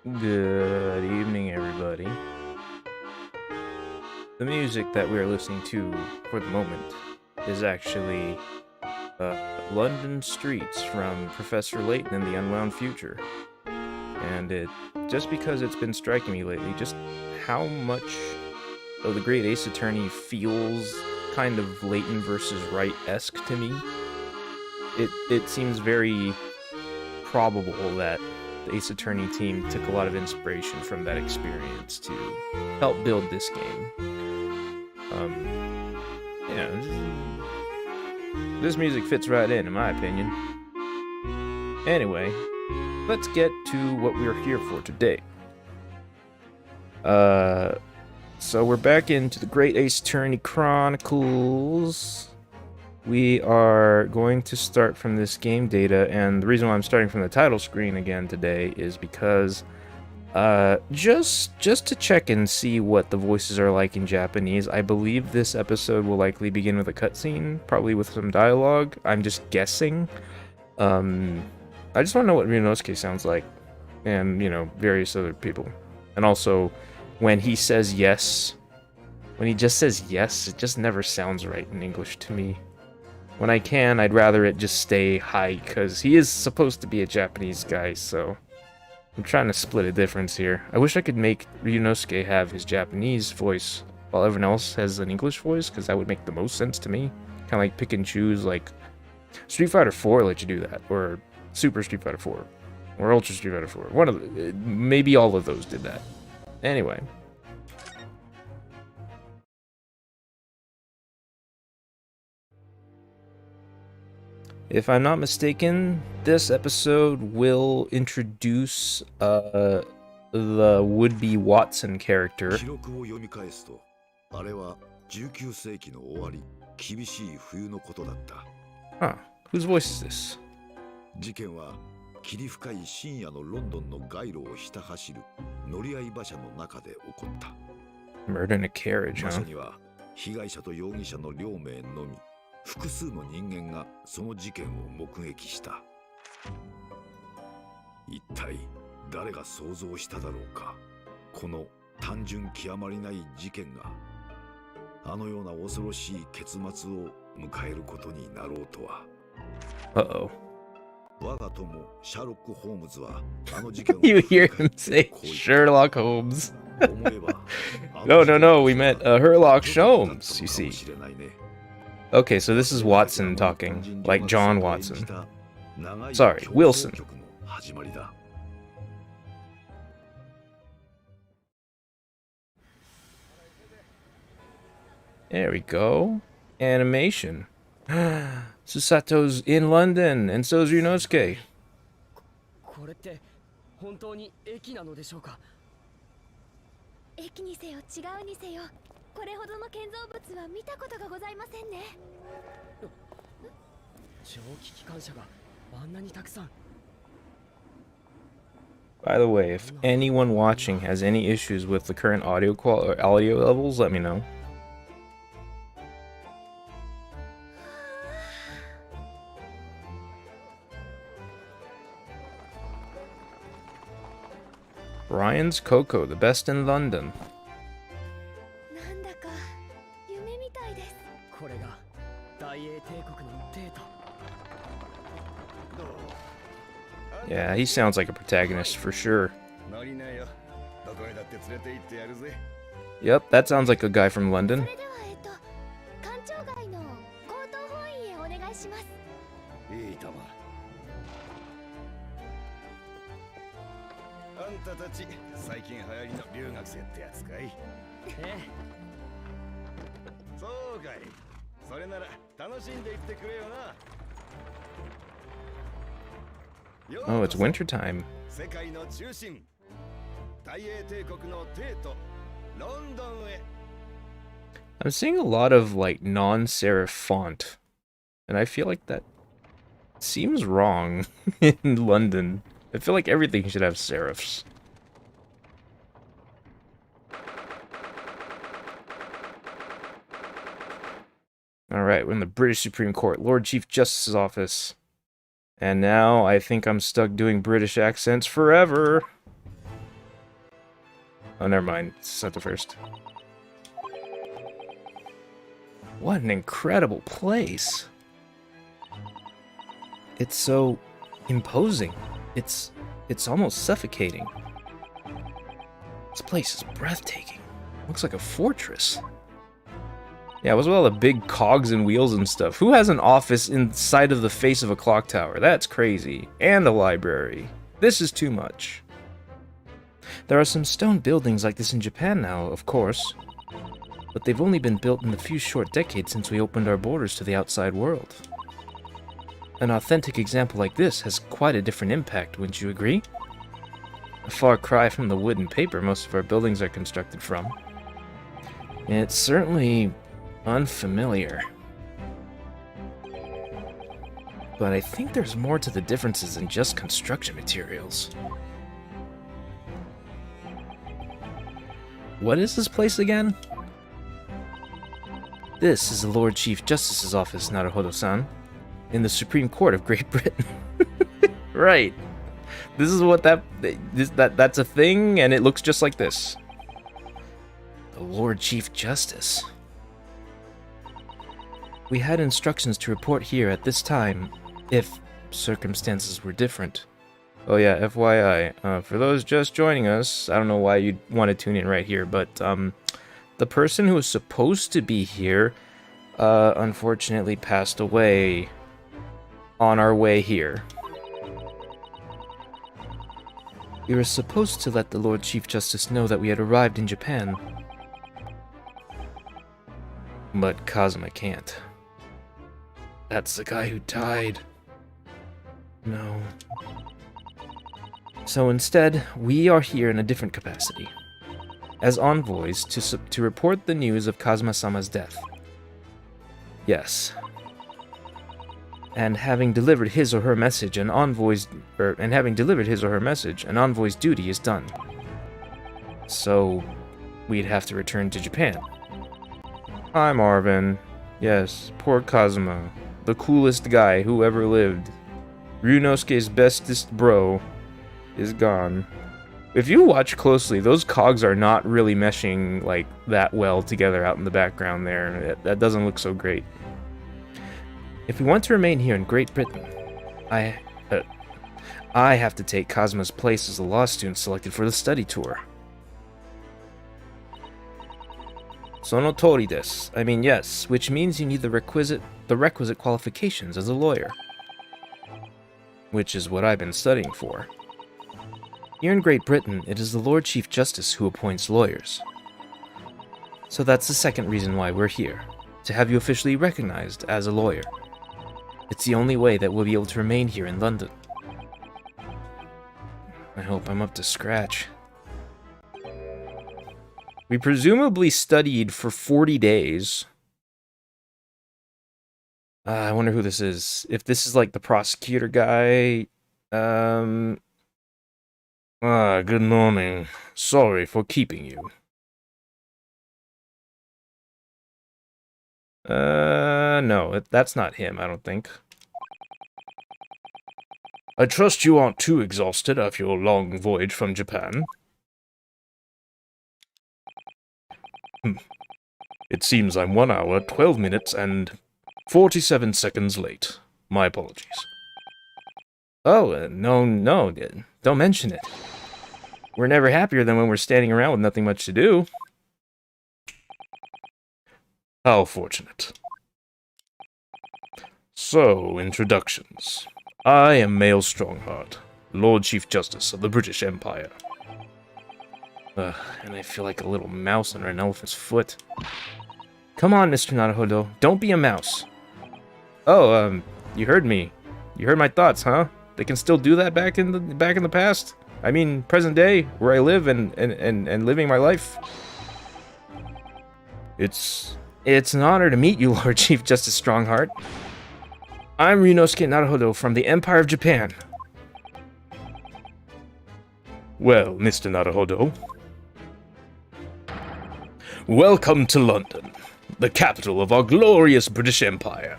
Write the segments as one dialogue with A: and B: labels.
A: Good evening, everybody. The music that we are listening to for the moment is actually London Streets from Professor Layton in the Unwound Future. And just because it's been striking me lately, just how much of the Great Ace Attorney feels kind of Layton versus Wright-esque to me. It seems very probable that the Ace Attorney team took a lot of inspiration from that experience to help build this game. Yeah, this music fits right in my opinion. Anyway, let's get to what we're here for today. So we're back into the Great Ace Attorney Chronicles. We are going to start from this game data, and the reason why I'm starting from the title screen again today is because just to check and see what the voices are like in Japanese. I believe this episode will likely begin with a cutscene, probably with some dialogue. I'm just guessing. I just want to know what Ryunosuke sounds like, and various other people, and also when he says yes, when he just says yes, it just never sounds right in English to me. When I can, I'd rather it just stay high, because he is supposed to be a Japanese guy, so I'm trying to split a difference here. I wish I could make Ryunosuke have his Japanese voice while everyone else has an English voice, because that would make the most sense to me. Kind of like pick and choose, like Street Fighter 4 let you do that, or Super Street Fighter 4, or Ultra Street Fighter 4. One of the, maybe all of those did that. Anyway. If I'm not mistaken, this episode will introduce the would-be Watson character. Huh. Whose voice is this? Murder in a carriage, huh?
B: 複数の人間がその事件を目撃した。一体誰が想像しただろうか。この単純極まりない事件があのような恐ろしい結末を迎えることになろうとは。
A: Uh-oh.
B: 我が友シャーロック・ホームズはあの事件を
A: You hear him say Sherlock Holmes. No, we meant Sherlock Holmes, you see. Okay, so this is Watson talking, like John Watson. Sorry, Wilson. There we go. Animation. Susato's in London, and so is Ryunosuke.
C: これって本当に駅なのでしょうか。
D: 駅にせよ違うにせよ、これほどの建造物は見たことがございませんね。
C: 蒸気機関車があんなにたくさん。
A: By the way, if anyone watching has any issues with the current audio levels, let me know. Ryan's Coco, the best in London.
D: なんだか夢みたいです。
C: これが大英帝国のデータ。
A: Yeah, he sounds like a protagonist for sure. Yep, that sounds like a guy from London.
D: それでは官庁街の強盗本院へお願いします。
B: いいとも。あんたたち最近流行りの留学生ってやつかい？そうかい。それなら楽しんでいってくれよな。
A: Oh, it's wintertime.
B: 世界の中心、大英帝国の帝都、ロンドンへ。
A: I'm seeing a lot of like non-serif font, and I feel like that seems wrong in London. I feel like everything should have serifs. Alright, we're in the British Supreme Court, Lord Chief Justice's office. And now I think I'm stuck doing British accents forever. Oh, never mind. It's not the first. What an incredible place. It's so imposing. It's almost suffocating. This place is breathtaking. Looks like a fortress. Yeah, what's with all the big cogs and wheels and stuff? Who has an office inside of the face of a clock tower? That's crazy. And a library. This is too much. There are some stone buildings like this in Japan now, of course. But they've only been built in the few short decades since we opened our borders to the outside world. An authentic example like this has quite a different impact, wouldn't you agree? A far cry from the wood and paper most of our buildings are constructed from. It's certainly unfamiliar. But I think there's more to the differences than just construction materials. What is this place again? This is the Lord Chief Justice's office, Naruhodo-san, in the Supreme Court of Great Britain. Right. This is what that's a thing, and it looks just like this. The Lord Chief Justice. We had instructions to report here at this time, if circumstances were different. Oh yeah, FYI, for those just joining us, I don't know why you'd want to tune in right here, but the person who was supposed to be here, unfortunately passed away on our way here. We were supposed to let the Lord Chief Justice know that we had arrived in Japan. But Kazuma can't. That's the guy who died. No. So instead, we are here in a different capacity. As envoys to report the news of Kazuma-sama's death. Yes. And having delivered his or her message, an envoy's duty is done. So, we'd have to return to Japan. Hi, Marvin. Yes, poor Kazuma. The coolest guy who ever lived. Ryunosuke's bestest bro is gone. If you watch closely, those cogs are not really meshing like that well together out in the background there. That doesn't look so great. If we want to remain here in Great Britain, I have to take Kazuma's place as a law student selected for the study tour. Sono tori desu. I mean, yes, which means you need the requisite qualifications as a lawyer. Which is what I've been studying for. Here in Great Britain, it is the Lord Chief Justice who appoints lawyers. So that's the second reason why we're here, to have you officially recognized as a lawyer. It's the only way that we'll be able to remain here in London. I hope I'm up to scratch. We presumably studied for 40 days. I wonder who this is. If this is like the prosecutor guy. Good morning. Sorry for keeping you. No, that's not him, I don't think. I trust you aren't too exhausted after your long voyage from Japan. It seems I'm 1 hour, 12 minutes, and 47 seconds late. My apologies. Oh, no, don't mention it. We're never happier than when we're standing around with nothing much to do. How fortunate. So, introductions. I am Male Strongheart, Lord Chief Justice of the British Empire. And I feel like a little mouse under an elephant's foot. Come on, Mr. Naruhodo, don't be a mouse. Oh, you heard me. You heard my thoughts, huh? They can still do that back in the past? I mean, present day, where I live and living my life. It's an honor to meet you, Lord Chief Justice Strongheart. I'm Ryunosuke Naruhodo from the Empire of Japan. Well, Mr. Naruhodo. Welcome to London, the capital of our glorious British Empire.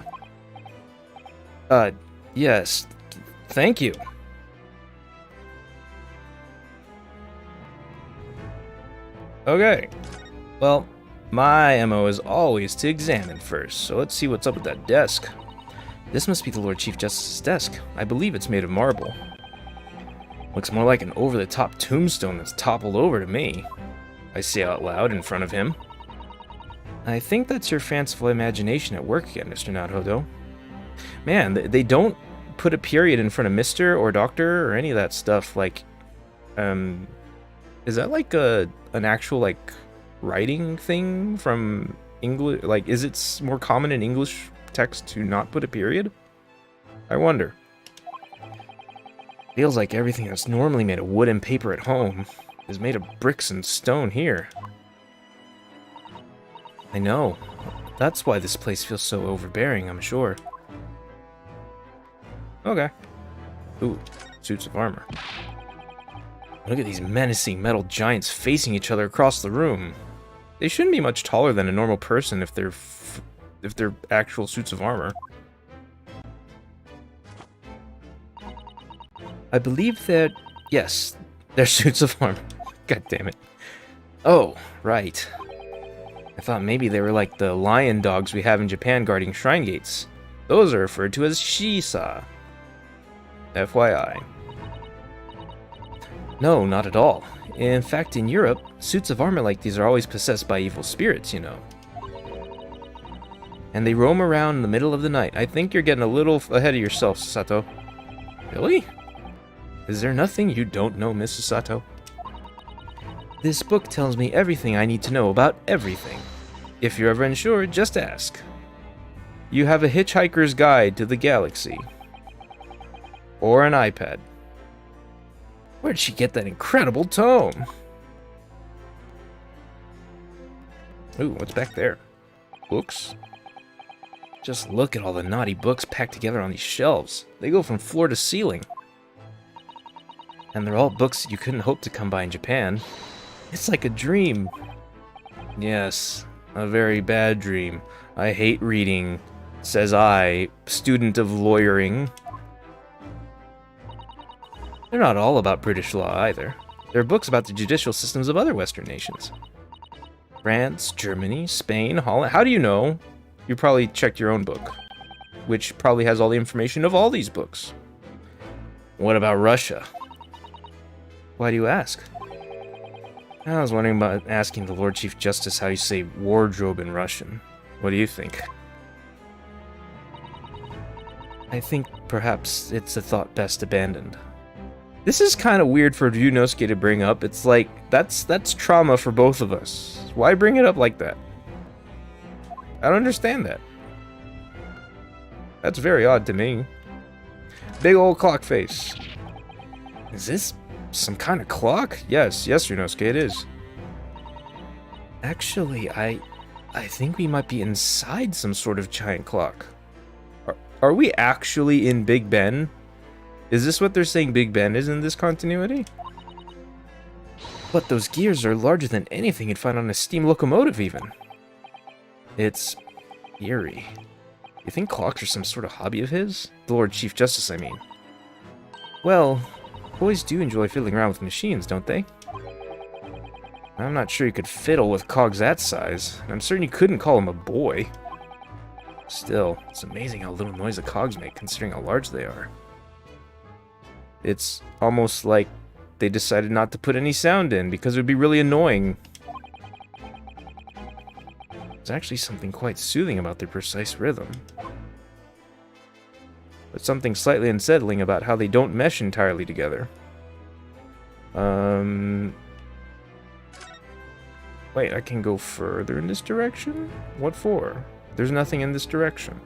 A: Yes. Thank you. Okay. Well, my MO is always to examine first, so let's see what's up with that desk. This must be the Lord Chief Justice's desk. I believe it's made of marble. Looks more like an over-the-top tombstone that's toppled over to me, I say out loud in front of him. I think that's your fanciful imagination at work again, Mr. Naruhodo. Man, they don't put a period in front of Mr. or Doctor or any of that stuff. Like, is that like an actual, like, writing thing from English? Like, is it more common in English text to not put a period? I wonder. Feels like everything that's normally made of wood and paper at home is made of bricks and stone here. I know. That's why this place feels so overbearing, I'm sure. Okay. Ooh, suits of armor. Look at these menacing metal giants facing each other across the room. They shouldn't be much taller than a normal person if they're actual suits of armor. I believe that, yes, they're suits of armor. God damn it. Oh, right. I thought maybe they were like the lion dogs we have in Japan guarding shrine gates. Those are referred to as shisa. FYI. No, not at all. In fact, in Europe, suits of armor like these are always possessed by evil spirits, you know. And they roam around in the middle of the night. I think you're getting a little ahead of yourself, Sato. Really? Is there nothing you don't know, Mrs. Sato? This book tells me everything I need to know about everything. If you're ever unsure, just ask. You have a Hitchhiker's Guide to the Galaxy. Or an iPad. Where'd she get that incredible tome? Ooh, what's back there? Books? Just look at all the naughty books packed together on these shelves. They go from floor to ceiling. And they're all books you couldn't hope to come by in Japan. It's like a dream. Yes, a very bad dream. I hate reading, says I, student of lawyering. They're not all about British law either. There are books about the judicial systems of other Western nations. France, Germany, Spain, Holland. How do you know? You probably checked your own book, which probably has all the information of all these books. What about Russia? Why do you ask? I was wondering about asking the Lord Chief Justice how you say wardrobe in Russian. What do you think? I think perhaps it's a thought best abandoned. This is kind of weird for Ryunosuke to bring up. It's like, that's trauma for both of us. Why bring it up like that? I don't understand that. That's very odd to me. Big old clock face. Is this some kind of clock? Yes, Ryunosuke, it is. Actually, I think we might be inside some sort of giant clock. Are we actually in Big Ben? Is this what they're saying Big Ben is in this continuity? But those gears are larger than anything you'd find on a steam locomotive even. It's eerie. You think clocks are some sort of hobby of his? The Lord Chief Justice, I mean. Well, boys do enjoy fiddling around with machines, don't they? I'm not sure you could fiddle with cogs that size, and I'm certain you couldn't call him a boy. Still, it's amazing how little noise the cogs make considering how large they are. It's almost like they decided not to put any sound in because it would be really annoying. There's actually something quite soothing about their precise rhythm. But something slightly unsettling about how they don't mesh entirely together. Wait, I can go further in this direction? What for? There's nothing in this direction.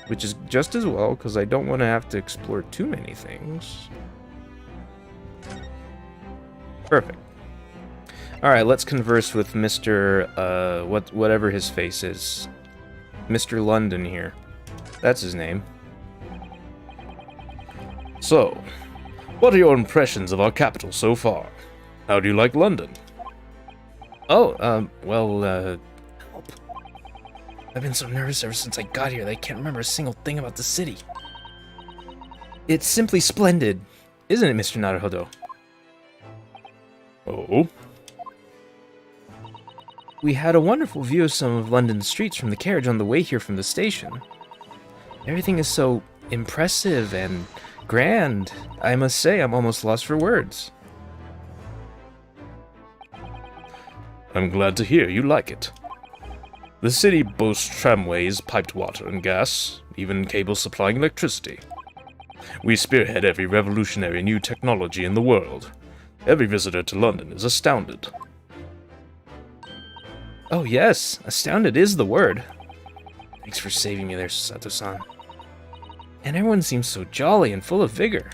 A: Which is just as well, because I don't want to have to explore too many things. Perfect. Alright, let's converse with Mr. Whatever his face is. Mr. London here. That's his name. So, what are your impressions of our capital so far? How do you like London? Oh, well, help. I've been so nervous ever since I got here that I can't remember a single thing about the city. It's simply splendid, isn't it, Mr. Naruhodo? Oh? We had a wonderful view of some of London's streets from the carriage on the way here from the station. Everything is so impressive and grand. I must say, I'm almost lost for words.
E: I'm glad to hear you like it. The city boasts tramways, piped water and gas, even cables supplying electricity. We spearhead every revolutionary new technology in the world. Every visitor to London is astounded.
A: Oh yes, astounded is the word. Thanks for saving me there, Sato-san. And everyone seems so jolly and full of vigor.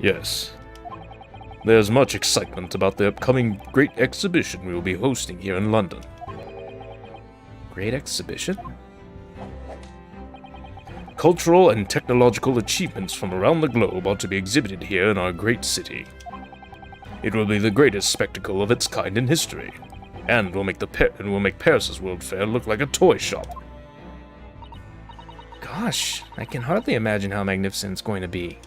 E: Yes. There's much excitement about the upcoming great exhibition we will be hosting here in London.
A: Great exhibition?
E: Cultural and technological achievements from around the globe are to be exhibited here in our great city. It will be the greatest spectacle of its kind in history, and will make Paris's World Fair look like a toy shop.
A: Gosh, I can hardly imagine how magnificent it's going to be.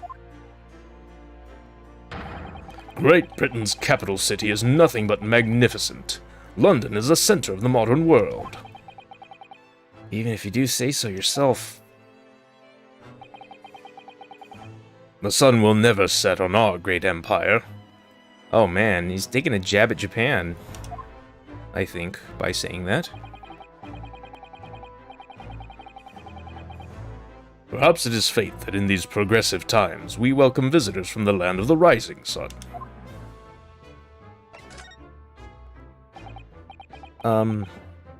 E: Great Britain's capital city is nothing but magnificent. London is the center of the modern world.
A: Even if you do say so yourself.
E: The sun will never set on our great empire.
A: Oh man, he's taking a jab at Japan, I think, by saying that.
E: Perhaps it is fate that in these progressive times we welcome visitors from the land of the rising sun.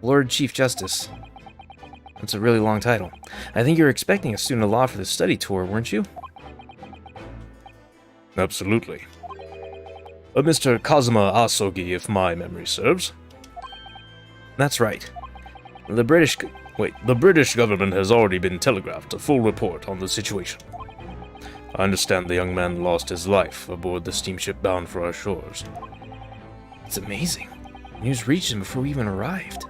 A: Lord Chief Justice. That's a really long title. I think you were expecting a student of law for the study tour, weren't you?
E: Absolutely. Mr. Kazuma Asogi, if my memory serves.
A: That's right. The British
E: government has already been telegraphed a full report on the situation. I understand the young man lost his life aboard the steamship bound for our shores.
A: It's amazing. News reached him before we even arrived.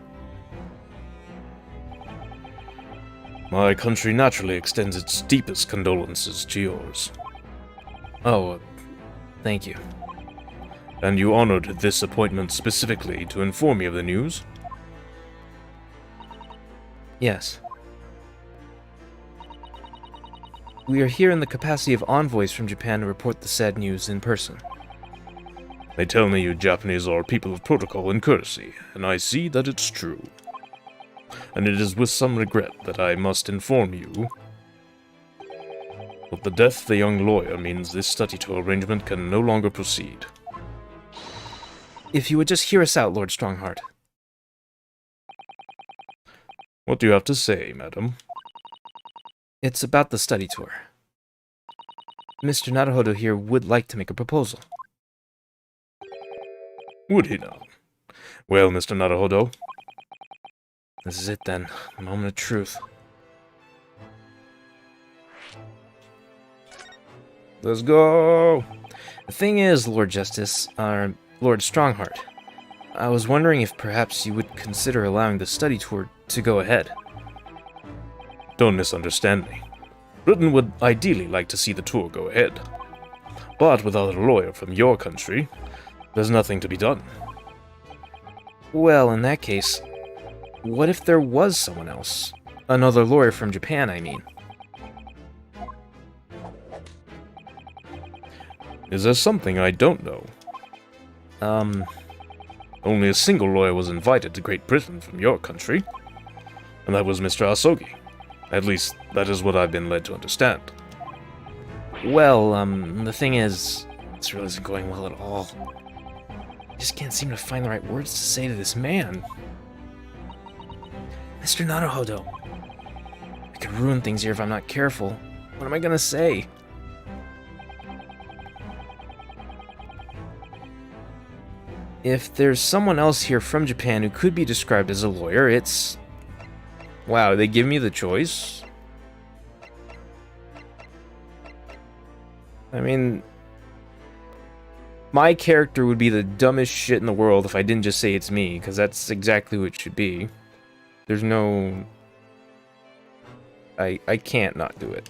E: My country naturally extends its deepest condolences to yours.
A: Oh, thank you.
E: And you honored this appointment specifically to inform me of the news?
A: Yes. We are here in the capacity of envoys from Japan to report the sad news in person.
E: They tell me you Japanese are people of protocol and courtesy, and I see that it's true. And it is with some regret that I must inform you that the death of the young lawyer means this study tour arrangement can no longer proceed.
A: If you would just hear us out, Lord Strongheart.
E: What do you have to say, madam?
A: It's about the study tour. Mr. Naruhodo here would like to make a proposal.
E: Would he now? Well, Mr. Naruhodo.
A: This is it then, the moment of truth.
E: Let's go!
A: The thing is, Lord Justice, Lord Strongheart, I was wondering if perhaps you would consider allowing the study tour to go ahead.
E: Don't misunderstand me. Britain would ideally like to see the tour go ahead. But without a lawyer from your country, there's nothing to be done.
A: Well, in that case, what if there was someone else? Another lawyer from Japan, I mean.
E: Is there something I don't know? Only a single lawyer was invited to Great Britain from your country, and that was Mr. Asogi. At least, that is what I've been led to understand.
A: Well, the thing is, this really isn't going well at all. I just can't seem to find the right words to say to this man. Mr. Naruhodo, I could ruin things here if I'm not careful. What am I gonna say? If there's someone else here from Japan who could be described as a lawyer, it's... Wow, they give me the choice? I mean... My character would be the dumbest shit in the world if I didn't just say it's me, because that's exactly what it should be. There's no... I can't not do it.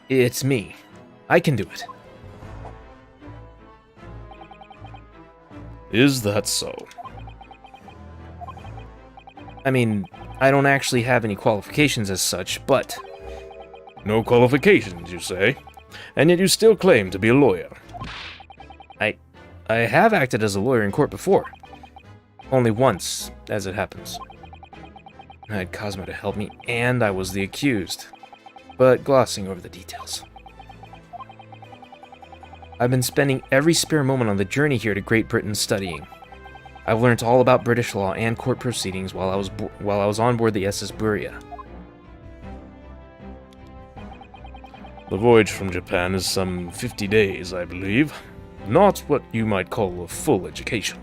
A: It's me. I can do it.
E: Is that so?
A: I mean, I don't actually have any qualifications as such, but
E: No qualifications, you say? And yet you still claim to be a lawyer.
A: I have acted as a lawyer in court before. Only once, as it happens. I had Cosmo to help me, and I was the accused. But glossing over the details. I've been spending every spare moment on the journey here to Great Britain studying. I've learned all about British law and court proceedings while I was on board the SS Buria.
E: The voyage from Japan is some 50 days, I believe. Not what you might call a full education.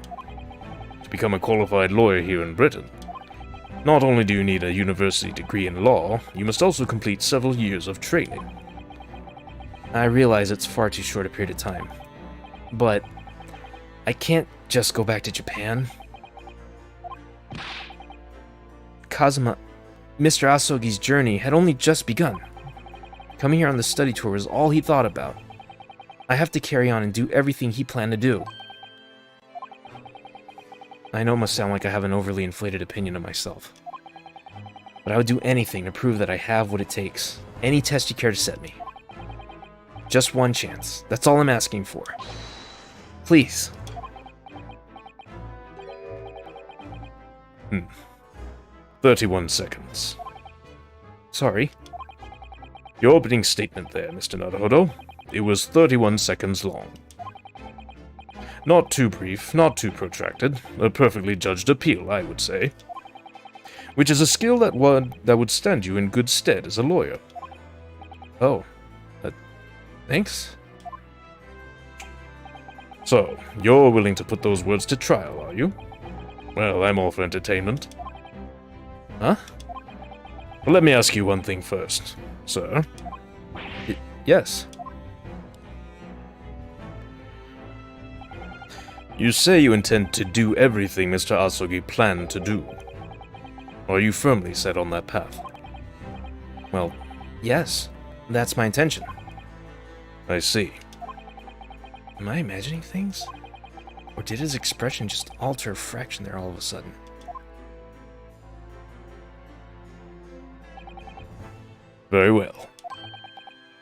E: To become a qualified lawyer here in Britain, not only do you need a university degree in law, you must also complete several years of training.
A: I realize it's far too short a period of time, but I can't just go back to Japan. Kazuma, Mr. Asogi's journey had only just begun. Coming here on the study tour was all he thought about. I have to carry on and do everything he planned to do. I know it must sound like I have an overly inflated opinion of myself, but I would do anything to prove that I have what it takes. Any test you care to set me. Just one chance. That's all I'm asking for. Please.
E: 31 seconds.
A: Sorry.
E: Your opening statement there, Mr. Naruhodo. It was 31 seconds long. Not too brief, not too protracted. A perfectly judged appeal, I would say. Which is a skill that would stand you in good stead as a lawyer.
A: Oh. Thanks?
E: So, you're willing to put those words to trial, are you? Well, I'm all for entertainment.
A: Huh?
E: Well, let me ask you one thing first, sir.
A: Yes.
E: You say you intend to do everything Mr. Asogi planned to do. Are you firmly set on that path?
A: Well, yes. That's my intention.
E: I see.
A: Am I imagining things? Or did his expression just alter a fraction there all of a sudden?
E: Very well.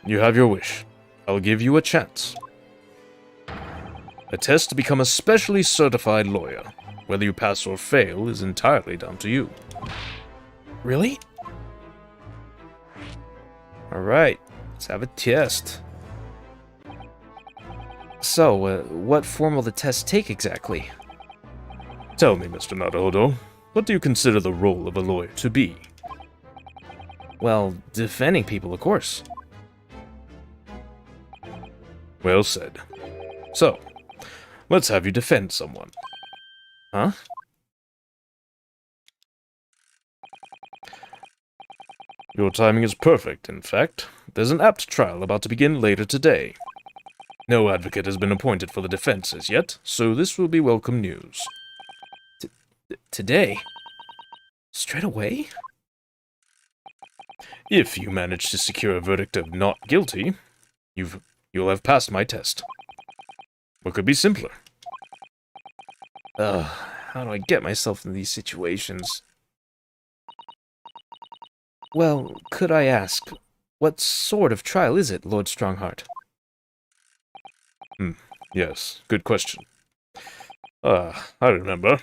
E: You have your wish. I'll give you a chance. A test to become a specially certified lawyer. Whether you pass or fail is entirely down to you.
A: Really? Alright, let's have a test. So, what form will the test take exactly?
E: Tell me, Mr. Naruhodo, what do you consider the role of a lawyer to be?
A: Well, defending people, of course.
E: Well said. So, let's have you defend someone.
A: Huh?
E: Your timing is perfect, in fact. There's an apt trial about to begin later today. No advocate has been appointed for the defense as yet, so this will be welcome news.
A: Today? Straight away?
E: If you manage to secure a verdict of not guilty, you'll have passed my test. What could be simpler?
A: How do I get myself in these situations? Well, could I ask, what sort of trial is it, Lord Strongheart?
E: Yes, good question. I remember.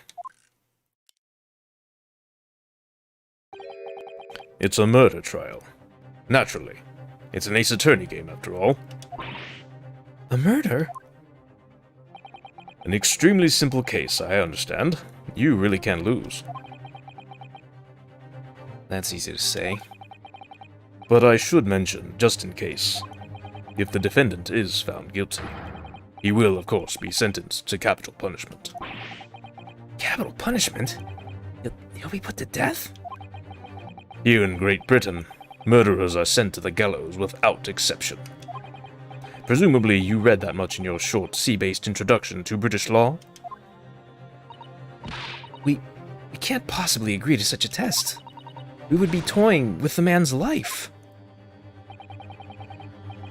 E: It's a murder trial. Naturally. It's an Ace Attorney game, after all.
A: A murder?
E: An extremely simple case, I understand. You really can't lose.
A: That's easy to say.
E: But I should mention, just in case, if the defendant is found guilty, he will, of course, be sentenced to capital punishment.
A: Capital punishment? He'll be put to death?
E: Here in Great Britain, murderers are sent to the gallows without exception. Presumably you read that much in your short sea-based introduction to British law?
A: We can't possibly agree to such a test. We would be toying with the man's life.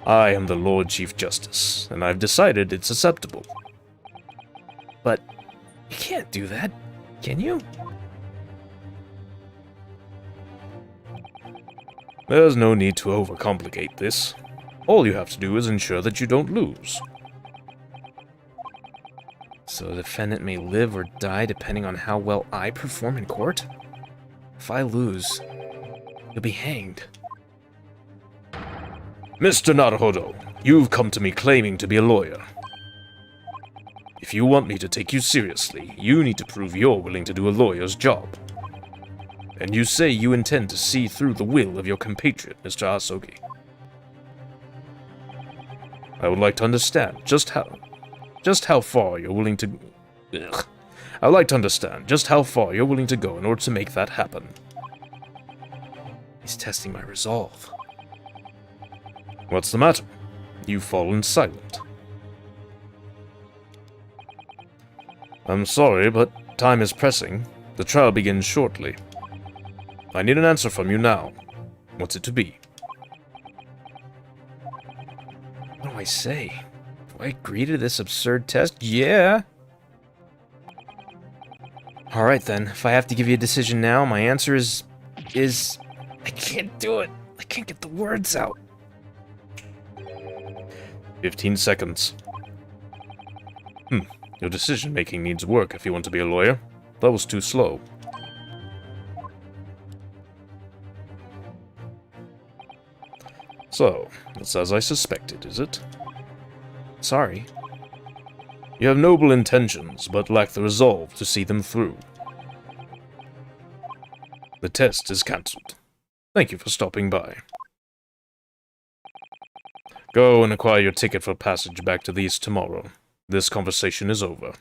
E: I am the Lord Chief Justice, and I've decided it's acceptable.
A: But You can't do that, can you?
E: There's no need to overcomplicate this. All you have to do is ensure that you don't lose.
A: So the defendant may live or die depending on how well I perform in court? If I lose, you'll be hanged.
E: Mr. Naruhodo, you've come to me claiming to be a lawyer. If you want me to take you seriously, you need to prove you're willing to do a lawyer's job. And you say you intend to see through the will of your compatriot, Mr. Asogi. I would like to understand just how far you're willing to... I would like to understand just how far you're willing to go in order to make that happen.
A: He's testing my resolve.
E: What's the matter? You've fallen silent. I'm sorry, but time is pressing. The trial begins shortly. I need an answer from you now. What's it to be?
A: What do I say? Do I agree to this absurd test? Yeah! Alright then, if I have to give you a decision now, my answer is... I can't do it. I can't get the words out.
E: 15 seconds. Your decision-making needs work if you want to be a lawyer. That was too slow. So, it's as I suspected, is it?
A: Sorry.
E: You have noble intentions, but lack the resolve to see them through. The test is cancelled. Thank you for stopping by. Go and acquire your ticket for passage back to the East tomorrow. This conversation is over.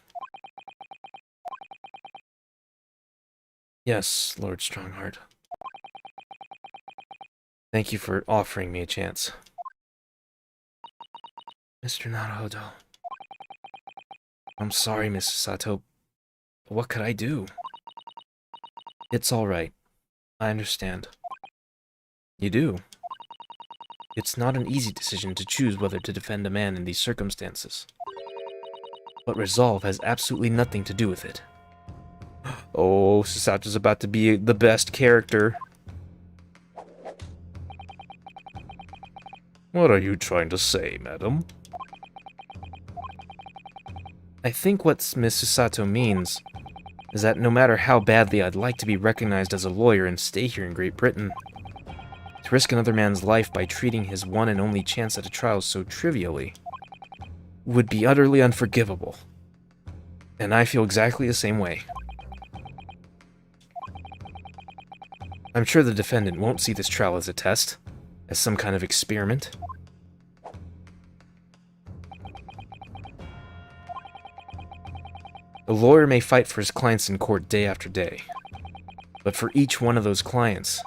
A: Yes, Lord Strongheart. Thank you for offering me a chance. Mr. Naruhodo. I'm sorry, Mrs. Sato. But what could I do? It's alright. I understand. You do. It's not an easy decision to choose whether to defend a man in these circumstances. But resolve has absolutely nothing to do with it. Oh, Sasato's about to be the best character.
E: What are you trying to say, madam?
A: I think what Miss Susato means is that no matter how badly I'd like to be recognized as a lawyer and stay here in Great Britain, to risk another man's life by treating his one and only chance at a trial so trivially would be utterly unforgivable. And I feel exactly the same way. I'm sure the defendant won't see this trial as a test, as some kind of experiment. A lawyer may fight for his clients in court day after day, but for each one of those clients,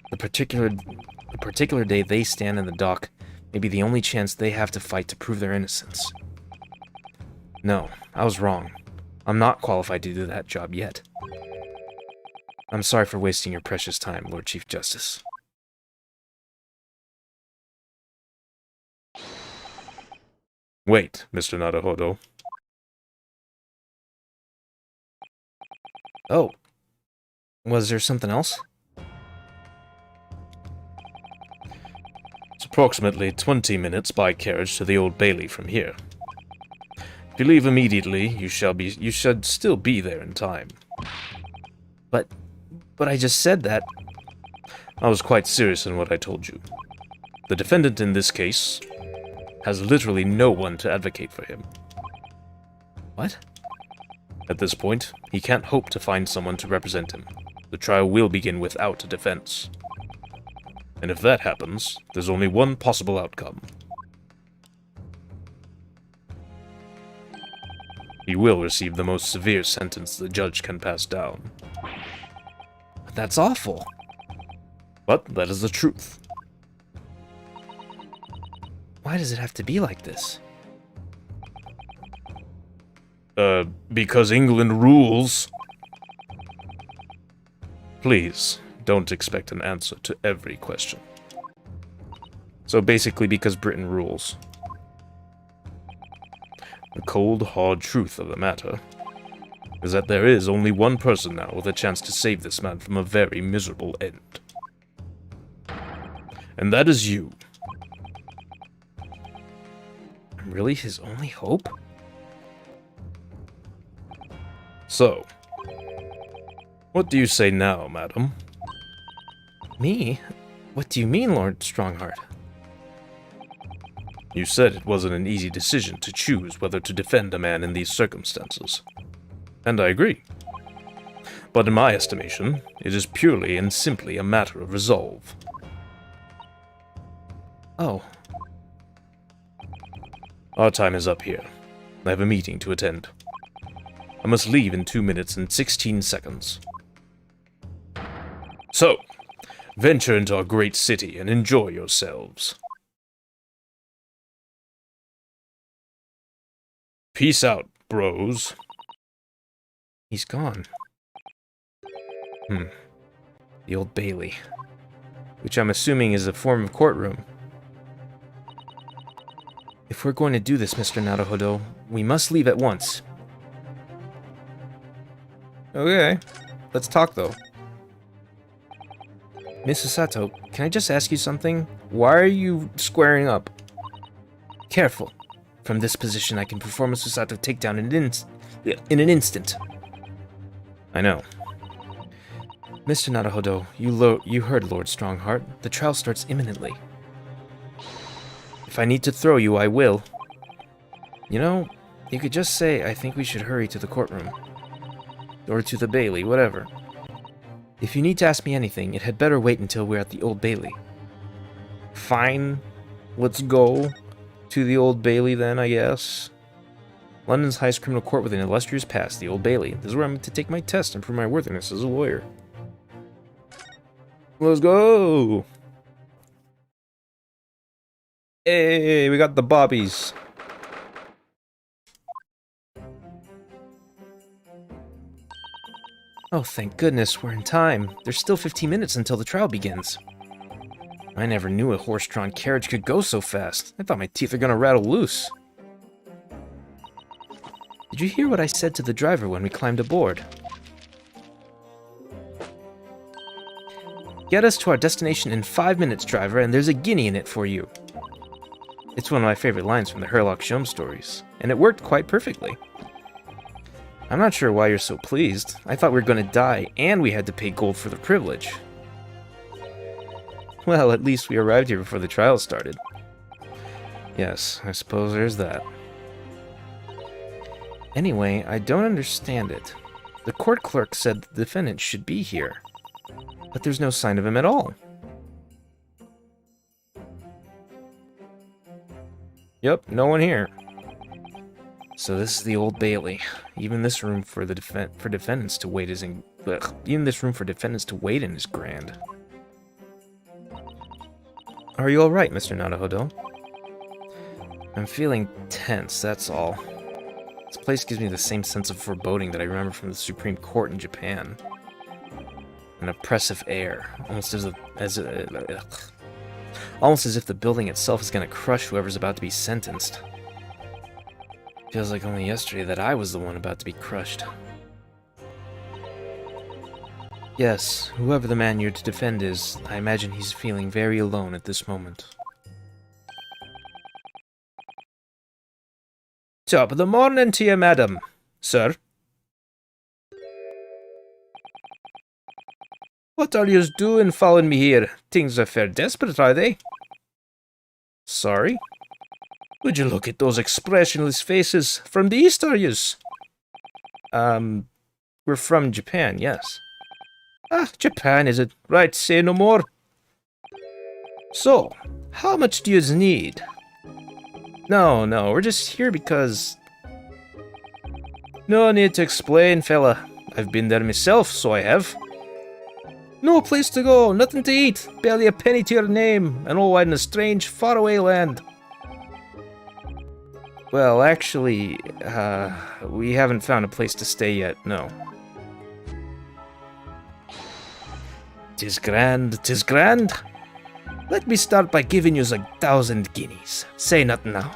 A: the particular day they stand in the dock may be the only chance they have to fight to prove their innocence. No, I was wrong. I'm not qualified to do that job yet. I'm sorry for wasting your precious time, Lord Chief Justice.
E: Wait, Mr. Naruhodo.
A: Oh. Was there something else?
E: It's approximately 20 minutes by carriage to the Old Bailey from here. If you leave immediately, you should still be there in time.
A: But I just said that.
E: I was quite serious in what I told you. The defendant in this case has literally no one to advocate for him.
A: What?
E: At this point, he can't hope to find someone to represent him. The trial will begin without a defense. And if that happens, there's only one possible outcome. He will receive the most severe sentence the judge can pass down.
A: But that's awful.
E: But that is the truth.
A: Why does it have to be like this?
E: Because England rules. Please, don't expect an answer to every question.
A: So basically because Britain rules.
E: The cold, hard truth of the matter is that there is only one person now with a chance to save this man from a very miserable end. And that is you.
A: I'm really his only hope?
E: So, what do you say now, madam?
A: Me? What do you mean, Lord Strongheart?
E: You said it wasn't an easy decision to choose whether to defend a man in these circumstances. And I agree. But in my estimation, it is purely and simply a matter of resolve.
A: Oh.
E: Our time is up here. I have a meeting to attend. I must leave in 2 minutes and 16 seconds. So, venture into our great city and enjoy yourselves. Peace out, bros.
A: He's gone. The Old Bailey. Which I'm assuming is a form of courtroom. If we're going to do this, Mr. Naruhodo, we must leave at once. Okay. Let's talk, though. Miss Sato, can I just ask you something? Why are you squaring up? Careful. From this position, I can perform a Susato takedown in an instant. I know. Mr. Naruhodo, you heard Lord Strongheart. The trial starts imminently. If I need to throw you, I will. You know, you could just say, I think we should hurry to the courtroom. Or to the Bailey, whatever. If you need to ask me anything, it had better wait until we're at the Old Bailey. Fine. Let's go to the Old Bailey then, I guess. London's highest criminal court with an illustrious past, the Old Bailey. This is where I'm to take my test and prove my worthiness as a lawyer. Let's go! Hey, we got the bobbies. Oh, thank goodness, we're in time. There's still 15 minutes until the trial begins. I never knew a horse-drawn carriage could go so fast. I thought my teeth are gonna rattle loose. Did you hear what I said to the driver when we climbed aboard? Get us to our destination in 5 minutes, driver, and there's a guinea in it for you. It's one of my favorite lines from the Herlock Sholmes stories, and it worked quite perfectly. I'm not sure why you're so pleased. I thought we were going to die, and we had to pay gold for the privilege. Well, at least we arrived here before the trial started. Yes, I suppose there's that. Anyway, I don't understand it. The court clerk said the defendant should be here, but there's no sign of him at all. Yep, no one here. So this is the Old Bailey. Even this room for the defendants to wait is in. Ugh, even this room for defendants to wait in is grand. Are you all right, Mr. Naruhodo? I'm feeling tense. That's all. This place gives me the same sense of foreboding that I remember from the Supreme Court in Japan. An oppressive air, almost as if the building itself is going to crush whoever's about to be sentenced. Feels like only yesterday that I was the one about to be crushed. Yes, whoever the man you're to defend is, I imagine he's feeling very alone at this moment. Top of the morning to you, madam. Sir? What are yous doing following me here? Things are fair desperate, are they? Sorry? Would you look at those expressionless faces? From the east, are yous? We're from Japan, yes. Ah, Japan, is it? Right, say no more. So, how much do yous need? No, we're just here because... No need to explain, fella. I've been there myself, so I have. No place to go, nothing to eat, barely a penny to your name, and all in a strange, faraway land. Well, actually, we haven't found a place to stay yet, no. 'Tis grand, 'tis grand. Let me start by giving yous 1,000 guineas. Say nothing now.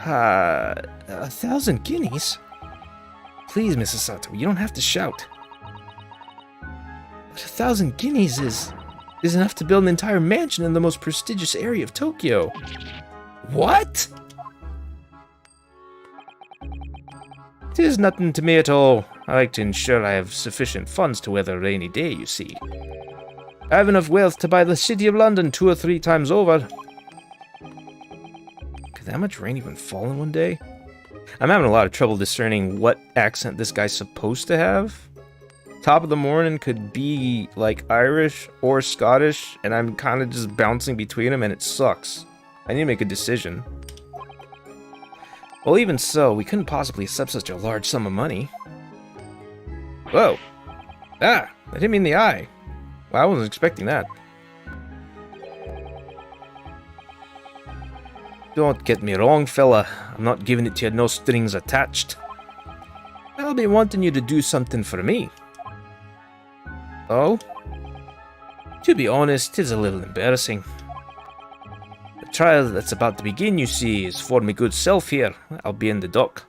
A: 1,000 guineas? Please, Mrs. Sato, you don't have to shout. But 1,000 guineas is enough to build an entire mansion in the most prestigious area of Tokyo. What? 'Tis nothing to me at all. I like to ensure I have sufficient funds to weather a rainy day, you see. I have enough wealth to buy the City of London 2 or 3 times over. Could that much rain even fall in one day? I'm having a lot of trouble discerning what accent this guy's supposed to have. Top of the morning could be like Irish or Scottish, and I'm kind of just bouncing between them, and it sucks. I need to make a decision. Well, even so, we couldn't possibly accept such a large sum of money. Whoa! Ah! I didn't mean the eye. Well, I wasn't expecting that. Don't get me wrong, fella. I'm not giving it to you no strings attached. I'll be wanting you to do something for me. Oh? To be honest, 'tis a little embarrassing. The trial that's about to begin, you see, is for me good self here. I'll be in the dock.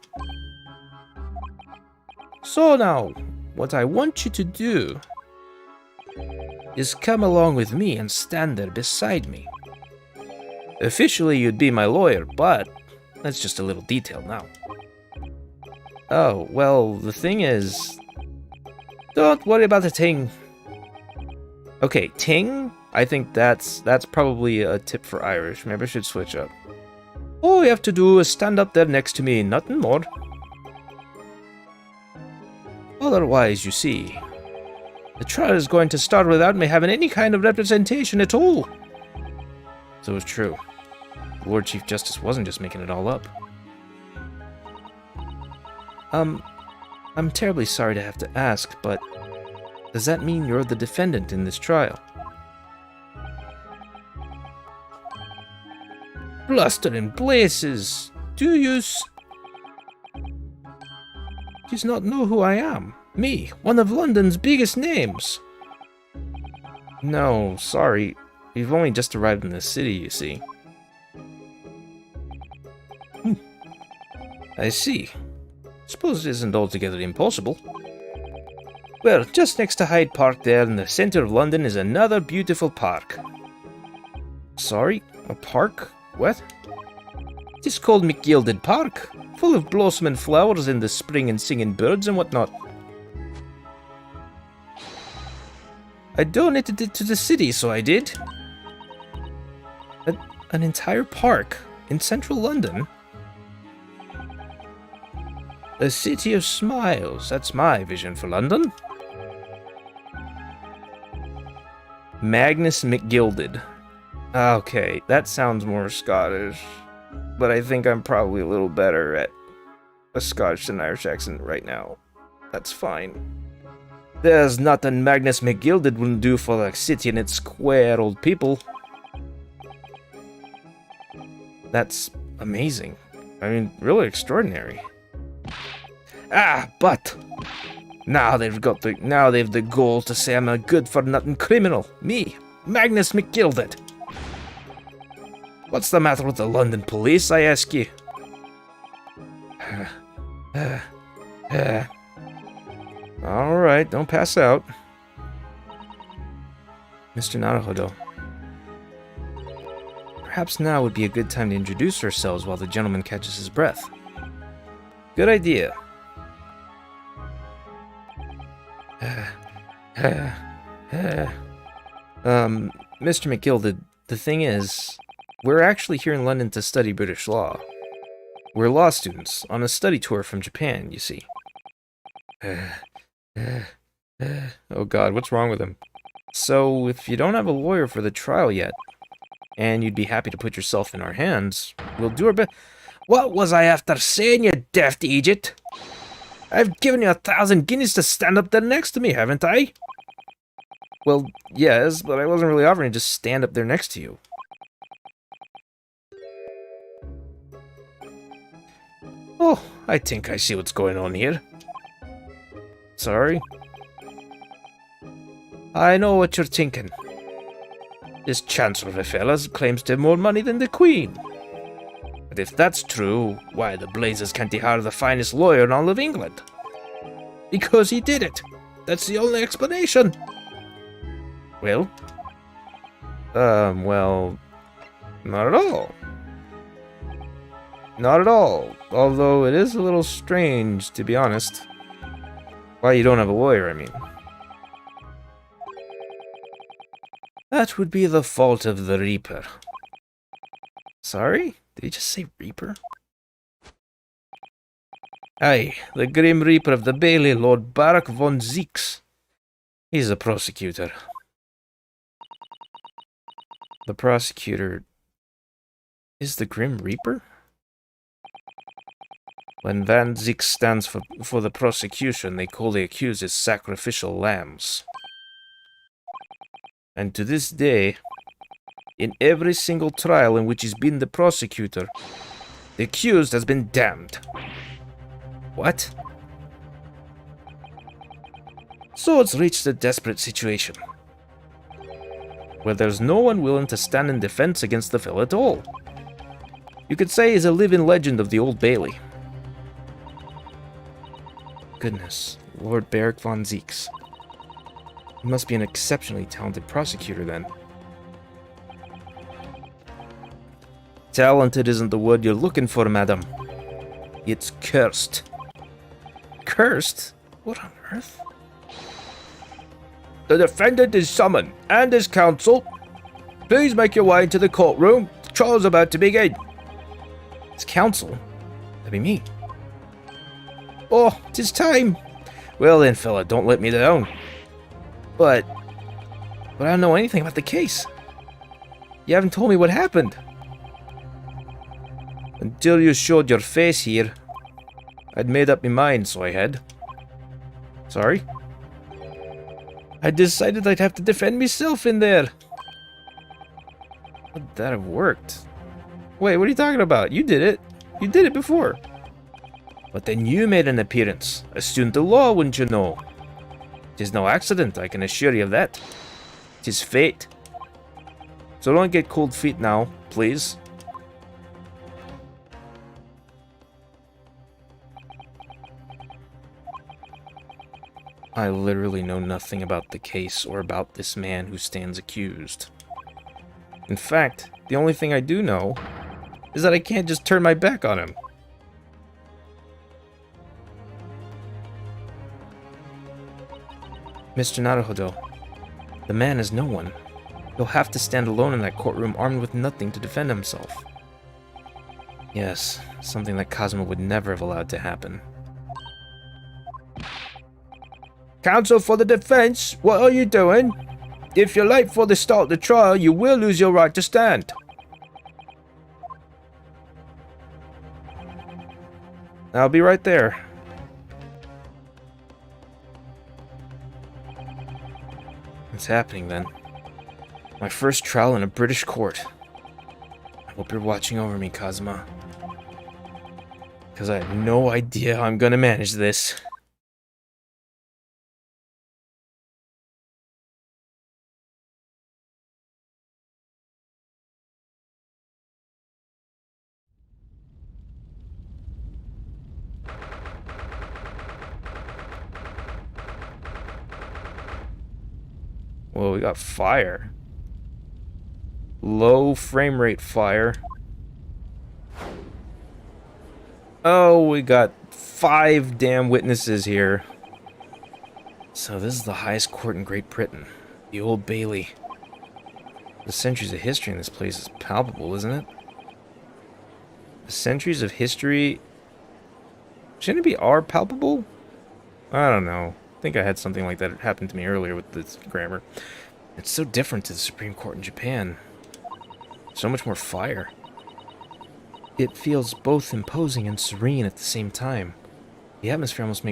A: So now, what I want you to do is come along with me and stand there beside me. Officially, you'd be my lawyer, but that's just a little detail now. Oh, well, the thing is... Don't worry about the ting. Okay, ting? I think that's probably a tip for Irish. Maybe I should switch up. All you have to do is stand up there next to me, nothing more. Otherwise, you see, the trial is going to start without me having any kind of representation at all. So it's true. The Lord Chief Justice wasn't just making it all up. I'm terribly sorry to have to ask, but does that mean you're the defendant in this trial? Bluster and blazes! Do yous not know who I am? Me, one of London's biggest names! No, sorry. We've only just arrived in the city, you see. I see. Suppose it isn't altogether impossible. Well, just next to Hyde Park there in the center of London is another beautiful park. Sorry? A park? What? It is called McGilded Park, full of blossoming flowers in the spring and singing birds and whatnot. I donated it to the city, so I did. An entire park in central London? A city of smiles, that's my vision for London. Magnus McGilded. Okay, that sounds more Scottish, but I think I'm probably a little better at a Scottish and Irish accent right now. That's fine. There's nothing Magnus McGilded wouldn't do for the city and its square old people. That's amazing. I mean, really extraordinary. Ah, but now they've the gall to say I'm a good-for-nothing criminal. Me, Magnus McGilded. What's the matter with the London police, I ask you? Alright, don't pass out. Mr. Naruhodo. Perhaps now would be a good time to introduce ourselves while the gentleman catches his breath. Good idea. Mr. McGilded, the thing is, we're actually here in London to study British law. We're law students on a study tour from Japan, you see. Oh god, what's wrong with him? So, if you don't have a lawyer for the trial yet, and you'd be happy to put yourself in our hands, we'll do our best. What was I after saying, you daft idiot? I've given you 1,000 guineas to stand up there next to me, haven't I? Well, yes, but I wasn't really offering to just stand up there next to you. Oh, I think I see what's going on here. Sorry? I know what you're thinking. This Chancellor of a fellas claims to have more money than the Queen. But if that's true, why the blazes can't he hire the finest lawyer in all of England?
E: Because he did it. That's the only explanation.
A: Well? Well, not at all. Not at all. Although it is a little strange, to be honest. Why you don't have a lawyer, I mean. That would be the fault of the Reaper. Sorry? Did he just say Reaper? Aye, the Grim Reaper of the Bailey, Lord Barak von Zeeks. He's the prosecutor. The prosecutor is the Grim Reaper? When Van Zeeks stands for the prosecution, they call the accused as sacrificial lambs. And to this day, in every single trial in which he's been the prosecutor, the accused has been damned. What? So it's reached a desperate situation, where there's no one willing to stand in defense against the fellow at all. You could say he's a living legend of the Old Bailey. Goodness, Lord Barak von Zeeks. He must be an exceptionally talented prosecutor, then. Talented isn't the word you're looking for, madam. It's cursed. Cursed? What on earth? The defendant is summoned, and his counsel. Please make your way to the courtroom. The trial's about to begin. His counsel? That'd be me. Oh, 'tis time. Well then, fella, don't let me down. But I don't know anything about the case. You haven't told me what happened. Until you showed your face here, I'd made up my mind, so I had. Sorry? I decided I'd have to defend myself in there. Would that have worked? Wait, what are you talking about? You did it. You did it before. But then you made an appearance. A student of law, wouldn't you know? 'Tis no accident, I can assure you of that. 'Tis fate. So don't get cold feet now, please. I literally know nothing about the case or about this man who stands accused. In fact, the only thing I do know is that I can't just turn my back on him. Mr. Naruhodo, the man is no one. He'll have to stand alone in that courtroom armed with nothing to defend himself. Yes, something that Kazuma would never have allowed to happen. Counsel for the defense, what are you doing? If you're late for the start of the trial, you will lose your right to stand. I'll be right there. What's happening then? My first trial in a British court. I hope you're watching over me, Kazuma. Because I have no idea how I'm gonna manage this. Well, we got fire. Low frame rate fire. Oh, we got 5 damn witnesses here. So this is the highest court in Great Britain. The Old Bailey. The centuries of history in this place is palpable, isn't it? The centuries of history... Shouldn't it be are palpable? I don't know. I think I had something like that happen to me earlier with this grammar. It's so different to the Supreme Court in Japan. So much more fire. It feels both imposing and serene at the same time. The atmosphere almost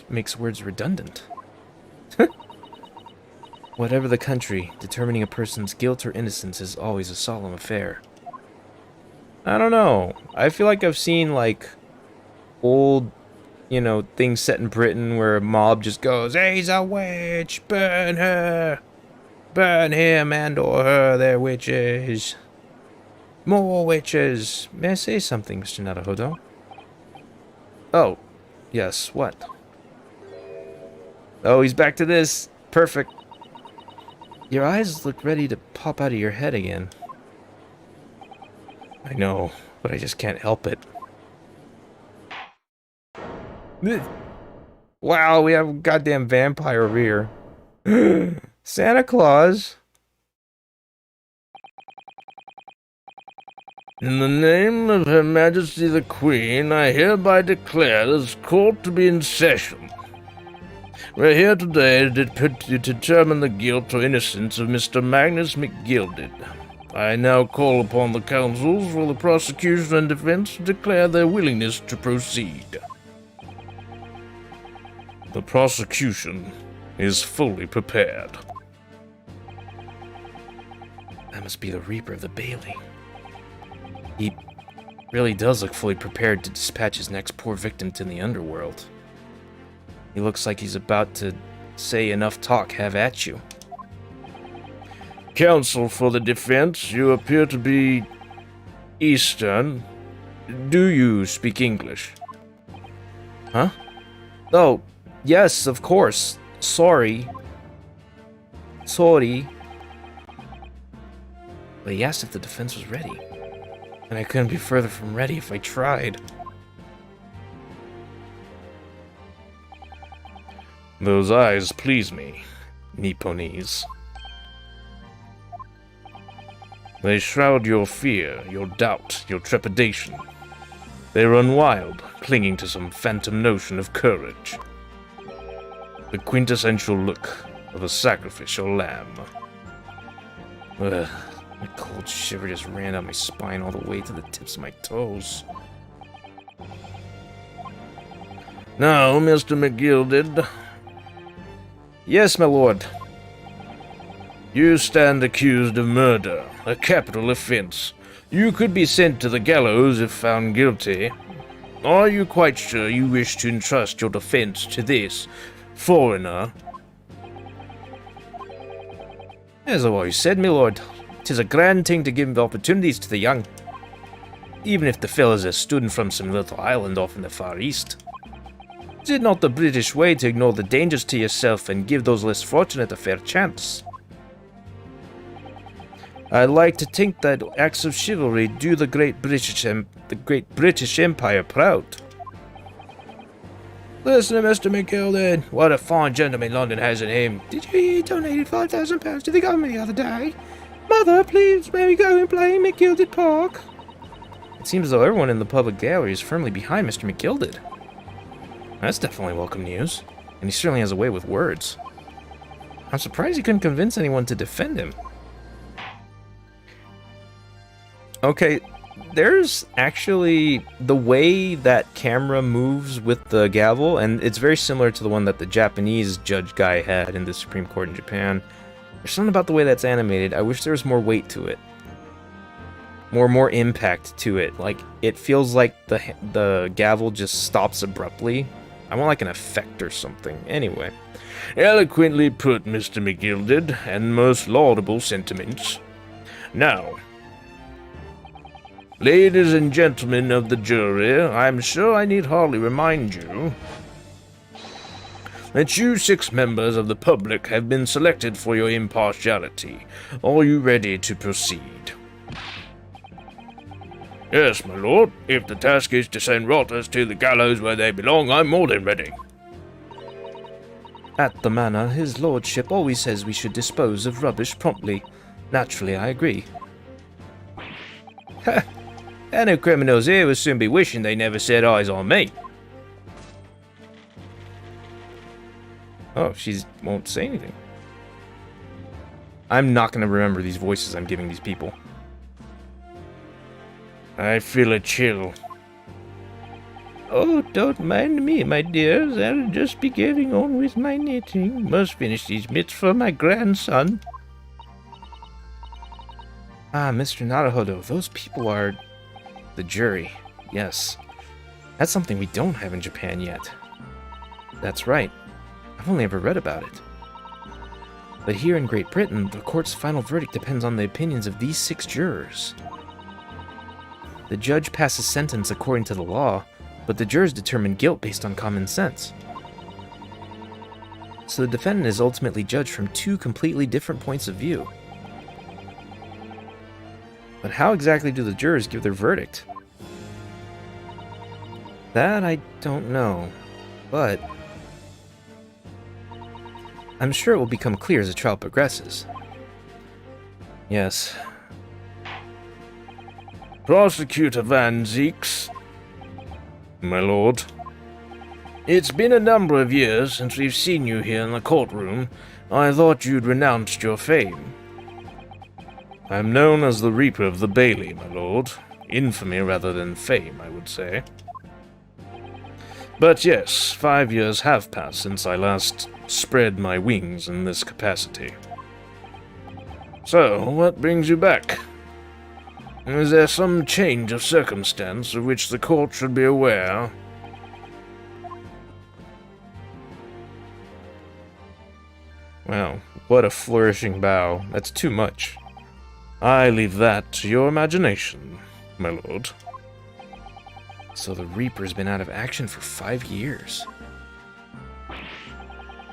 A: makes words redundant. Whatever the country, determining a person's guilt or innocence is always a solemn affair. I don't know. I feel like I've seen, like, old, you know, things set in Britain where a mob just goes, "He's a witch! Burn her! Burn him and or her, they're witches! More witches!" May I say something, Mr. Naruhodo? Oh, yes, what? Oh, he's back to this. Perfect. Your eyes look ready to pop out of your head again. I know, but I just can't help it. Wow, we have a goddamn vampire over here. Santa Claus.
E: In the name of Her Majesty the Queen, I hereby declare this court to be in session. We're here today to determine the guilt or innocence of Mr. Magnus McGilded. I now call upon the counsels for the prosecution and defense to declare their willingness to proceed. The prosecution is fully prepared.
A: That must be the Reaper of the Bailey. He really does look fully prepared to dispatch his next poor victim to the underworld. He looks like he's about to say enough talk, have at you.
E: Counsel for the defense, you appear to be Eastern. Do you speak English?
A: Huh? Oh, yes, of course. Sorry. But he asked if the defense was ready. And I couldn't be further from ready if I tried.
E: Those eyes please me, Nipponese. They shroud your fear, your doubt, your trepidation. They run wild, clinging to some phantom notion of courage. The quintessential look of a sacrificial lamb.
A: Ugh, a cold shiver just ran down my spine all the way to the tips of my toes.
E: Now, Mr. McGilded.
A: Yes, my lord.
E: You stand accused of murder, a capital offense. You could be sent to the gallows if found guilty. Are you quite sure you wish to entrust your defense to this foreigner?
A: As I've always said, my lord, 'tis a grand thing to give opportunities to the young. Even if the fellas are student from some little island off in the Far East. Is it not the British way to ignore the dangers to yourself and give those less fortunate a fair chance? I like to think that acts of chivalry do the great British Empire proud. Listen to Mr. McGilded. What a fine gentleman London has in him. Did you hear he donated £5,000 to the government the other day? Mother, please, may we go and play in McGilded Park? It seems as though everyone in the public gallery is firmly behind Mr. McGilded. That's definitely welcome news, and he certainly has a way with words. I'm surprised he couldn't convince anyone to defend him. Okay, there's actually the way that camera moves with the gavel, and it's very similar to the one that the Japanese judge guy had in the Supreme Court in Japan. There's something about the way that's animated. I wish there was more weight to it. More impact to it. Like, it feels like the gavel just stops abruptly. I want like an effect or something. Anyway.
E: Eloquently put, Mr. McGilded, and most laudable sentiments. Now, ladies and gentlemen of the jury, I'm sure I need hardly remind you that you 6 members of the public have been selected for your impartiality. Are you ready to proceed? Yes, my lord. If the task is to send rotters to the gallows where they belong, I'm more than ready.
A: At the manor, his lordship always says we should dispose of rubbish promptly. Naturally, I agree. Ha! Any criminals here will soon be wishing they never set eyes on me. Oh, she won't say anything. I'm not going to remember these voices I'm giving these people.
E: I feel a chill.
A: Oh, don't mind me, my dears. I'll just be getting on with my knitting. Must finish these mitts for my grandson. Ah, Mr. Naruhodo, those people are the jury. Yes. That's something we don't have in Japan yet. That's right. I've only ever read about it. But here in Great Britain, the court's final verdict depends on the opinions of these 6 jurors. The judge passes sentence according to the law, but the jurors determine guilt based on common sense. So the defendant is ultimately judged from two completely different points of view. But how exactly do the jurors give their verdict? That I don't know, but I'm sure it will become clear as the trial progresses. Yes.
E: Prosecutor Van Zeeks. My lord. It's been a number of years since we've seen you here in the courtroom. I thought you'd renounced your fame. I'm known as the Reaper of the Bailey, my lord. Infamy rather than fame, I would say. But yes, 5 years have passed since I last spread my wings in this capacity. So, what brings you back? Is there some change of circumstance of which the court should be aware?
A: Wow, what a flourishing bow. That's too much.
E: I leave that to your imagination, my lord.
A: So the Reaper's been out of action for 5 years.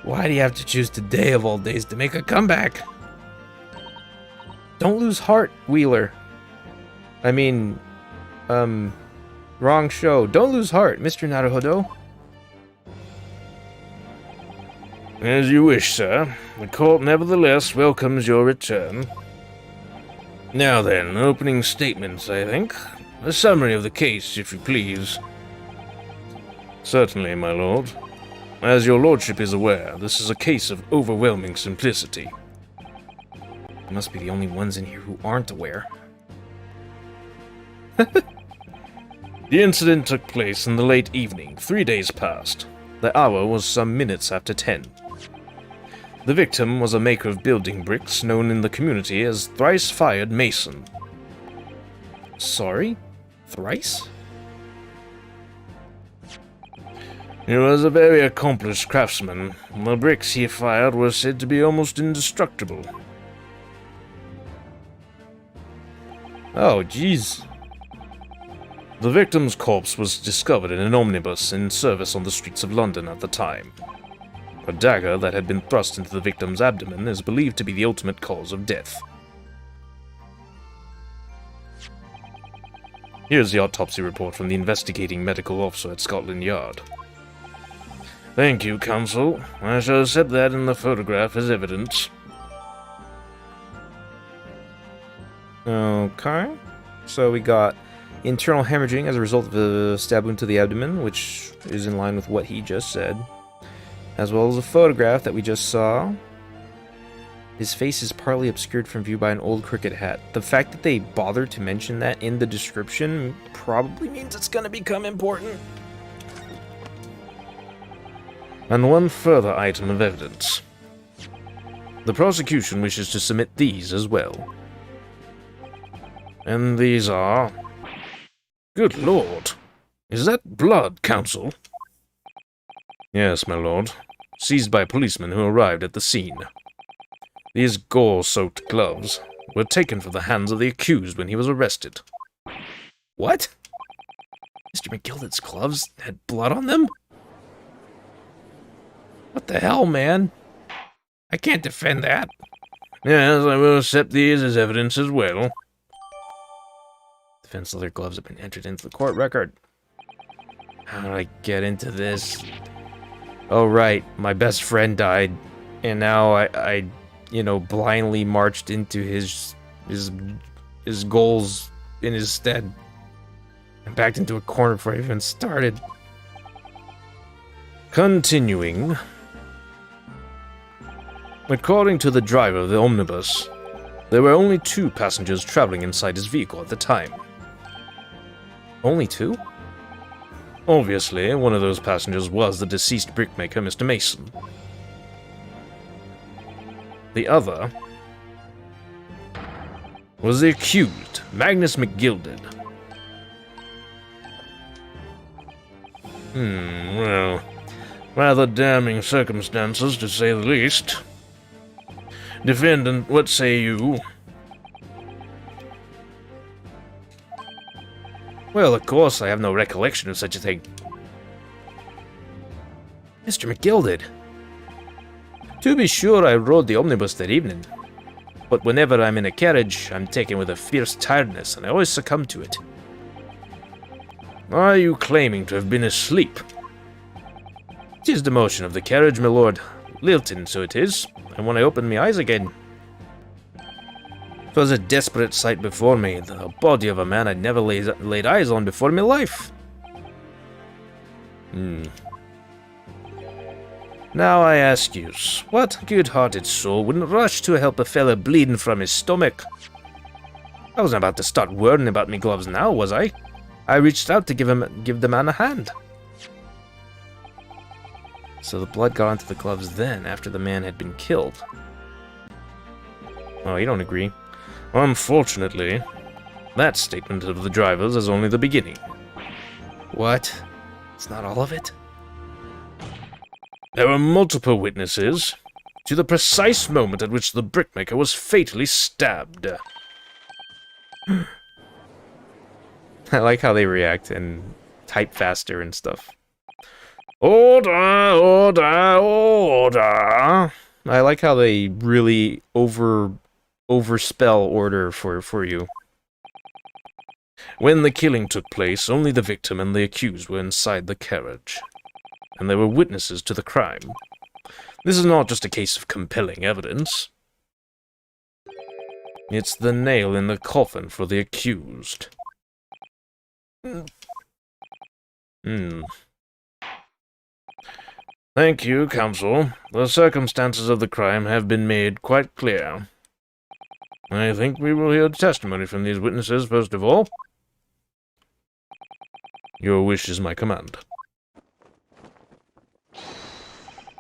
A: Why do you have to choose today of all days to make a comeback? Don't lose heart, Wheeler. I mean, wrong show. Don't lose heart, Mr. Naruhodo.
E: As you wish, sir. The court nevertheless welcomes your return. Now then, opening statements, I think. A summary of the case, if you please. Certainly, my lord. As your lordship is aware, this is a case of overwhelming simplicity.
A: We must be the only ones in here who aren't aware.
E: The incident took place in the late evening, 3 days past. The hour was some minutes after 10. The victim was a maker of building bricks known in the community as Thrice-Fired Mason.
A: Sorry? Thrice?
E: He was a very accomplished craftsman. The bricks he fired were said to be almost indestructible.
A: Oh, jeez.
E: The victim's corpse was discovered in an omnibus in service on the streets of London at the time. A dagger that had been thrust into the victim's abdomen is believed to be the ultimate cause of death. Here's the autopsy report from the investigating medical officer at Scotland Yard. Thank you, counsel. I shall accept that in the photograph as evidence.
A: Okay. So we got internal hemorrhaging as a result of a stab wound to the abdomen, which is in line with what he just said. As well as a photograph that we just saw. His face is partly obscured from view by an old cricket hat. The fact that they bothered to mention that in the description probably means it's gonna become important.
E: And one further item of evidence. The prosecution wishes to submit these as well. And these are... Good lord! Is that blood, counsel? Yes, my lord. Seized by policemen who arrived at the scene. These gore-soaked gloves were taken from the hands of the accused when he was arrested.
A: What? Mr. McGilded's gloves had blood on them? What the hell, man? I can't defend that.
E: Yes, I will accept these as evidence as well.
A: Defense leather gloves have been entered into the court record. How did I get into this? Oh, right. My best friend died. And now I blindly marched into his goals in his stead. And backed into a corner before I even started.
E: Continuing. According to the driver of the omnibus, there were only 2 passengers traveling inside his vehicle at the time.
A: Only 2?
E: Obviously, one of those passengers was the deceased brickmaker, Mr. Mason. The other was the accused, Magnus McGilded. Well, rather damning circumstances, to say the least. Defendant, what say you?
A: Well, of course, I have no recollection of such a thing. Mr. McGilded. To be sure, I rode the omnibus that evening. But whenever I'm in a carriage, I'm taken with a fierce tiredness, and I always succumb to it.
E: Are you claiming to have been asleep?
A: 'Tis the motion of the carriage, my lord. Lilting, so it is, and when I opened my eyes again, 'twas a desperate sight before me, the body of a man I'd never laid eyes on before in my life. Now I ask yous, what good-hearted soul wouldn't rush to help a fella bleeding from his stomach? I wasn't about to start worrying about me gloves now, was I? I reached out to give the man a hand. So the blood got onto the gloves then, after the man had been killed. Oh, you don't agree?
E: Unfortunately, that statement of the driver's is only the beginning.
A: What? It's not all of it?
E: There were multiple witnesses to the precise moment at which the brickmaker was fatally stabbed.
A: I like how they react and type faster and stuff.
E: Order, order, order.
A: I like how they really overspell order for you.
E: When the killing took place, only the victim and the accused were inside the carriage, and there were witnesses to the crime. This is not just a case of compelling evidence. It's the nail in the coffin for the accused. Thank you, counsel. The circumstances of the crime have been made quite clear. I think we will hear testimony from these witnesses first of all. Your wish is my command.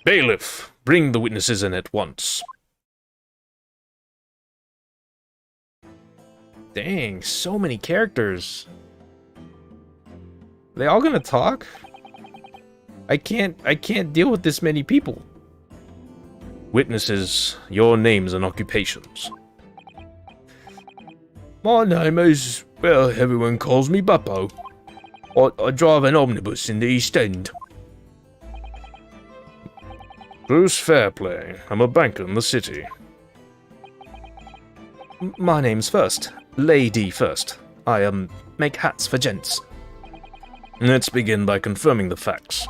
E: Bailiff, bring the witnesses in at once.
A: Dang, so many characters. Are they all gonna talk? I can't deal with this many people.
E: Witnesses, your names and occupations.
F: My name is, well, everyone calls me Buppo. I drive an omnibus in the East End.
E: Bruce Fairplay. I'm a banker in the city.
A: My name's First. Lady First. I, make hats for gents.
E: Let's begin by confirming the facts.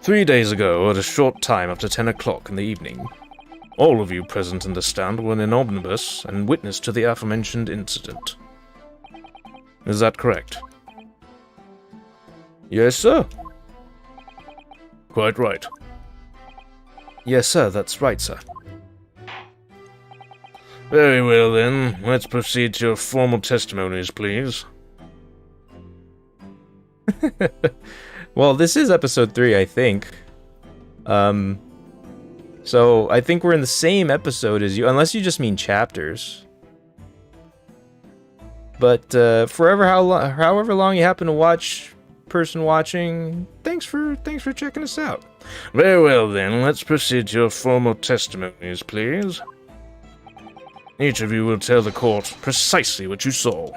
E: 3 days ago, at a short time after 10 o'clock in the evening, all of you present in the stand were in an omnibus and witness to the aforementioned incident. Is that correct?
F: Yes, sir.
E: Quite right.
A: Yes, sir, that's right, sir.
E: Very well, then. Let's proceed to your formal testimonies, please.
A: Well, this is episode 3, I think. So I think we're in the same episode as you, unless you just mean chapters. But however long you happen to watch, person watching, thanks for checking us out.
E: Very well, then. Let's proceed to your formal testimonies, please. Each of you will tell the court precisely what you saw.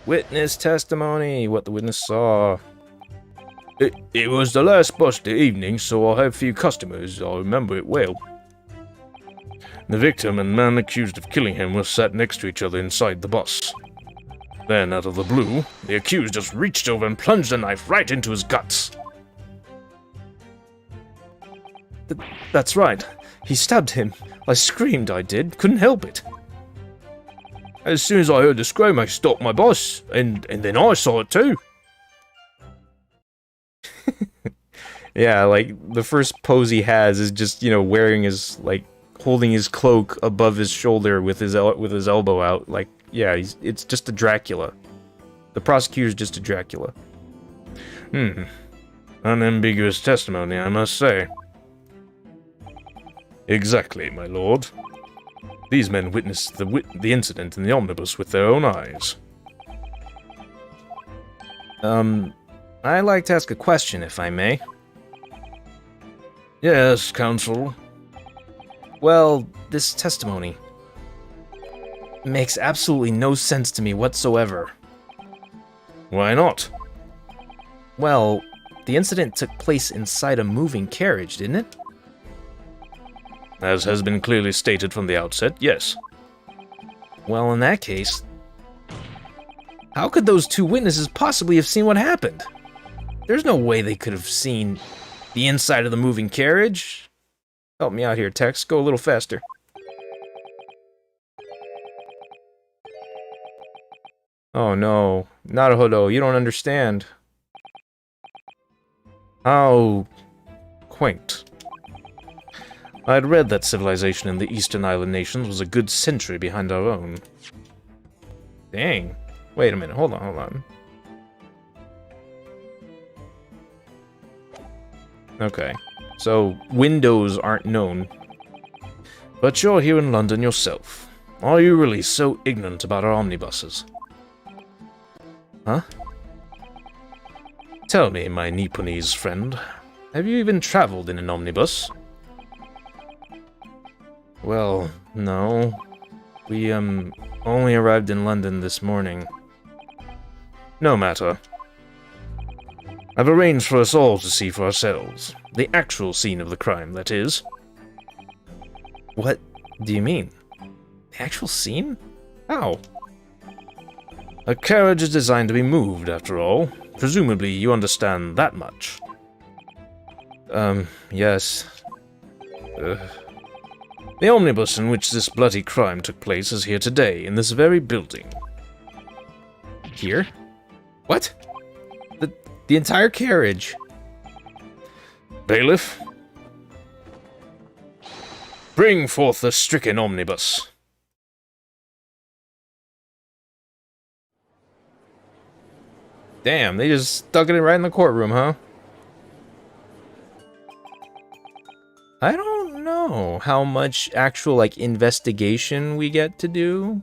A: Witness testimony, what the witness saw.
F: It was the last bus the evening, so I had few customers. I remember it well.
E: The victim and man accused of killing him were sat next to each other inside the bus. Then, out of the blue, the accused just reached over and plunged a knife right into his guts.
A: That's right. He stabbed him. I screamed, I did. Couldn't help it.
F: As soon as I heard the scream, I stopped my bus, and then I saw it too.
A: Yeah, like, the first pose he has is just, wearing his, holding his cloak above his shoulder with his elbow out. Like, yeah, it's just a Dracula. The prosecutor's just a Dracula.
E: Unambiguous testimony, I must say. Exactly, my lord. These men witnessed the incident in the omnibus with their own eyes.
A: I'd like to ask a question, if I may.
E: Yes, counsel.
A: Well, this testimony makes absolutely no sense to me whatsoever.
E: Why not?
A: Well, the incident took place inside a moving carriage, didn't it?
E: As has been clearly stated from the outset, yes.
A: Well, in that case, how could those two witnesses possibly have seen what happened? There's no way they could have seen the inside of the moving carriage. Help me out here, Tex. Go a little faster. Oh no, Naruhodo, you don't understand.
E: How quaint. I had read that civilization in the Eastern Island nations was a good century behind our own.
A: Dang. Wait a minute, hold on. Okay, so windows aren't known.
E: But you're here in London yourself. Are you really so ignorant about our omnibuses?
A: Huh?
E: Tell me, my Nipponese friend, have you even traveled in an omnibus?
A: Well, no. We, only arrived in London this morning.
E: No matter. I've arranged for us all to see for ourselves. The actual scene of the crime, that is.
A: What do you mean? The actual scene? How?
E: A carriage is designed to be moved, after all. Presumably you understand that much.
A: Yes.
E: The omnibus in which this bloody crime took place is here today, in this very building.
A: Here? What? The entire carriage?
E: Bailiff? Bring forth the stricken omnibus.
A: Damn, they just stuck it right in the courtroom, huh? I don't know how much actual, like, investigation we get to do.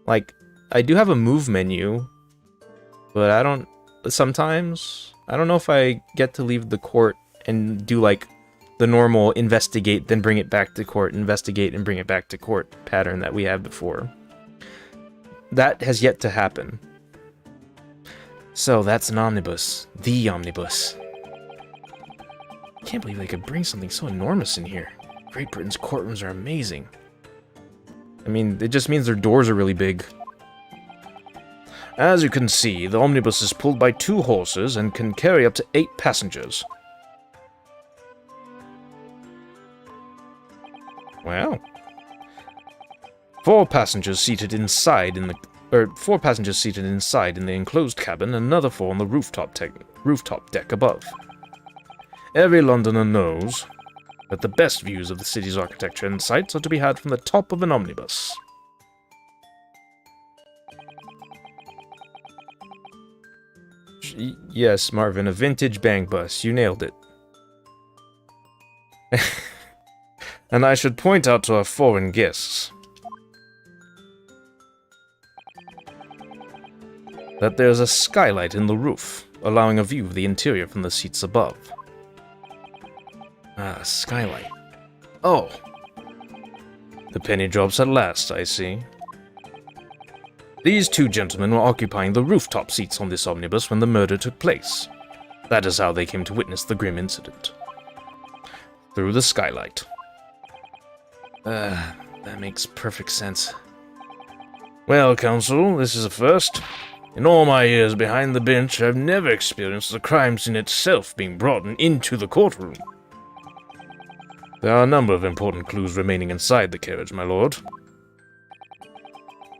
A: Like, I do have a move menu, but I don't... Sometimes, I don't know if I get to leave the court and do, like, the normal investigate, then bring it back to court, investigate, and bring it back to court pattern that we had before. That has yet to happen. So, that's an omnibus. The omnibus. Can't believe they could bring something so enormous in here. Great Britain's courtrooms are amazing. I mean, it just means their doors are really big.
E: As you can see, the omnibus is pulled by 2 horses and can carry up to 8 passengers.
A: Wow.
E: 4 passengers seated inside in the 4 passengers seated inside in the enclosed cabin, and another 4 on the rooftop deck above. Every Londoner knows that the best views of the city's architecture and sights are to be had from the top of an omnibus.
A: Yes, Marvin, a vintage bang bus. You nailed it.
E: And I should point out to our foreign guests that there's a skylight in the roof, allowing a view of the interior from the seats above.
A: Ah, skylight. Oh.
E: The penny drops at last, I see. These 2 gentlemen were occupying the rooftop seats on this omnibus when the murder took place. That is how they came to witness the grim incident. Through the skylight.
A: That makes perfect sense.
E: Well, counsel, this is a first. In all my years behind the bench, I've never experienced the crime scene itself being brought into the courtroom. There are a number of important clues remaining inside the carriage, my lord.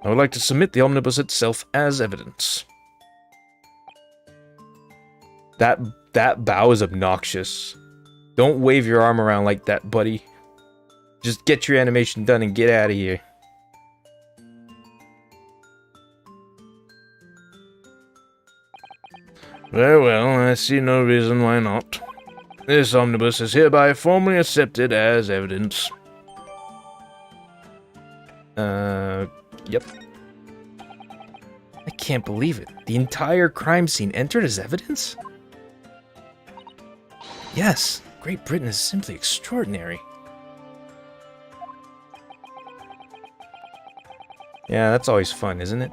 E: I would like to submit the omnibus itself as evidence.
A: That bow is obnoxious. Don't wave your arm around like that, buddy. Just get your animation done and get out of here.
E: Very well, I see no reason why not. This omnibus is hereby formally accepted as evidence.
A: Yep. I can't believe it. The entire crime scene entered as evidence? Yes, Great Britain is simply extraordinary. Yeah, that's always fun, isn't it?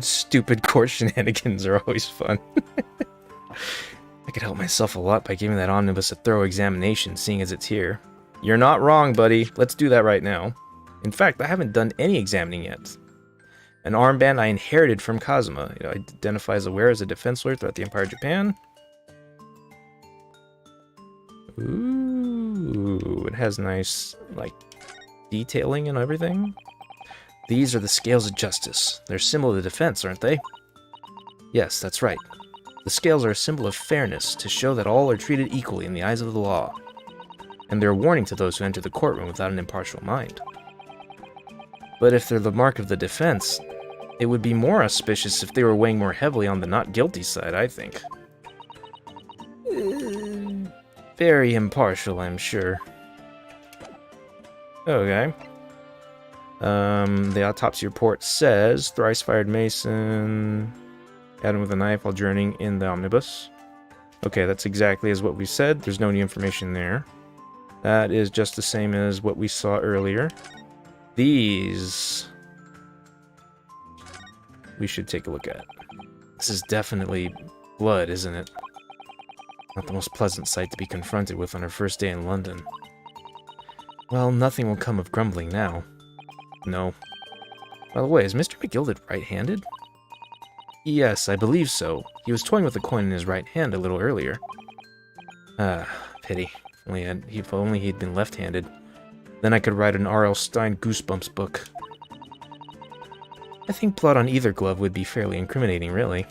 A: stupid court shenanigans are always fun. I could help myself a lot by giving that omnibus a thorough examination, seeing as it's here. You're not wrong, buddy. Let's do that right now. In fact, I haven't done any examining yet. An armband I inherited from Kazuma. It identifies the wearer as a defense lord throughout the Empire of Japan. Ooh, it has nice, like, detailing and everything. These are the scales of justice. They're a symbol of the defense, aren't they? Yes, that's right. The scales are a symbol of fairness, to show that all are treated equally in the eyes of the law. And they're a warning to those who enter the courtroom without an impartial mind. But if they're the mark of the defense, it would be more auspicious if they were weighing more heavily on the not guilty side, I think. Very impartial, I'm sure. Okay. The autopsy report says thrice fired Mason had him with a knife while journeying in the omnibus. Okay, that's exactly as what we said. There's no new information there. That is just the same as what we saw earlier. These we should take a look at. This is definitely blood, isn't it? Not the most pleasant sight to be confronted with on our first day in London. Well, nothing will come of grumbling now. No. By the way, is Mr. McGilded right-handed? Yes, I believe so. He was toying with the coin in his right hand a little earlier. Ah, pity. If only he'd been left-handed. Then I could write an R.L. Stein Goosebumps book. I think blood on either glove would be fairly incriminating, really.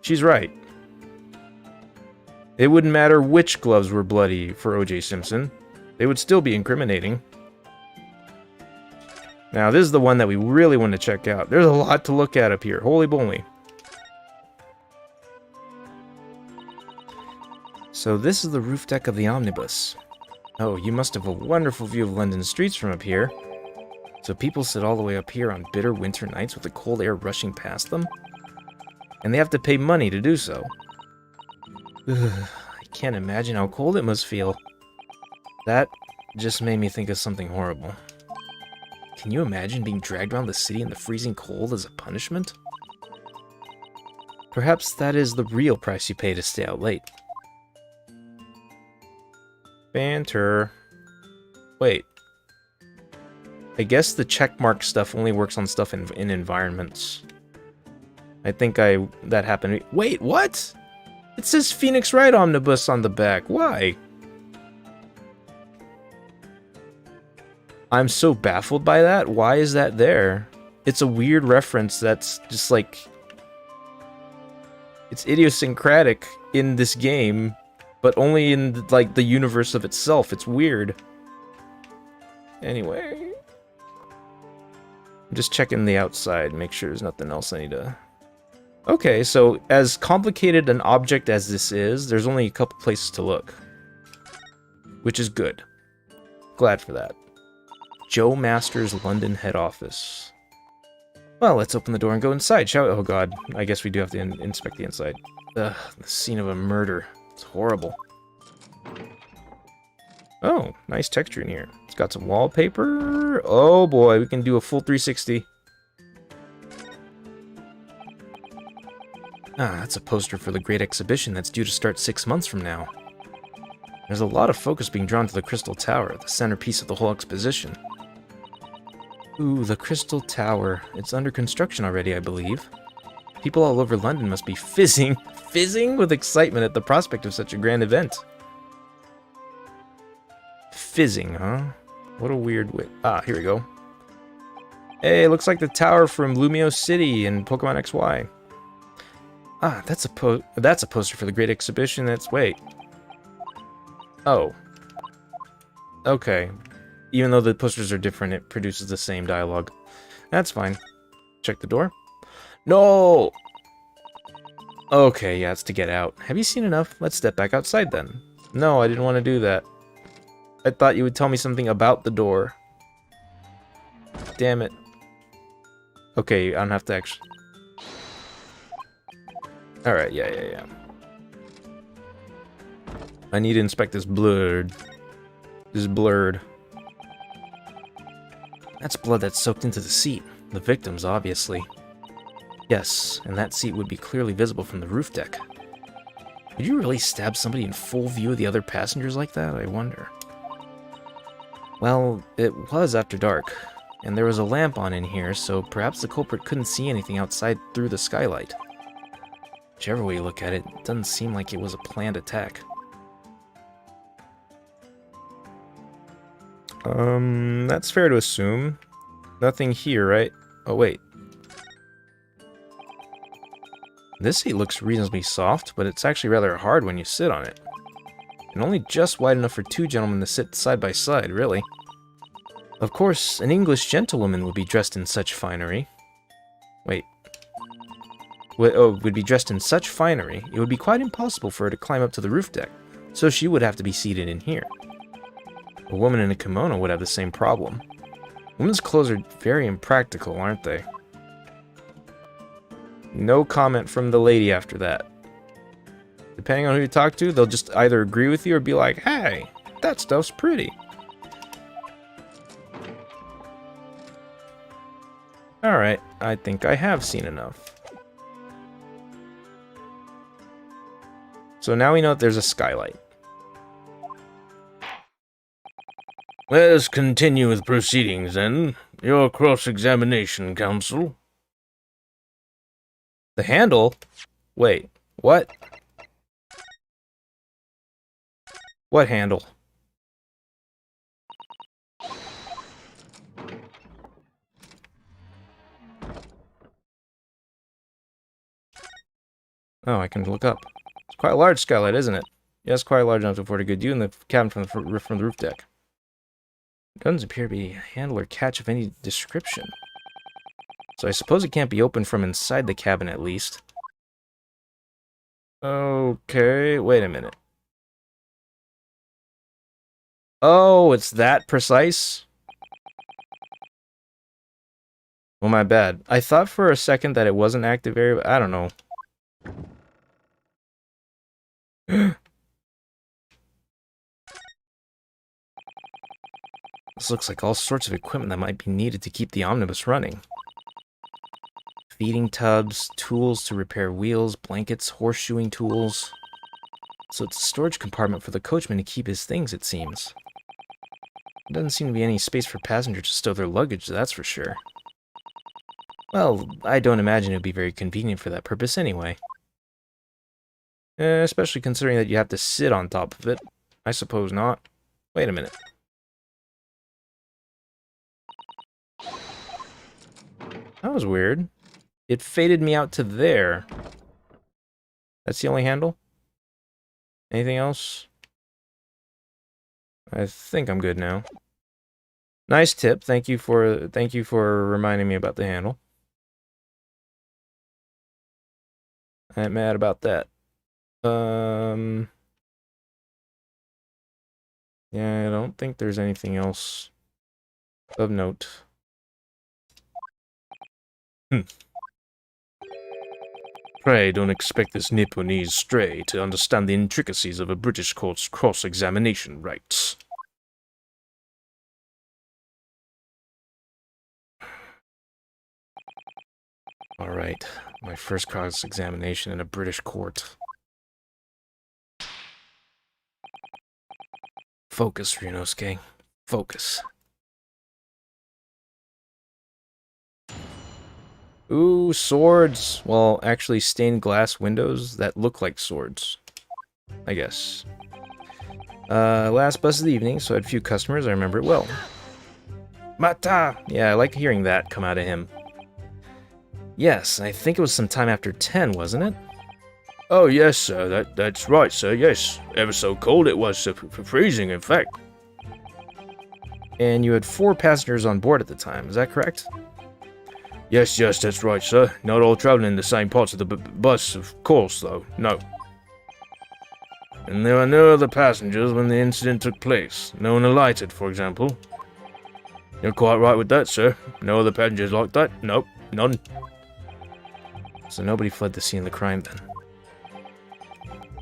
A: She's right. It wouldn't matter which gloves were bloody for O.J. Simpson. They would still be incriminating. Now, this is the one that we really want to check out. There's a lot to look at up here. Holy moly. So this is the roof deck of the omnibus. Oh, you must have a wonderful view of London streets from up here. So people sit all the way up here on bitter winter nights with the cold air rushing past them? And they have to pay money to do so. Ugh, I can't imagine how cold it must feel. That just made me think of something horrible. Can you imagine being dragged around the city in the freezing cold as a punishment? Perhaps that is the real price you pay to stay out late. Banter. Wait. I guess the checkmark stuff only works on stuff in environments. I think that happened. Wait, what? It says Phoenix Wright Omnibus on the back. Why? I'm so baffled by that. Why is that there? It's a weird reference that's just like... It's idiosyncratic in this game, but only in like the universe of itself. It's weird. Anyway... I'm just checking the outside, make sure there's nothing else I need to... Okay, so as complicated an object as this is, there's only a couple places to look. Which is good. Glad for that. Joe Masters' London head office. Well, let's open the door and go inside, shall we? Oh god, I guess we do have to inspect the inside. Ugh, the scene of a murder. It's horrible. Oh, nice texture in here. It's got some wallpaper. Oh boy, we can do a full 360. Ah, that's a poster for the great exhibition that's due to start 6 months from now. There's a lot of focus being drawn to the Crystal Tower, the centerpiece of the whole exposition. Ooh, the Crystal Tower. It's under construction already, I believe. People all over London must be fizzing with excitement at the prospect of such a grand event. Fizzing, huh? What a weird way. Ah, here we go. Hey, looks like the tower from Lumio City in Pokemon XY. Ah, that's a poster for the great exhibition. Wait. Oh. Okay. Even though the posters are different, it produces the same dialogue. That's fine. Check the door. No! Okay, yeah, it's to get out. Have you seen enough? Let's step back outside then. No, I didn't want to do that. I thought you would tell me something about the door. Damn it. Okay, I don't have to actually... Alright, yeah. I need to inspect this blood. This blurred. That's blood that's soaked into the seat. The victim's, obviously. Yes, and that seat would be clearly visible from the roof deck. Did you really stab somebody in full view of the other passengers like that, I wonder? Well, it was after dark, and there was a lamp on in here, so perhaps the culprit couldn't see anything outside through the skylight. Whichever way you look at it, it doesn't seem like it was a planned attack. That's fair to assume. Nothing here, right? Oh, wait. This seat looks reasonably soft, but it's actually rather hard when you sit on it. And only just wide enough for two gentlemen to sit side by side, really. Of course, an English gentlewoman would be dressed in such finery. Wait. Would be dressed in such finery, it would be quite impossible for her to climb up to the roof deck, so she would have to be seated in here. A woman in a kimono would have the same problem. Women's clothes are very impractical, aren't they? No comment from the lady after that. Depending on who you talk to, they'll just either agree with you or be like, hey, that stuff's pretty. Alright, I think I have seen enough. So now we know that there's a skylight.
F: Let us continue with proceedings, then. Your cross-examination, counsel.
A: The handle? Wait, what? What handle? Oh, I can look up. It's quite a large skylight, isn't it? Yes, quite large enough to afford a good view in the cabin from the roof deck. Guns appear to be a handle or catch of any description. So I suppose it can't be opened from inside the cabin, at least. Okay, wait a minute. Oh, it's that precise? Well, my bad. I thought for a second that it was an active area, but I don't know. This looks like all sorts of equipment that might be needed to keep the omnibus running. Feeding tubs, tools to repair wheels, blankets, horseshoeing tools. So it's a storage compartment for the coachman to keep his things, it seems. There doesn't seem to be any space for passengers to stow their luggage, that's for sure. Well, I don't imagine it would be very convenient for that purpose anyway. Especially considering that you have to sit on top of it. I suppose not. Wait a minute. That was weird. It faded me out to there. That's the only handle? Anything else? I think I'm good now. Nice tip. Thank you for reminding me about the handle. I ain't mad about that. Yeah, I don't think there's anything else of note.
E: Pray don't expect this Nipponese stray to understand the intricacies of a British court's cross-examination rights.
A: Alright, my first cross-examination in a British court. Focus, Ryunosuke. Focus. Ooh, swords. Well, actually stained glass windows that look like swords. I guess. Last bus of the evening, so I had a few customers. I remember it well. Mata! Yeah, I like hearing that come out of him. Yes, I think it was some time after 10, wasn't it?
F: Oh, yes, sir. That's right, sir. Yes. Ever so cold it was, sir. Freezing, in fact.
A: And you had 4 passengers on board at the time, is that correct?
F: Yes, that's right, sir. Not all traveling in the same parts of the bus, of course, though. No. And there were no other passengers when the incident took place. No one alighted, for example. You're quite right with that, sir. No other passengers like that? Nope, none.
A: So nobody fled the scene of the crime, then?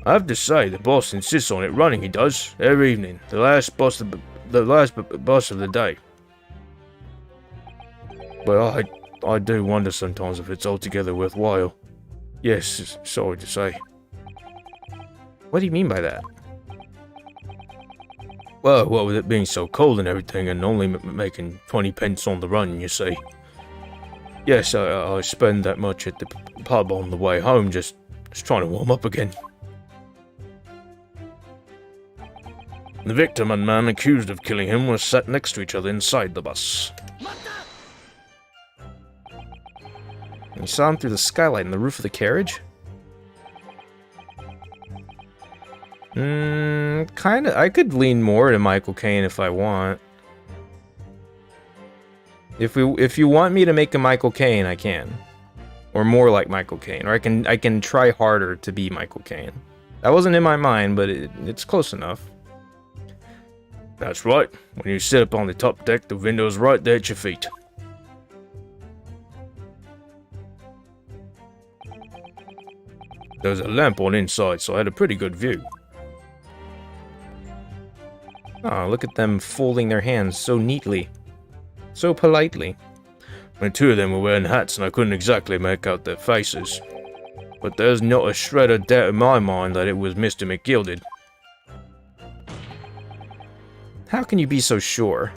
F: I have to say, the boss insists on it running, he does, every evening. The last bus of the day. Well, I do wonder sometimes if it's altogether worthwhile. Yes, sorry to say.
A: What do you mean by that?
F: Well, what with it being so cold and everything, and only making 20 pence on the run, you see. Yes, I spend that much at the pub on the way home, just trying to warm up again. The victim and man accused of killing him were sat next to each other inside the bus.
A: You saw him through the skylight in the roof of the carriage? Kinda. I could lean more to Michael Caine if I want. If you want me to make a Michael Caine, I can. Or more like Michael Caine. Or I can try harder to be Michael Caine. That wasn't in my mind, but it's close enough.
F: That's right. When you sit up on the top deck, the window's right there at your feet. There's a lamp on inside, so I had a pretty good view.
A: Oh, look at them folding their hands so neatly. So politely.
F: And two of them were wearing hats, and I couldn't exactly make out their faces. But there's not a shred of doubt in my mind that it was Mr. McGilded.
A: How can you be so sure?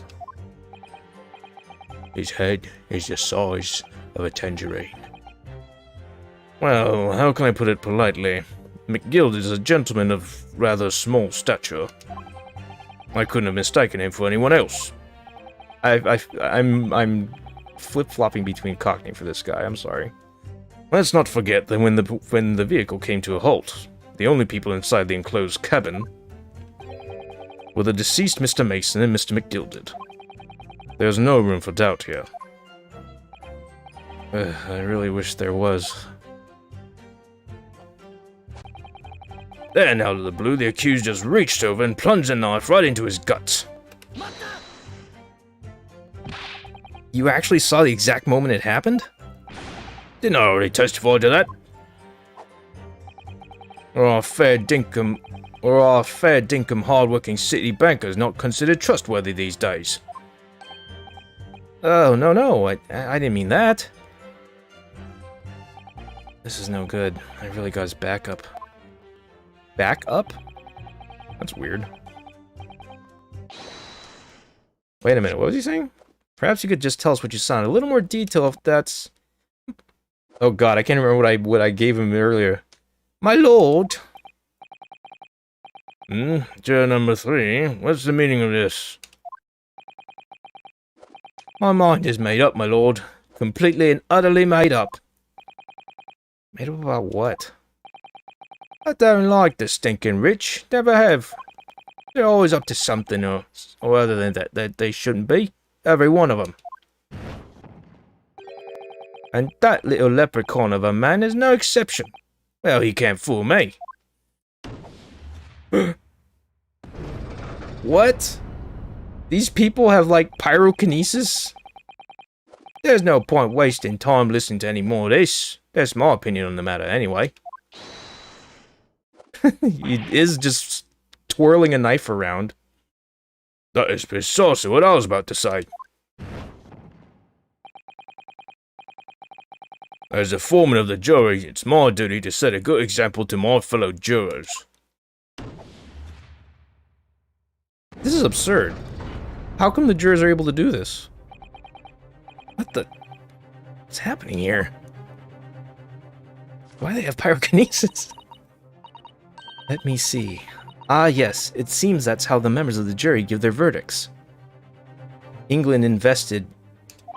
F: His head is the size of a tangerine. Well, how can I put it politely? McGild is a gentleman of rather small stature. I couldn't have mistaken him for anyone else.
A: I'm flip-flopping between Cockney for this guy. I'm sorry.
F: Let's not forget that when the vehicle came to a halt, the only people inside the enclosed cabin were the deceased Mr. Mason and Mr. McGilded. There's no room for doubt here.
A: I really wish there was.
F: Then, out of the blue, the accused just reached over and plunged a knife right into his guts.
A: You actually saw the exact moment it happened?
F: Didn't I already testify to that? Or our fair dinkum hard-working city bankers not considered trustworthy these days?
A: Oh, no, I didn't mean that. This is no good. I really got his back up. Back up? That's weird. Wait a minute, what was he saying? Perhaps you could just tell us what you saw in a little more detail if that's... Oh god, I can't remember what I gave him earlier. My lord!
F: Juror number 3, what's the meaning of this?
A: My mind is made up, my lord. Completely and utterly made up. Made up about what?
F: I don't like the stinking rich. Never have. They're always up to something or other than that they shouldn't be. Every one of them. And that little leprechaun of a man is no exception. Well, he can't fool me.
A: What? These people have, like, pyrokinesis?
F: There's no point wasting time listening to any more of this. That's my opinion on the matter, anyway.
A: He is just twirling a knife around.
F: That is precisely what I was about to say. As the foreman of the jury, it's my duty to set a good example to my fellow jurors.
A: This is absurd. How come the jurors are able to do this? What's happening here? Why do they have pyrokinesis? Let me see. Ah, yes, it seems that's how the members of the jury give their verdicts. England invested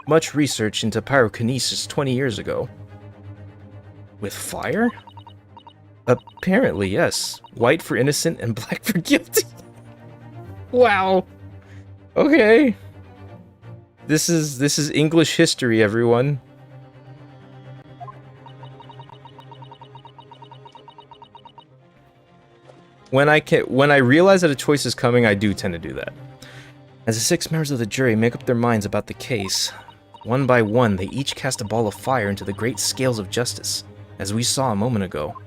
A: much research into pyrokinesis 20 years ago. With fire? Apparently, yes. White for innocent and black for guilty. Wow. Okay. This is English history, everyone. When I realize that a choice is coming, I do tend to do that. As the 6 members of the jury make up their minds about the case, one by one, they each cast a ball of fire into the great scales of justice, as we saw a moment ago.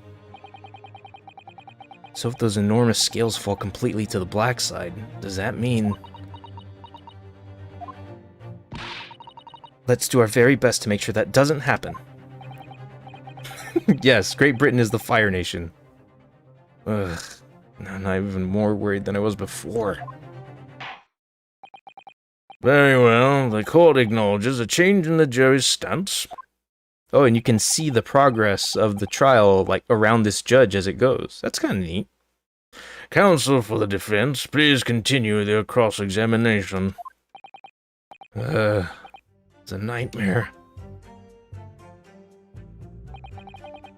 A: So if those enormous scales fall completely to the black side, does that mean... Let's do our very best to make sure that doesn't happen. Yes, Great Britain is the Fire Nation. Ugh. I'm even more worried than I was before.
E: Very well, the court acknowledges a change in the jury's stance.
A: Oh, and you can see the progress of the trial, like, around this judge as it goes. That's kind of neat.
E: Counsel for the defense, please continue their cross-examination.
A: It's a nightmare.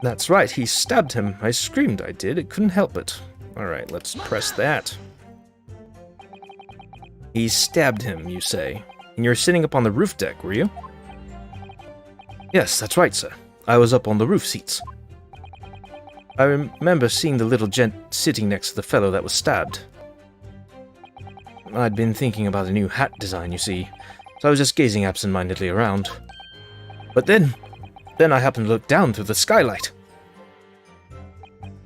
A: That's right, he stabbed him. I screamed, I did. It couldn't help it. Alright, let's press that. He stabbed him, you say. And you're sitting up on the roof deck, were you? Yes, that's right, sir. I was up on the roof seats. I remember seeing the little gent sitting next to the fellow that was stabbed. I'd been thinking about a new hat design, you see, so I was just gazing absent-mindedly around. But then I happened to look down through the skylight.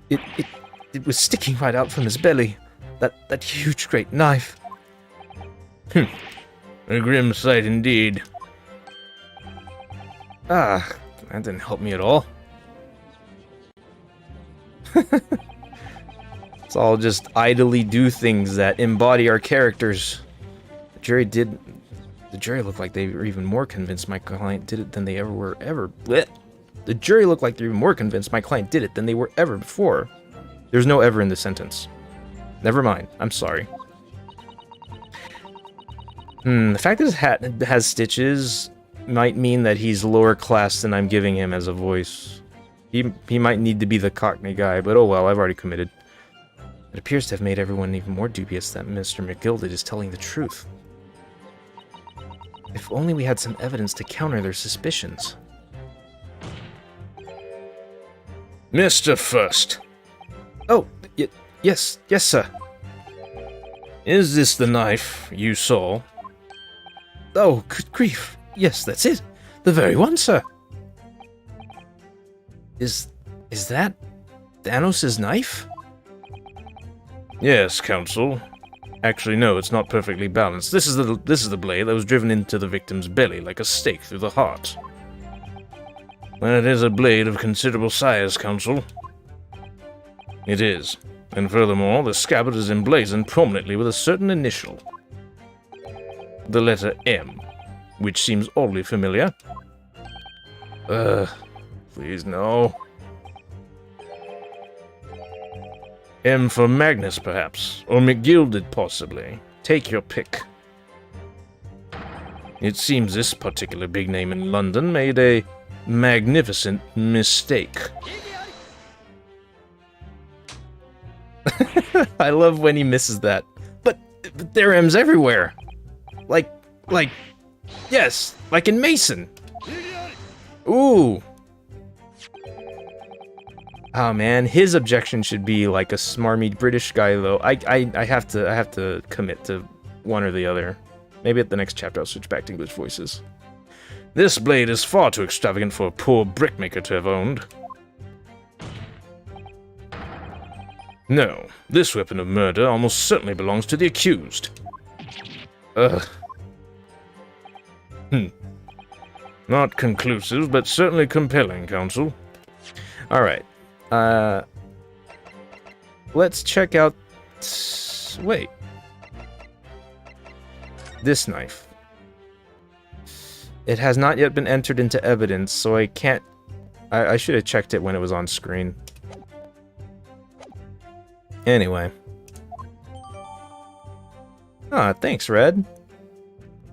A: It was sticking right out from his belly, that huge great knife.
E: A grim sight indeed.
A: Ah, that didn't help me at all. It's all just idly do things that embody our characters. The jury looked like they were even more convinced my client did it than they ever were Blech. The jury looked like they were more convinced my client did it than they were ever before. There's no ever in the sentence. Never mind, I'm sorry. The fact that his hat has stitches might mean that he's lower class than I'm giving him as a voice. He might need to be the Cockney guy, but oh well, I've already committed. It appears to have made everyone even more dubious that Mr. McGilded is telling the truth. If only we had some evidence to counter their suspicions.
E: Mr. First.
A: Oh, yes, sir.
E: Is this the knife you saw?
A: Oh, good grief. Yes, that's it. The very one, sir. Is that Thanos' knife?
E: Yes, counsel. Actually, no, it's not perfectly balanced. This is the blade that was driven into the victim's belly like a stake through the heart. Well, it is a blade of considerable size, counsel. It is. And furthermore, the scabbard is emblazoned prominently with a certain initial. The letter M, which seems oddly familiar. Please no. M for Magnus, perhaps, or McGilded, possibly. Take your pick. It seems this particular big name in London made a magnificent mistake.
A: I love when he misses that. But there are M's everywhere. Like, yes, like in Mason. Ooh. Oh man, his objection should be like a smarmy British guy though. I have to commit to one or the other. Maybe at the next chapter I'll switch back to English voices.
E: This blade is far too extravagant for a poor brickmaker to have owned. No, this weapon of murder almost certainly belongs to the accused. Not conclusive, but certainly compelling, counsel.
A: Alright. Let's check out... Wait. This knife. It has not yet been entered into evidence, so I can't... I should have checked it when it was on screen. Anyway. Ah, thanks, Red.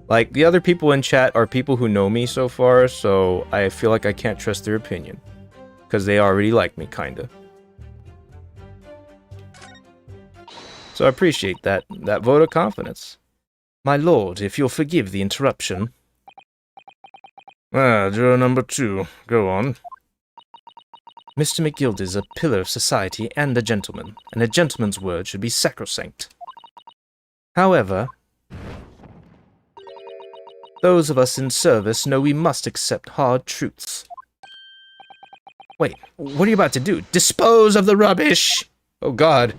A: Like, the other people in chat are people who know me so far, so I feel like I can't trust their opinion. Because they already like me, kinda. So I appreciate that vote of confidence. My lord, if you'll forgive the interruption.
E: Juror number 2. Go on.
A: Mr. McGild is a pillar of society and a gentleman's word should be sacrosanct. However, those of us in service know we must accept hard truths. Wait, what are you about to do? Dispose of the rubbish! Oh god.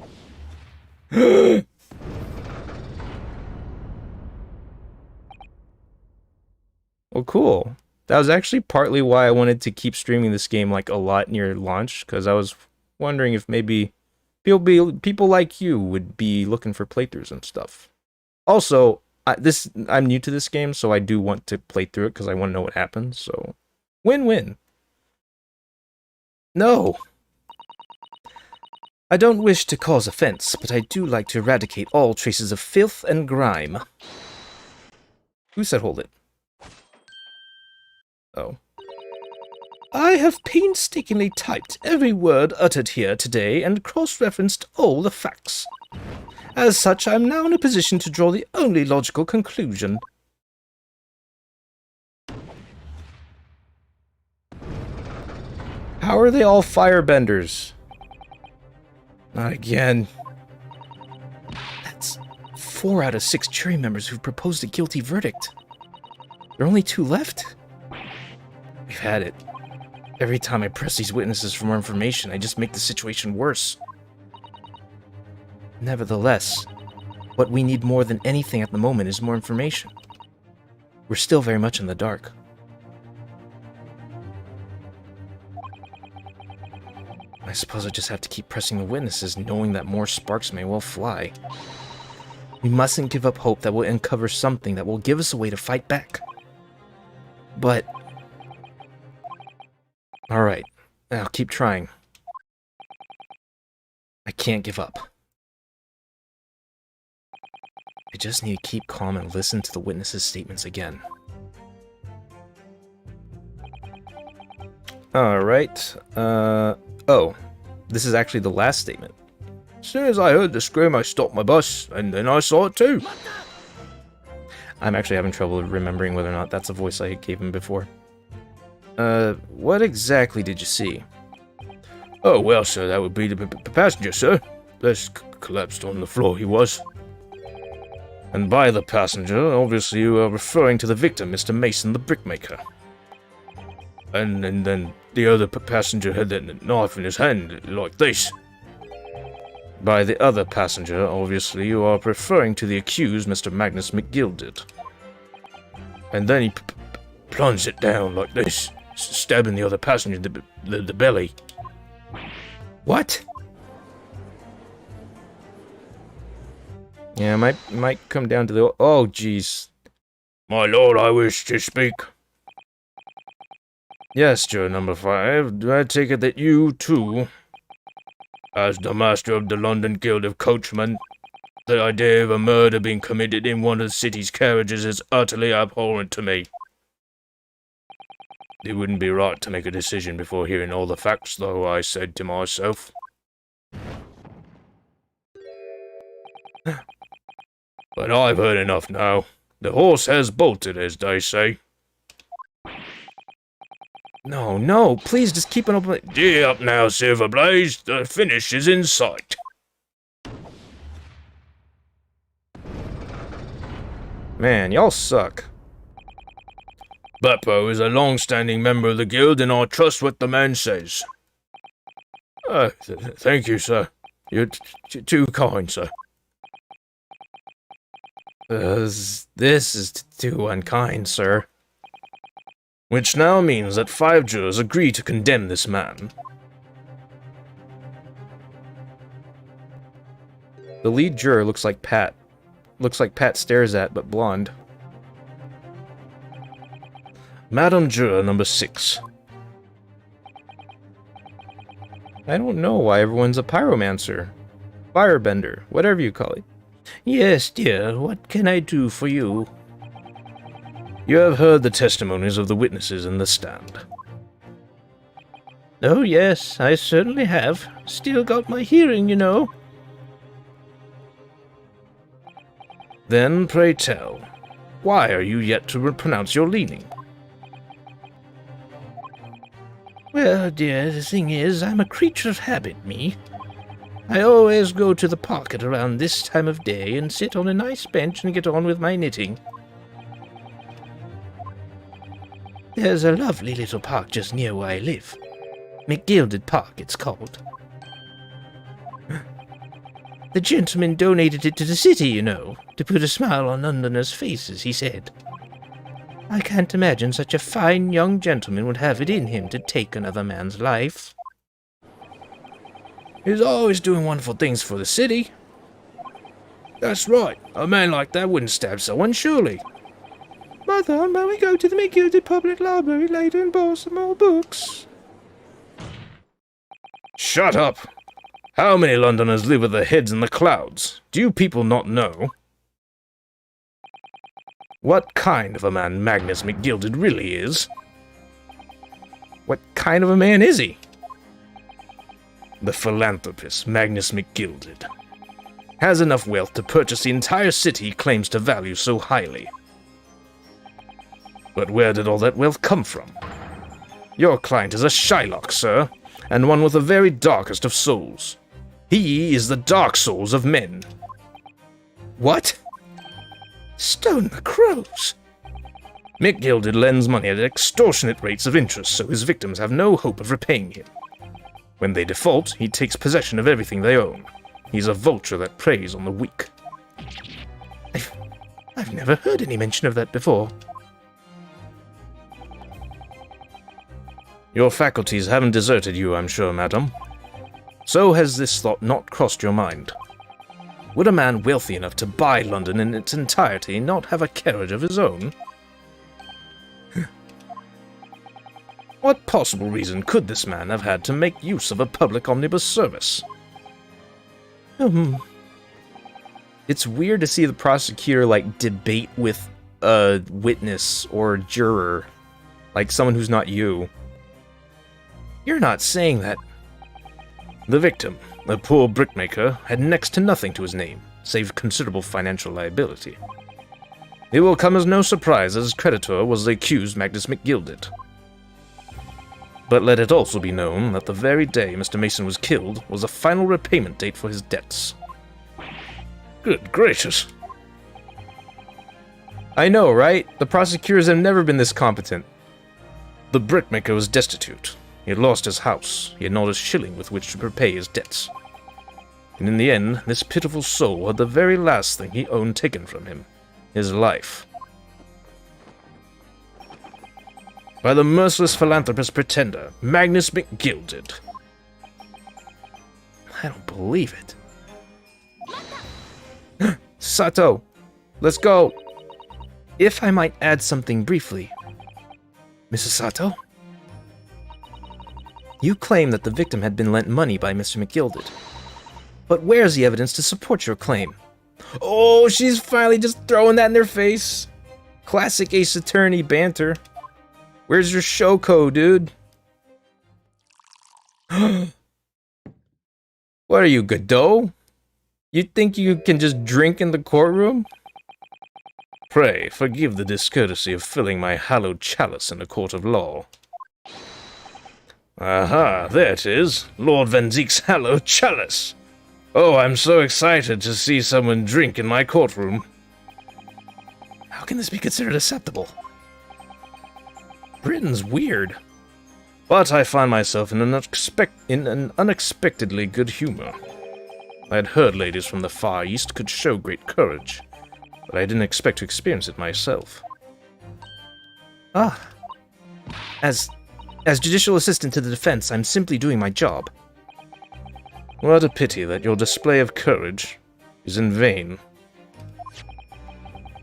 A: Oh Well, cool. That was actually partly why I wanted to keep streaming this game like a lot near launch, because I was wondering if maybe people like you would be looking for playthroughs and stuff. Also, I'm new to this game, so I do want to play through it because I want to know what happens. So, win-win. No. I don't wish to cause offense, but I do like to eradicate all traces of filth and grime. Who said hold it? Oh. I have painstakingly typed every word uttered here today and cross-referenced all the facts. As such, I am now in a position to draw the only logical conclusion. How are they all firebenders? Not again. That's 4 out of 6 jury members who've proposed a guilty verdict. There are only 2 left? We've had it. Every time I press these witnesses for more information, I just make the situation worse. Nevertheless, what we need more than anything at the moment is more information. We're still very much in the dark. I suppose I just have to keep pressing the witnesses, knowing that more sparks may well fly. We mustn't give up hope that we'll uncover something that will give us a way to fight back. But... alright, I'll keep trying. I can't give up. I just need to keep calm and listen to the witnesses' statements again. Alright, oh, this is actually the last statement. As soon as I heard the scream, I stopped my bus, and then I saw it too. I'm actually having trouble remembering whether or not that's a voice I gave him before. What exactly did you see? Oh, well, sir, that would be the passenger, sir. There's collapsed on the floor, he was. And by the passenger, obviously you are referring to the victim, Mr. Mason, the brickmaker. And then the other passenger had that knife in his hand, like this. By the other passenger, obviously you are referring to the accused, Mr. Magnus McGilded. And then he plunged it down like this, stabbing the other passenger in the belly. What? Yeah, might come down to the... oh, jeez. My lord, I wish to speak. Yes, juror number 5. Do I take it that you, too, as the master of the London Guild of Coachmen, the idea of a murder being committed in one of the city's carriages is utterly abhorrent to me. It wouldn't be right to make a decision before hearing all the facts, though, I said to myself. But I've heard enough now. The horse has bolted, as they say. No, please just keep an open... Gee up now, Silverblaze. The finish is in sight. Man, y'all suck. Beppo is a long-standing member of the guild, and I trust what the man says. Thank you, sir. You're too kind, sir. This is too unkind, sir. Which now means that 5 jurors agree to condemn this man. The lead juror looks like Pat. Looks like Pat stares at, but blonde. Madam Juror number 6. I don't know why everyone's a pyromancer. Firebender, whatever you call it. Yes, dear, what can I do for you? You have heard the testimonies of the witnesses in the stand. Oh, yes, I certainly have. Still got my hearing, you know. Then, pray tell, why are you yet to pronounce your leaning? Well, dear, the thing is, I'm a creature of habit, me. I always go to the park at around this time of day and sit on a nice bench and get on with my knitting. There's a lovely little park just near where I live. McGilded Park, it's called. The gentleman donated it to the city, you know, to put a smile on Londoners' faces, he said.
F: I can't imagine such a fine young gentleman would have it in him to take another man's life. He's always doing wonderful things for the city. That's right. A man like that wouldn't stab someone, surely. Mother, may we go to the McGilded Public Library later and borrow some more books? Shut up! How many Londoners live with their heads in the clouds? Do you people not know? What kind of a man Magnus McGilded really is? What kind of a man is he? The philanthropist Magnus McGilded has enough wealth to purchase the entire city he claims to value so highly. But where did all that wealth come from? Your client is a Shylock, sir, and one with the very darkest of souls. He is the dark souls of men. What? Stone the crows! McGilded lends money at extortionate rates of interest, so his victims have no hope of repaying him. When they default, he takes possession of everything they own. He's a vulture that preys on the weak. I've never heard any mention of that before. Your faculties haven't deserted you, I'm sure, madam. So has this thought not crossed your mind? Would a man wealthy enough to buy London in its entirety not have a carriage of his own? What possible reason could this man have had to make use of a public omnibus service?
A: It's weird to see the prosecutor, like, debate with a witness or juror. Like, someone who's not you.
F: You're not saying that. The victim, a poor brickmaker, had next to nothing to his name, save considerable financial liability. It will come as no surprise that his creditor was the accused Magnus McGilded. But let it also be known that the very day Mr. Mason was killed was the final repayment date for his debts. Good gracious.
A: I know, right? The prosecutors have never been this competent.
F: The brickmaker was destitute. He had lost his house. He had not a shilling with which to repay his debts. And in the end, this pitiful soul had the very last thing he owned taken from him, his life. By the merciless philanthropist pretender, Magnus McGilded.
A: I don't believe it. Sato, let's go. If I might add something briefly. Mrs. Sato? You claim that the victim had been lent money by Mr. McGilded. But where's the evidence to support your claim? Oh, she's finally just throwing that in their face. Classic Ace Attorney banter. Where's your Shoko, dude? What are you, Godot? You think you can just drink in the courtroom?
F: Pray, forgive the discourtesy of filling my hallowed chalice in a court of law. Aha, there it is. Lord Van Zeek's hallowed chalice. Oh, I'm so excited to see someone drink in my courtroom.
A: How can this be considered acceptable? Britain's weird.
F: But I find myself in an unexpectedly good humor. I had heard ladies from the Far East could show great courage, but I didn't expect to experience it myself.
A: Ah. As judicial assistant to the defense, I'm simply doing my job.
F: What a pity that your display of courage is in vain.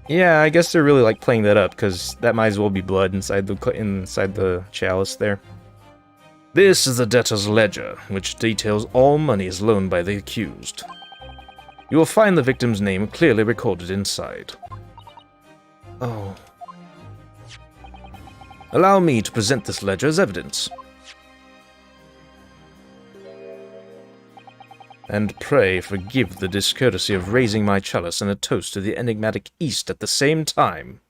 A: Yeah, I guess they're really like playing that up, because that might as well be blood inside the chalice there.
F: This is the debtor's ledger, which details all monies loaned by the accused. You will find the victim's name clearly recorded inside.
A: Oh.
F: Allow me to present this ledger as evidence. And pray forgive the discourtesy of raising my chalice in a toast to the enigmatic East at the same time.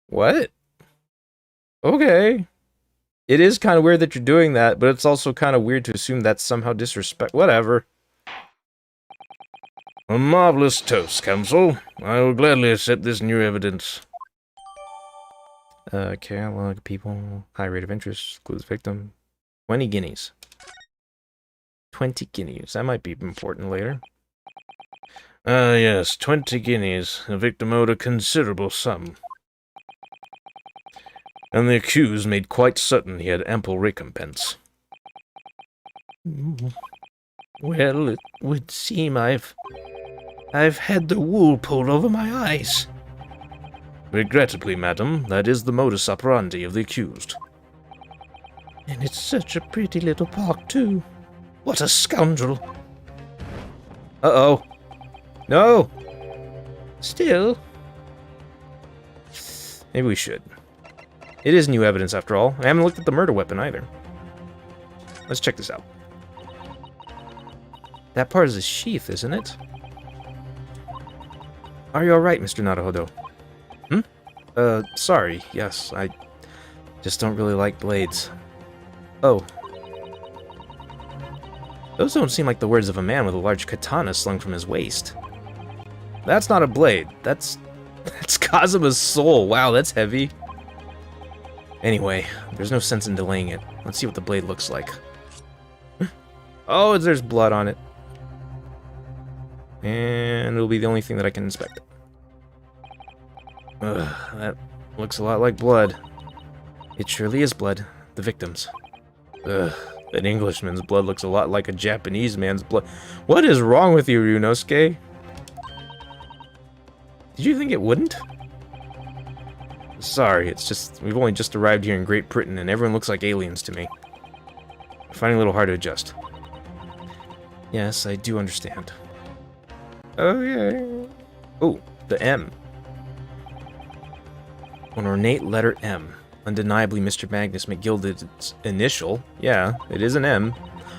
A: What? Okay. It is kind of weird that you're doing that, but it's also kind of weird to assume that's somehow disrespect. Whatever.
F: A marvelous toast, counsel. I will gladly accept this new evidence.
A: Okay, a lot of people. High rate of interest. Includes victim. 20 guineas. 20 guineas. That might be important later.
F: Ah, yes, 20 guineas. The victim owed a considerable sum.
E: And the accused made quite certain he had ample recompense.
F: Well, it would seem I've had the wool pulled over my eyes.
E: Regrettably, madam, that is the modus operandi of the accused.
F: And it's such a pretty little park, too. What a scoundrel.
A: Uh-oh. No!
F: Still,
A: Maybe we should. It is new evidence, after all. I haven't looked at the murder weapon, either. Let's check this out. That part is a sheath, isn't it? Are you alright, Mr. Naruhodo? Sorry. Yes, I just don't really like blades. Oh. Those don't seem like the words of a man with a large katana slung from his waist. That's not a blade. That's Kazuma's soul. Wow, that's heavy. Anyway, there's no sense in delaying it. Let's see what the blade looks like. Oh, there's blood on it. And it'll be the only thing that I can inspect. Ugh, that looks a lot like blood. It surely is blood. The victim's. Ugh, an Englishman's blood looks a lot like a Japanese man's blood. What is wrong with you, Ryunosuke? Did you think it wouldn't? Sorry, it's just, we've only just arrived here in Great Britain and everyone looks like aliens to me. I'm finding it a little hard to adjust. Yes, I do understand. Okay. Oh, the M. An ornate letter M. Undeniably Mr. Magnus McGilded's initial. Yeah, it is an M.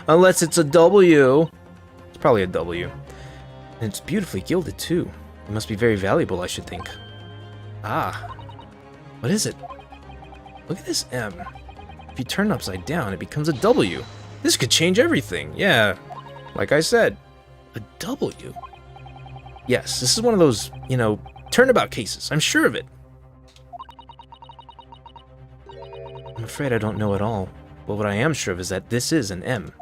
A: Unless it's a W. It's probably a W. And it's beautifully gilded, too. It must be very valuable, I should think. Ah. What is it? Look at this M. If you turn it upside down, it becomes a W. This could change everything. Yeah. Like I said. A W. Yes, this is one of those, you know, turnabout cases. I'm sure of it. I'm afraid I don't know at all. But what I am sure of is that this is an M.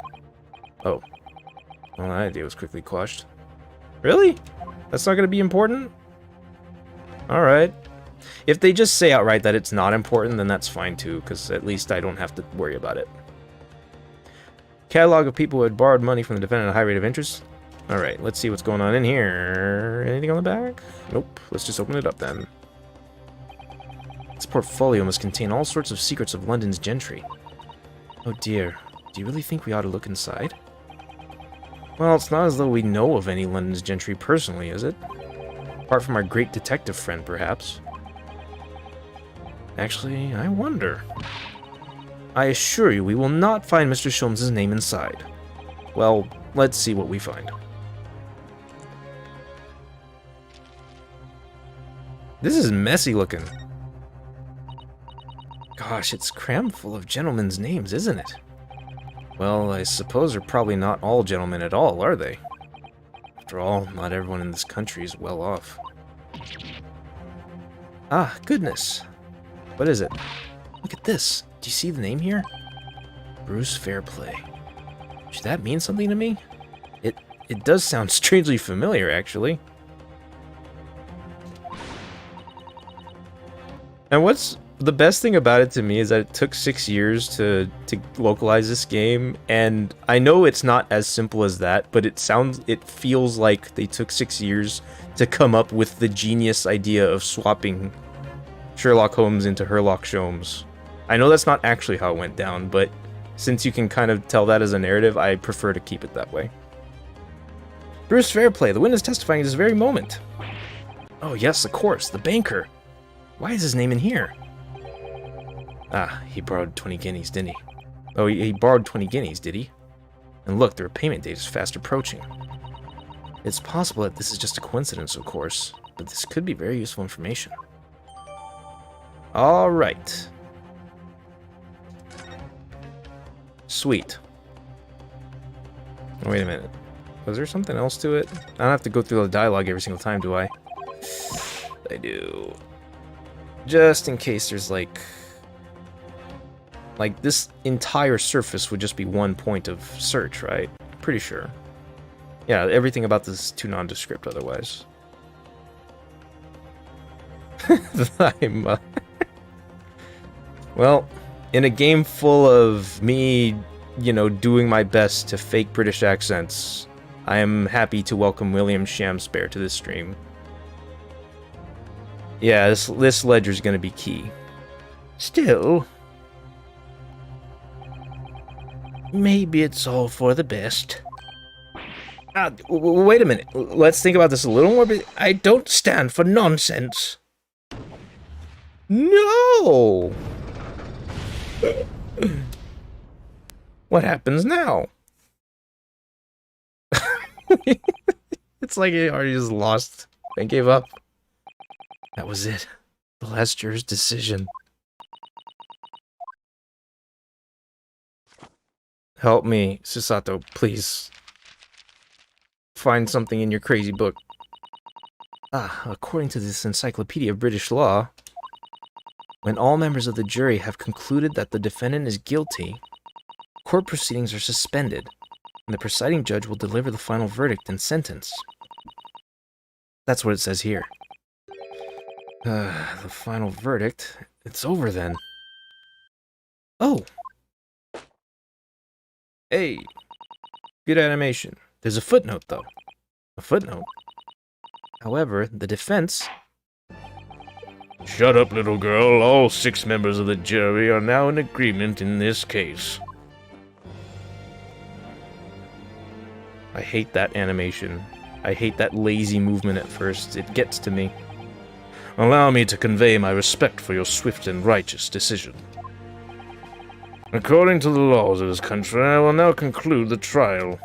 A: Oh. Well, that idea was quickly quashed. Really? That's not going to be important? Alright. If they just say outright that it's not important, then that's fine too, because at least I don't have to worry about it. Catalog of people who had borrowed money from the defendant at a high rate of interest. Alright, let's see what's going on in here. Anything on the back? Nope. Let's just open it up then. This portfolio must contain all sorts of secrets of London's gentry. Oh dear. Do you really think we ought to look inside? Well, it's not as though we know of any London's gentry personally, is it? Apart from our great detective friend, perhaps. Actually, I wonder. I assure you we will not find Mr. Sholmes' name inside. Well, let's see what we find. This is messy looking. Gosh, it's crammed full of gentlemen's names, isn't it? Well, I suppose they're probably not all gentlemen at all, are they? After all, not everyone in this country is well off. Ah, goodness. What is it? Look at this. Do you see the name here? Bruce Fairplay. Should that mean something to me? It does sound strangely familiar, actually. And what's the best thing about it to me is that it took 6 years to localize this game, and I know it's not as simple as that, but it feels like they took 6 years to come up with the genius idea of swapping Sherlock Holmes into Herlock Sholmes. I know that's not actually how it went down, but since you can kind of tell that as a narrative, I prefer to keep it that way. Bruce Fairplay, the witness testifying at this very moment. Oh yes, of course, the banker. Why is his name in here? Ah, he borrowed 20 guineas, didn't he? Oh, he borrowed 20 guineas, did he? And look, the repayment date is fast approaching. It's possible that this is just a coincidence, of course, but this could be very useful information. Alright. Sweet. Oh, wait a minute. Was there something else to it? I don't have to go through the dialogue every single time, do I? I do. Just in case there's like this entire surface would just be one point of search, right? Pretty sure. Yeah, everything about this is too nondescript otherwise. Well, in a game full of me, you know, doing my best to fake British accents, I am happy to welcome William Shamspare to this stream. Yeah, this ledger's gonna be key. Still, maybe it's all for the best. Wait a minute. Let's think about this a little more. I don't stand for nonsense. No! What happens now? It's like he already just lost and gave up. That was it. The last juror's decision. Help me, Susato, please. Find something in your crazy book. According to this Encyclopedia of British Law, when all members of the jury have concluded that the defendant is guilty, court proceedings are suspended, and the presiding judge will deliver the final verdict and sentence. That's what it says here. The final verdict? It's over then. Oh! Hey! Good animation. There's a footnote, though. A footnote? However, the defense...
E: Shut up, little girl. All 6 members of the jury are now in agreement in this case.
A: I hate that animation. I hate that lazy movement at first. It gets to me.
E: Allow me to convey my respect for your swift and righteous decision. According to the laws of this country, I will now conclude the trial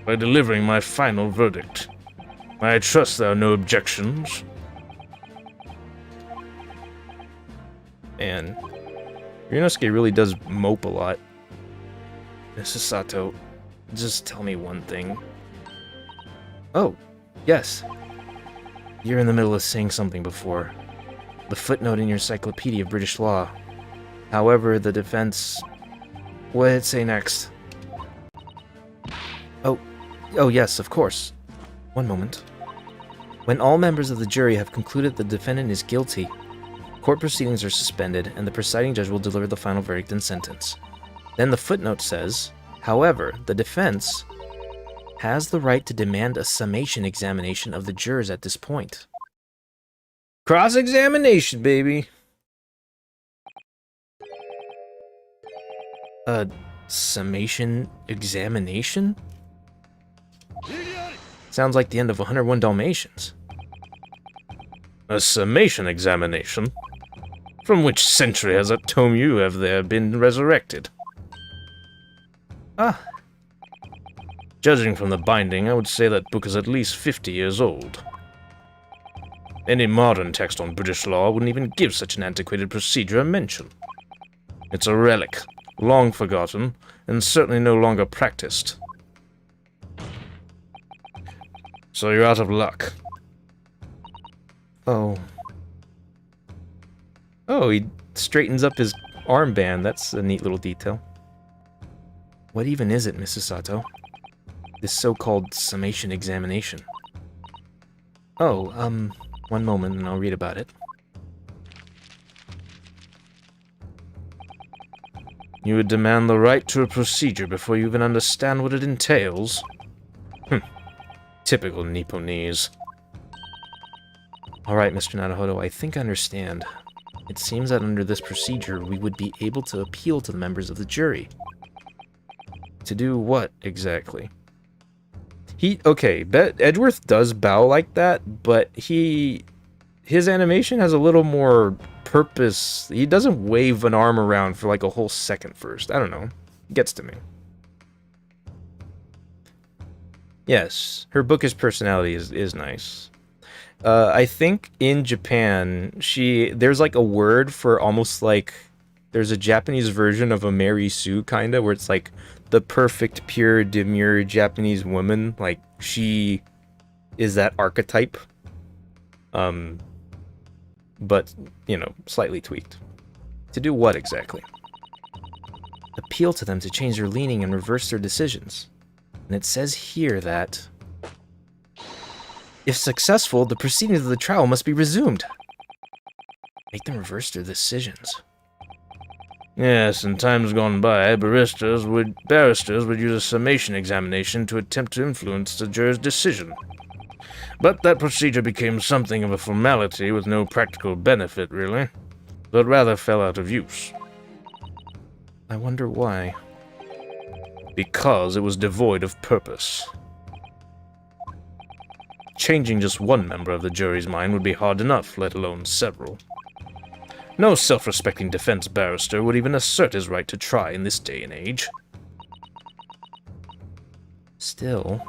E: by delivering my final verdict. I trust there are no objections.
A: Man, Ryunosuke really does mope a lot. Mrs. Sato, just tell me one thing. Oh, yes. You're in the middle of saying something before. The footnote in your Encyclopedia of British Law. However, the defense... What did it say next? Oh yes, of course. One moment. When all members of the jury have concluded the defendant is guilty, court proceedings are suspended, and the presiding judge will deliver the final verdict and sentence. Then the footnote says, however, the defense has the right to demand a summation examination of the jurors at this point. Cross-examination, baby! Summation examination? Sounds like the end of 101 Dalmatians.
E: A summation examination? From which century has that tome you have there been resurrected? Judging from the binding, I would say that book is at least 50 years old. Any modern text on British law wouldn't even give such an antiquated procedure a mention. It's a relic, long forgotten, and certainly no longer practiced. So you're out of luck.
A: Oh. Oh, he straightens up his armband. That's a neat little detail. What even is it, Mrs. Sato? This so-called summation examination. Oh, one moment and I'll read about it.
E: You would demand the right to a procedure before you even understand what it entails? Typical Nipponese.
A: Alright, Mr. Naruhodo, I think I understand. It seems that under this procedure, we would be able to appeal to the members of the jury. To do what, exactly? Okay, Edgeworth does bow like that, but his animation has a little more purpose. He doesn't wave an arm around for like a whole second first. I don't know. It gets to me. Yes, her bookish personality is nice. I think in Japan, there's like a word for almost like, there's a Japanese version of a Mary Sue kinda, where it's like the perfect, pure, demure Japanese woman. Like, she is that archetype. But, you know, slightly tweaked. To do what exactly? Appeal to them to change their leaning and reverse their decisions. And it says here that if successful, the proceedings of the trial must be resumed. Make them reverse their decisions.
E: Yes, in times gone by, barristers would use a summation examination to attempt to influence the juror's decision. But that procedure became something of a formality with no practical benefit, really, but rather fell out of use.
A: I wonder why.
E: Because it was devoid of purpose. Changing just one member of the jury's mind would be hard enough, let alone several. No self-respecting defense barrister would even assert his right to try in this day and age.
A: Still,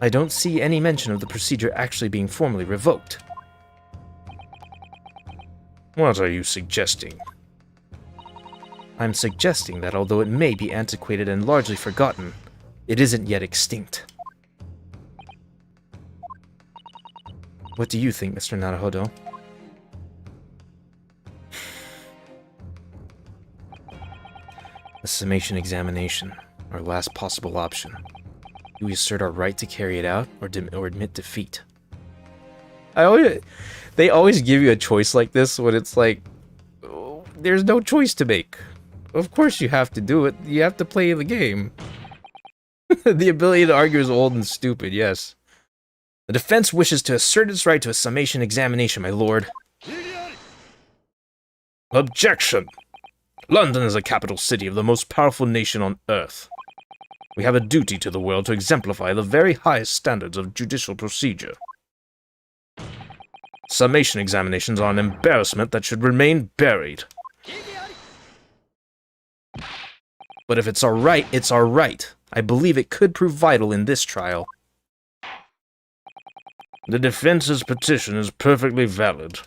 A: I don't see any mention of the procedure actually being formally revoked.
E: What are you suggesting?
A: I'm suggesting that although it may be antiquated and largely forgotten, it isn't yet extinct. What do you think, Mr. Naruhodo? The summation examination, our last possible option. Do we assert our right to carry it out, or admit defeat? They always give you a choice like this when it's like, oh, there's no choice to make. Of course you have to do it. You have to play the game. The ability to argue is old and stupid, yes. The defense wishes to assert its right to a summation examination, my lord.
E: Objection! London is the capital city of the most powerful nation on earth. We have a duty to the world to exemplify the very highest standards of judicial procedure. Summation examinations are an embarrassment that should remain buried.
A: But if it's our right, it's our right. I believe it could prove vital in this trial.
E: The defense's petition is perfectly valid.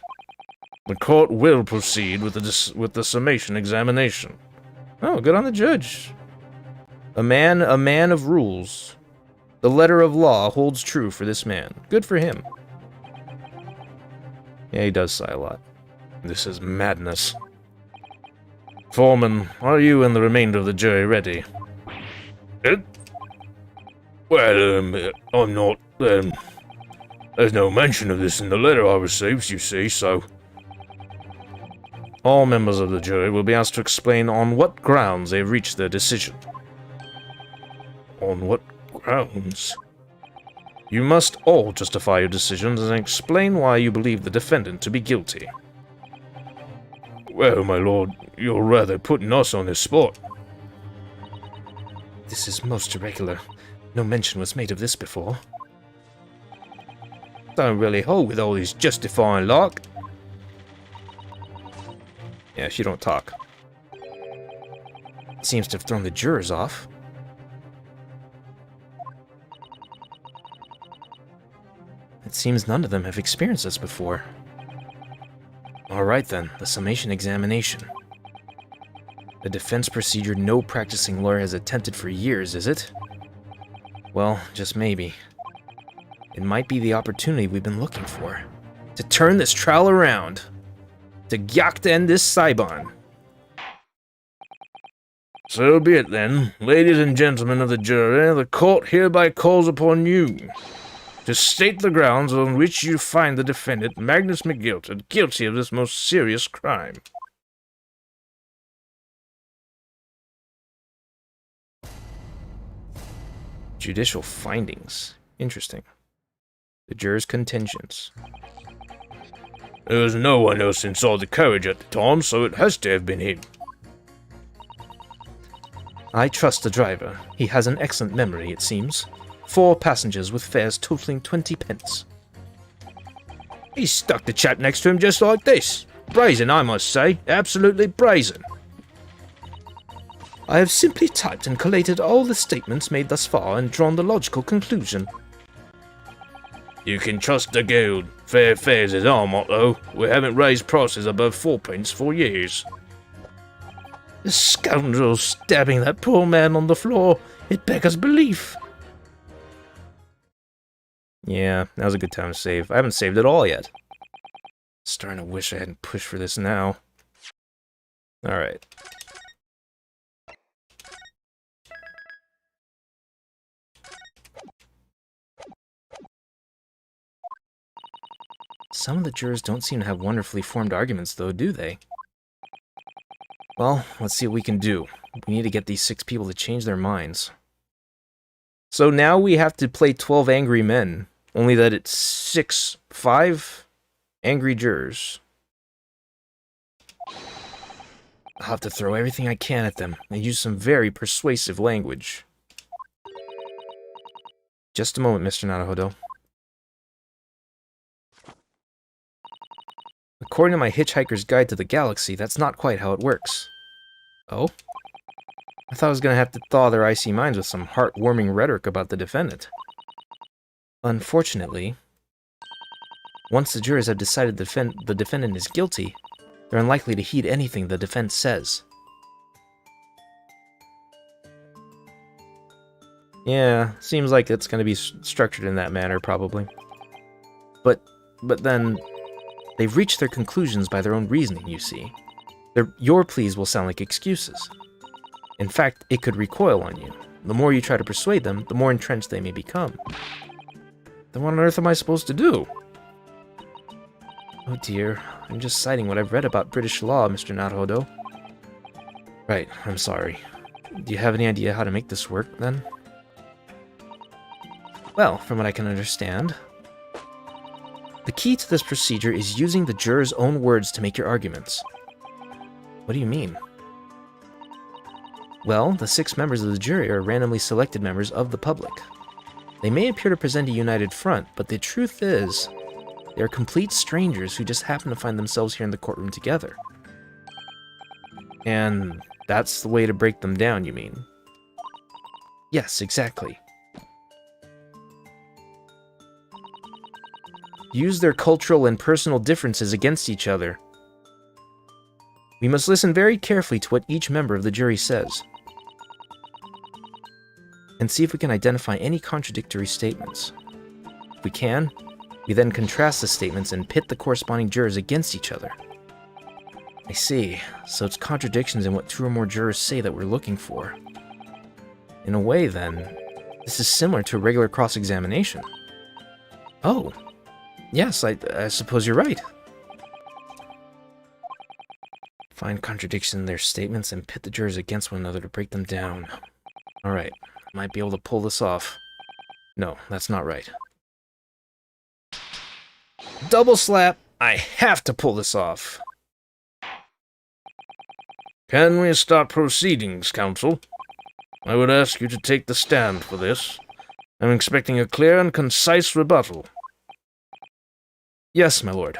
E: The court will proceed with the summation examination.
A: Oh, good on the judge. A man of rules. The letter of law holds true for this man. Good for him. Yeah, he does sigh a lot.
E: This is madness. Foreman, are you and the remainder of the jury ready?
F: Well, I'm not, there's no mention of this in the letter I received, you see, so...
E: All members of the jury will be asked to explain on what grounds they reached their decision.
F: On what grounds?
E: You must all justify your decisions and explain why you believe the defendant to be guilty.
F: Well, my lord, you're rather putting us on the spot.
A: This is most irregular. No mention was made of this before.
F: Don't really hold with all this justifying like.
A: Yeah, she don't talk. Seems to have thrown the jurors off. It seems none of them have experienced this before. Alright then, the summation examination. A defense procedure no practicing lawyer has attempted for years, is it? Well, just maybe. It might be the opportunity we've been looking for. To turn this trial around. To Gyakuten Saiban.
E: So be it then, ladies and gentlemen of the jury, the court hereby calls upon you to state the grounds on which you find the defendant, Magnus McGilton, guilty of this most serious crime.
A: Judicial findings. Interesting. The jurors' contentions.
F: There was no one else inside the carriage at the time, so it has to have been him.
A: I trust the driver. He has an excellent memory, it seems. 4 passengers with fares totaling 20 pence.
F: He stuck the chap next to him just like this. Brazen, I must say. Absolutely brazen.
A: I have simply typed and collated all the statements made thus far and drawn the logical conclusion.
F: You can trust the guild. Fair fares is our motto. We haven't raised prices above 4p for years.
A: The scoundrel stabbing that poor man on the floor. It beggars belief. Yeah, that was a good time to save. I haven't saved it all yet. Starting to wish I hadn't pushed for this now. Alright. Some of the jurors don't seem to have wonderfully formed arguments, though, do they? Well, let's see what we can do. We need to get these 6 people to change their minds. So now we have to play 12 angry men, only that it's 5 angry jurors. I'll have to throw everything I can at them and use some very persuasive language. Just a moment, Mr. Naruhodo. According to my Hitchhiker's Guide to the Galaxy, that's not quite how it works. Oh? I thought I was going to have to thaw their icy minds with some heartwarming rhetoric about the defendant. Unfortunately, once the jurors have decided the defendant is guilty, they're unlikely to heed anything the defense says. Yeah, seems like it's going to be structured in that manner, probably. But then, they've reached their conclusions by their own reasoning, you see. Your pleas will sound like excuses. In fact, it could recoil on you. The more you try to persuade them, the more entrenched they may become. Then what on earth am I supposed to do? Oh dear, I'm just citing what I've read about British law, Mr. Naruhodo. Right, I'm sorry. Do you have any idea how to make this work, then? Well, from what I can understand, the key to this procedure is using the jurors' own words to make your arguments. What do you mean? Well, the 6 members of the jury are randomly selected members of the public. They may appear to present a united front, but the truth is, they are complete strangers who just happen to find themselves here in the courtroom together. And that's the way to break them down, you mean? Yes, exactly. Use their cultural and personal differences against each other. We must listen very carefully to what each member of the jury says, and see if we can identify any contradictory statements. If we can, we then contrast the statements and pit the corresponding jurors against each other. I see, so it's contradictions in what 2 or more jurors say that we're looking for. In a way, then, this is similar to a regular cross-examination. Oh, yes, I suppose you're right. Find contradiction in their statements and pit the jurors against one another to break them down. Alright, might be able to pull this off. No, that's not right. Double slap! I have to pull this off.
E: Can we start proceedings, counsel? I would ask you to take the stand for this. I'm expecting a clear and concise rebuttal.
A: Yes, my lord.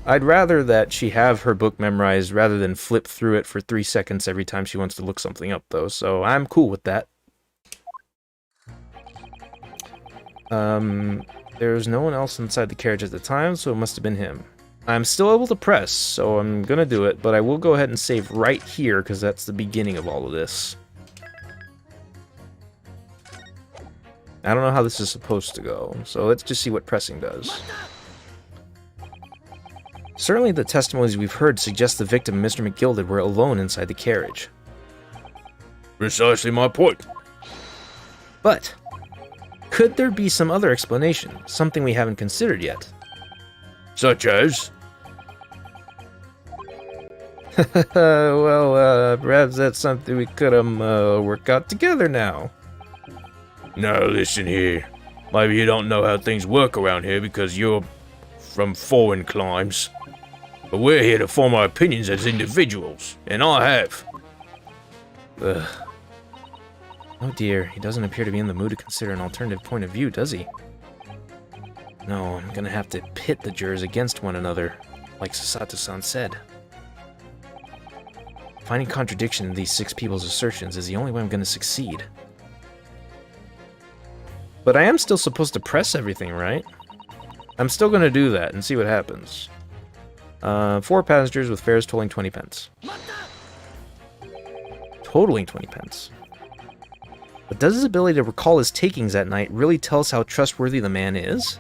A: I'd rather that she have her book memorized rather than flip through it for 3 seconds every time she wants to look something up, though, so I'm cool with that. There's no one else inside the carriage at the time, so it must have been him. I'm still able to press, so I'm gonna do it, but I will go ahead and save right here, because that's the beginning of all of this. I don't know how this is supposed to go, so let's just see what pressing does. Certainly the testimonies we've heard suggest the victim and Mr. McGilded were alone inside the carriage.
E: Precisely my point.
A: But, could there be some other explanation, something we haven't considered yet?
E: Such as?
A: Well, perhaps that's something we could work out together now.
E: Now listen here. Maybe you don't know how things work around here because you're from foreign climes. But we're here to form our opinions as individuals, and I have.
A: Ugh. Oh dear, he doesn't appear to be in the mood to consider an alternative point of view, does he? No, I'm gonna have to pit the jurors against one another, like Sasato-san said. Finding contradiction in these 6 people's assertions is the only way I'm gonna succeed. But I am still supposed to press everything, right? I'm still gonna do that and see what happens. 4 passengers with fares totaling 20 pence. Totaling 20 pence. But does his ability to recall his takings that night really tell us how trustworthy the man is?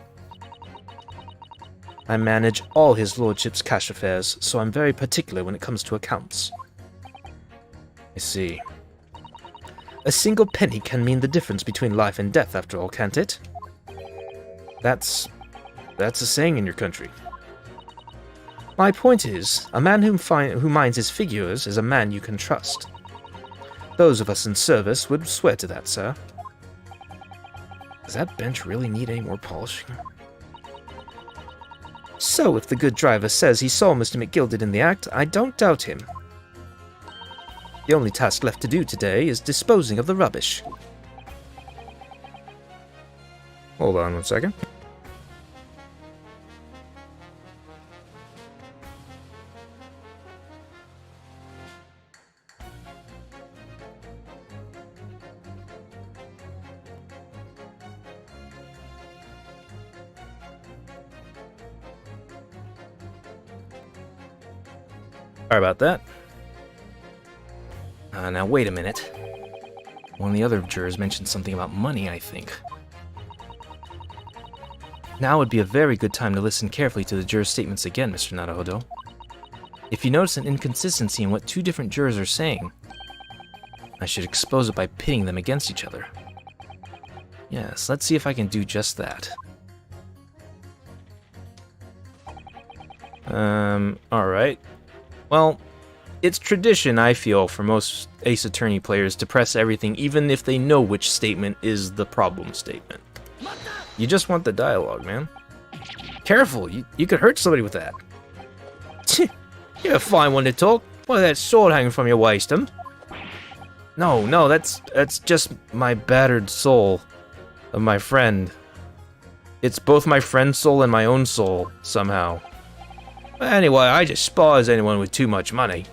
A: I manage all his lordship's cash affairs, so I'm very particular when it comes to accounts. I see. A single penny can mean the difference between life and death, after all, can't it? That's a saying in your country. My point is, a man who minds his figures is a man you can trust. Those of us in service would swear to that, sir. Does that bench really need any more polishing? So, if the good driver says he saw Mr. McGilded in the act, I don't doubt him. The only task left to do today is disposing of the rubbish. Hold on one second. Sorry about that. Now wait a minute. One of the other jurors mentioned something about money, I think. Now would be a very good time to listen carefully to the jurors' statements again, Mr. Naruhodo. If you notice an inconsistency in what two different jurors are saying, I should expose it by pitting them against each other. Yes, let's see if I can do just that. Alright. Well, it's tradition, I feel, for most Ace Attorney players to press everything even if they know which statement is the problem statement. You just want the dialogue, man. Careful, you could hurt somebody with that. You're a fine one to talk. What is that sword hanging from your waist, huh? No, that's just my battered soul of my friend. It's both my friend's soul and my own soul, somehow. Anyway, I despise anyone with too much money.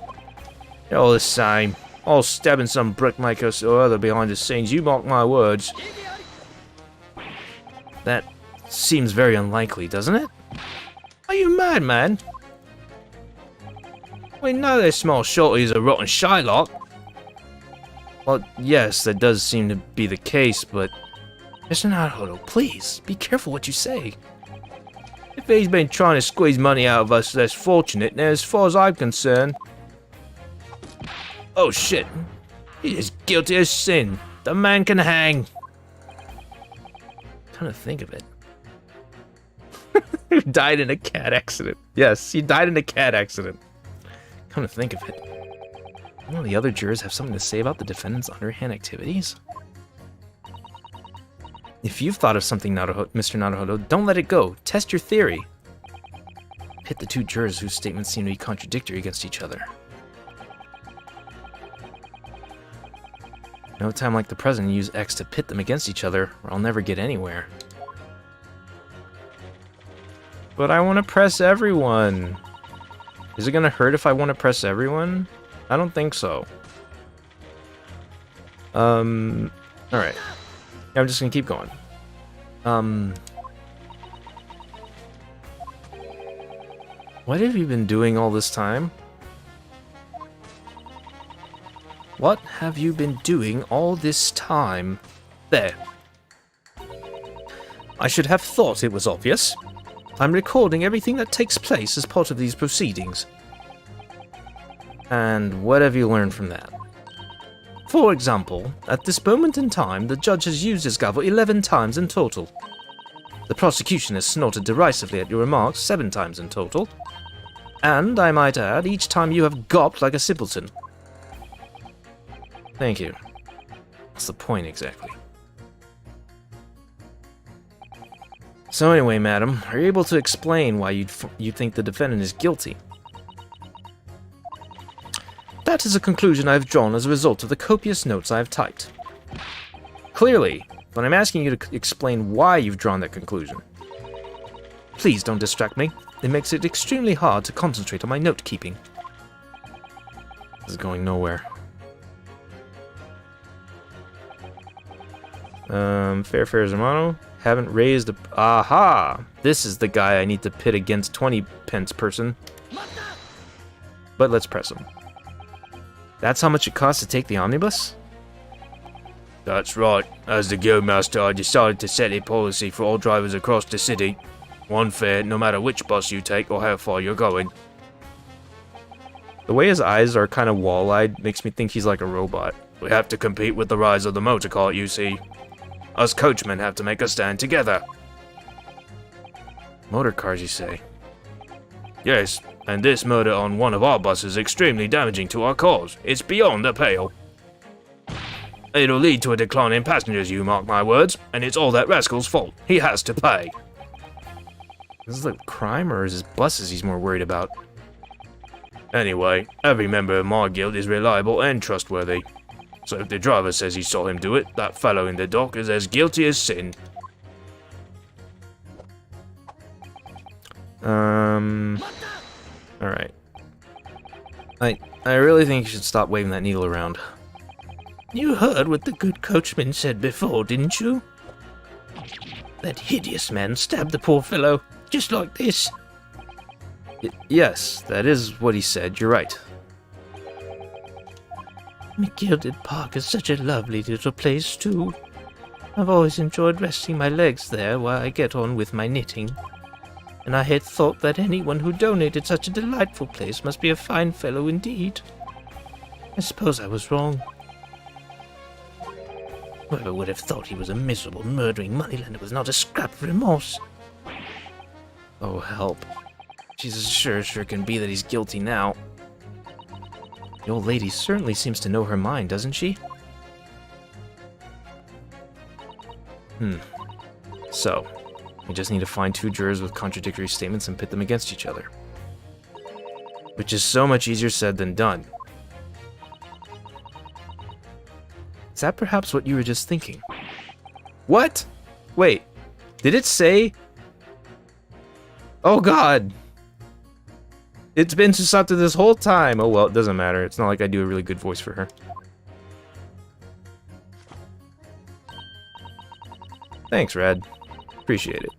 A: They're all the same. All stabbing some brickmaker or other behind the scenes, you mark my words. That seems very unlikely, doesn't it? Are you mad, man? We know this small shorty's a rotten Shylock. Well, yes, that does seem to be the case, but... Mr. Naruhodo, please, be careful what you say. If he's been trying to squeeze money out of us less fortunate, then as far as I'm concerned... Oh shit. He is guilty as sin. The man can hang. Come to think of it. He died in a cat accident. Yes, he died in a cat accident. Come to think of it. Will the other jurors have something to say about the defendant's underhand activities? If you've thought of something, Mr. Naruhodo, don't let it go. Test your theory. Pit the two jurors whose statements seem to be contradictory against each other. No time like the present to use X to pit them against each other, or I'll never get anywhere. But I want to press everyone. Is it going to hurt if I want to press everyone? I don't think so. Alright. I'm just going to keep going. What have you been doing all this time? What have you been doing all this time? There. I should have thought it was obvious. I'm recording everything that takes place as part of these proceedings. And what have you learned from that? For example, at this moment in time, the judge has used his gavel 11 times in total. The prosecution has snorted derisively at your remarks 7 times in total. And, I might add, each time you have gawped like a simpleton. Thank you. What's the point, exactly? So anyway, madam, are you able to explain why you think the defendant is guilty? That is a conclusion I have drawn as a result of the copious notes I have typed. Clearly, but I'm asking you to explain why you've drawn that conclusion. Please don't distract me. It makes it extremely hard to concentrate on my note-keeping. This is going nowhere. Fair Zamano. Haven't raised a... Aha! This is the guy I need to pit against 20 pence person. But let's press him. That's how much it costs to take the omnibus? That's right. As the guildmaster, I decided to set a policy for all drivers across the city. One fare, no matter which bus you take or how far you're going. The way his eyes are kind of wall-eyed makes me think he's like a robot. We have to compete with the rise of the motor car, you see. Us coachmen have to make a stand together. Motor cars, you say? Yes,
E: And this murder on one of our buses is extremely damaging to our cause. It's beyond the pale. It'll lead to a decline in passengers, you mark my words, and it's all that rascal's fault. He has to pay.
A: Is this like crime, or is his buses he's more worried about?
E: Anyway, every member of my guild is reliable and trustworthy. So if the driver says he saw him do it, that fellow in the dock is as guilty as sin.
A: Alright. I really think you should stop waving that needle around.
F: You heard what the good coachman said before, didn't you? That hideous man stabbed the poor fellow, just like this.
A: Yes, that is what he said, you're right.
F: McGilded Park is such a lovely little place, too. I've always enjoyed resting my legs there while I get on with my knitting. And I had thought that anyone who donated such a delightful place must be a fine fellow indeed. I suppose I was wrong. Whoever would have thought he was a miserable, murdering moneylender with not a scrap of remorse?
A: Oh, help. Jesus, sure can be that he's guilty now. The old lady certainly seems to know her mind, doesn't she? So, we just need to find two jurors with contradictory statements and pit them against each other. Which is so much easier said than done. Is that perhaps what you were just thinking? What? Wait, did it say? Oh god! It's been Susato this whole time! Oh well, it doesn't matter. It's not like I do a really good voice for her. Thanks, Rad. Appreciate it.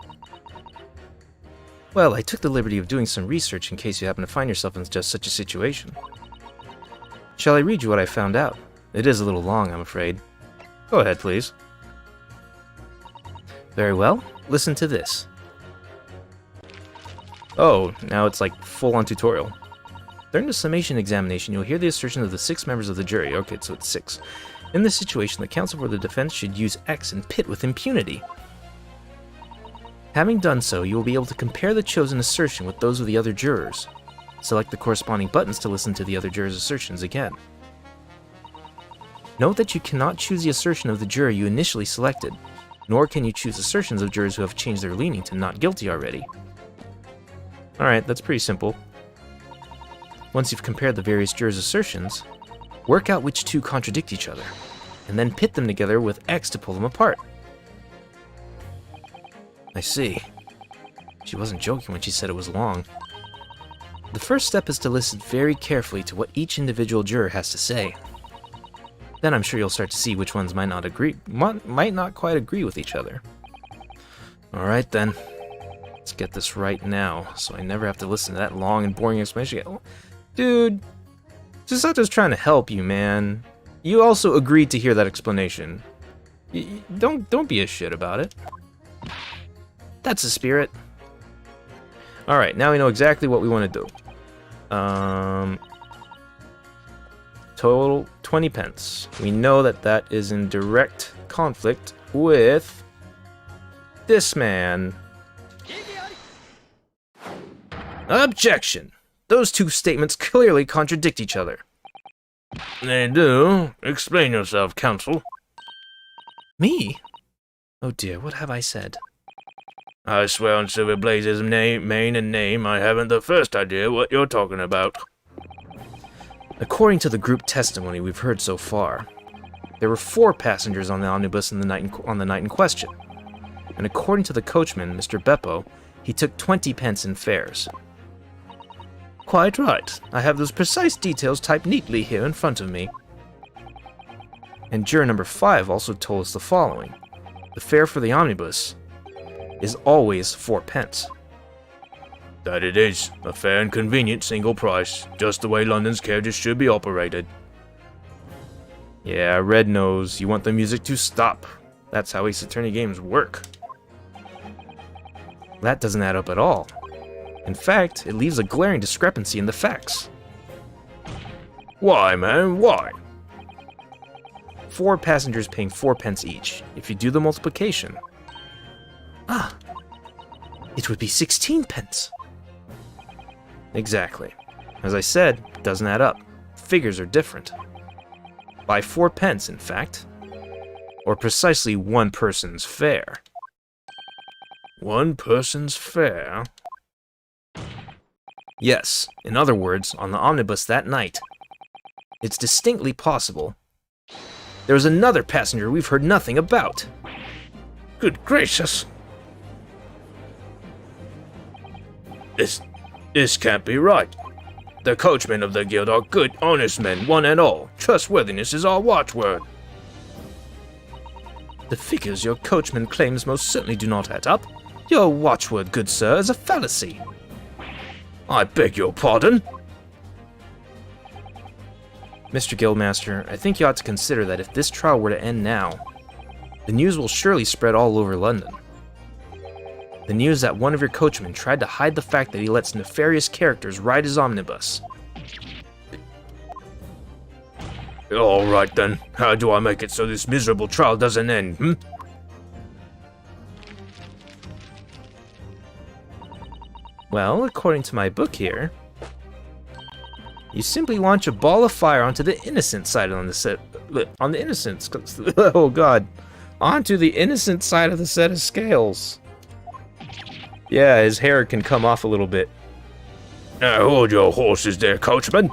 A: Well, I took the liberty of doing some research in case you happen to find yourself in just such a situation. Shall I read you what I found out? It is a little long, I'm afraid. Go ahead, please. Very well. Listen to this. Oh, now it's like full-on tutorial. During the summation examination, you'll hear the assertion of the 6 members of the jury. Okay, so it's 6. In this situation, the counsel for the defense should use X and pit with impunity. Having done so, you will be able to compare the chosen assertion with those of the other jurors. Select the corresponding buttons to listen to the other jurors' assertions again. Note that you cannot choose the assertion of the juror you initially selected, nor can you choose assertions of jurors who have changed their leaning to not guilty already. Alright, that's pretty simple. Once you've compared the various jurors' assertions, work out which two contradict each other, and then pit them together with X to pull them apart. I see. She wasn't joking when she said it was long. The first step is to listen very carefully to what each individual juror has to say. Then I'm sure you'll start to see which ones might not quite agree with each other. Alright then. Let's get this right now, so I never have to listen to that long and boring explanation again. Dude, Susato's trying to help you, man. You also agreed to hear that explanation. Don't be a shit about it. That's the spirit. Alright, now we know exactly what we want to do. Total 20 pence. We know that that is in direct conflict with this man. Objection! Those two statements clearly contradict each other.
E: They do. Explain yourself, counsel.
A: Me? Oh dear, what have I said?
E: I swear on Silver Blaze's mane and name, I haven't the first idea what you're talking about.
A: According to the group testimony we've heard so far, there were 4 passengers on the omnibus on the night in question. And according to the coachman, Mr. Beppo, he took 20 pence in fares.
F: Quite right. I have those precise details typed neatly here in front of me.
A: And juror number 5 also told us the following. The fare for the omnibus is always 4 pence.
E: That it is. A fair and convenient single price. Just the way London's carriages should be operated.
A: Yeah, Red knows. You want the music to stop. That's how Ace Attorney games work. That doesn't add up at all. In fact, it leaves a glaring discrepancy in the facts.
E: Why, man? Why?
A: 4 passengers paying 4 pence each. If you do the multiplication...
F: Ah! It would be 16 pence.
A: Exactly. As I said, it doesn't add up. Figures are different. By 4 pence, in fact. Or precisely 1 person's fare.
E: 1 person's fare?
A: Yes, in other words, on the omnibus that night. It's distinctly possible there was another passenger we've heard nothing about.
E: Good gracious. This can't be right. The coachmen of the guild are good, honest men, one and all. Trustworthiness is our watchword.
A: The figures your coachman claims most certainly do not add up. Your watchword, good sir, is a fallacy.
E: I beg your pardon?
A: Mr. Guildmaster, I think you ought to consider that if this trial were to end now, the news will surely spread all over London. The news that one of your coachmen tried to hide the fact that he lets nefarious characters ride his omnibus.
E: All right then, how do I make it so this miserable trial doesn't end,
A: Well, according to my book here, you simply launch a ball of fire onto the innocent side on the set. On the innocent. Oh god. Onto the innocent side of the set of scales. Yeah, his hair can come off a little bit.
E: Now hold your horses there, coachman.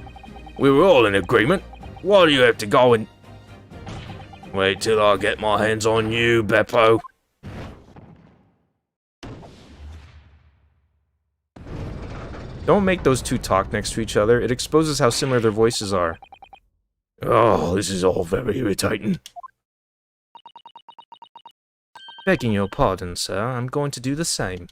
E: We were all in agreement. Why do you have to go and... Wait till I get my hands on you, Beppo.
A: Don't make those two talk next to each other. It exposes how similar their voices are.
E: Oh, this is all very irritating.
A: Begging your pardon, sir, I'm going to do the same.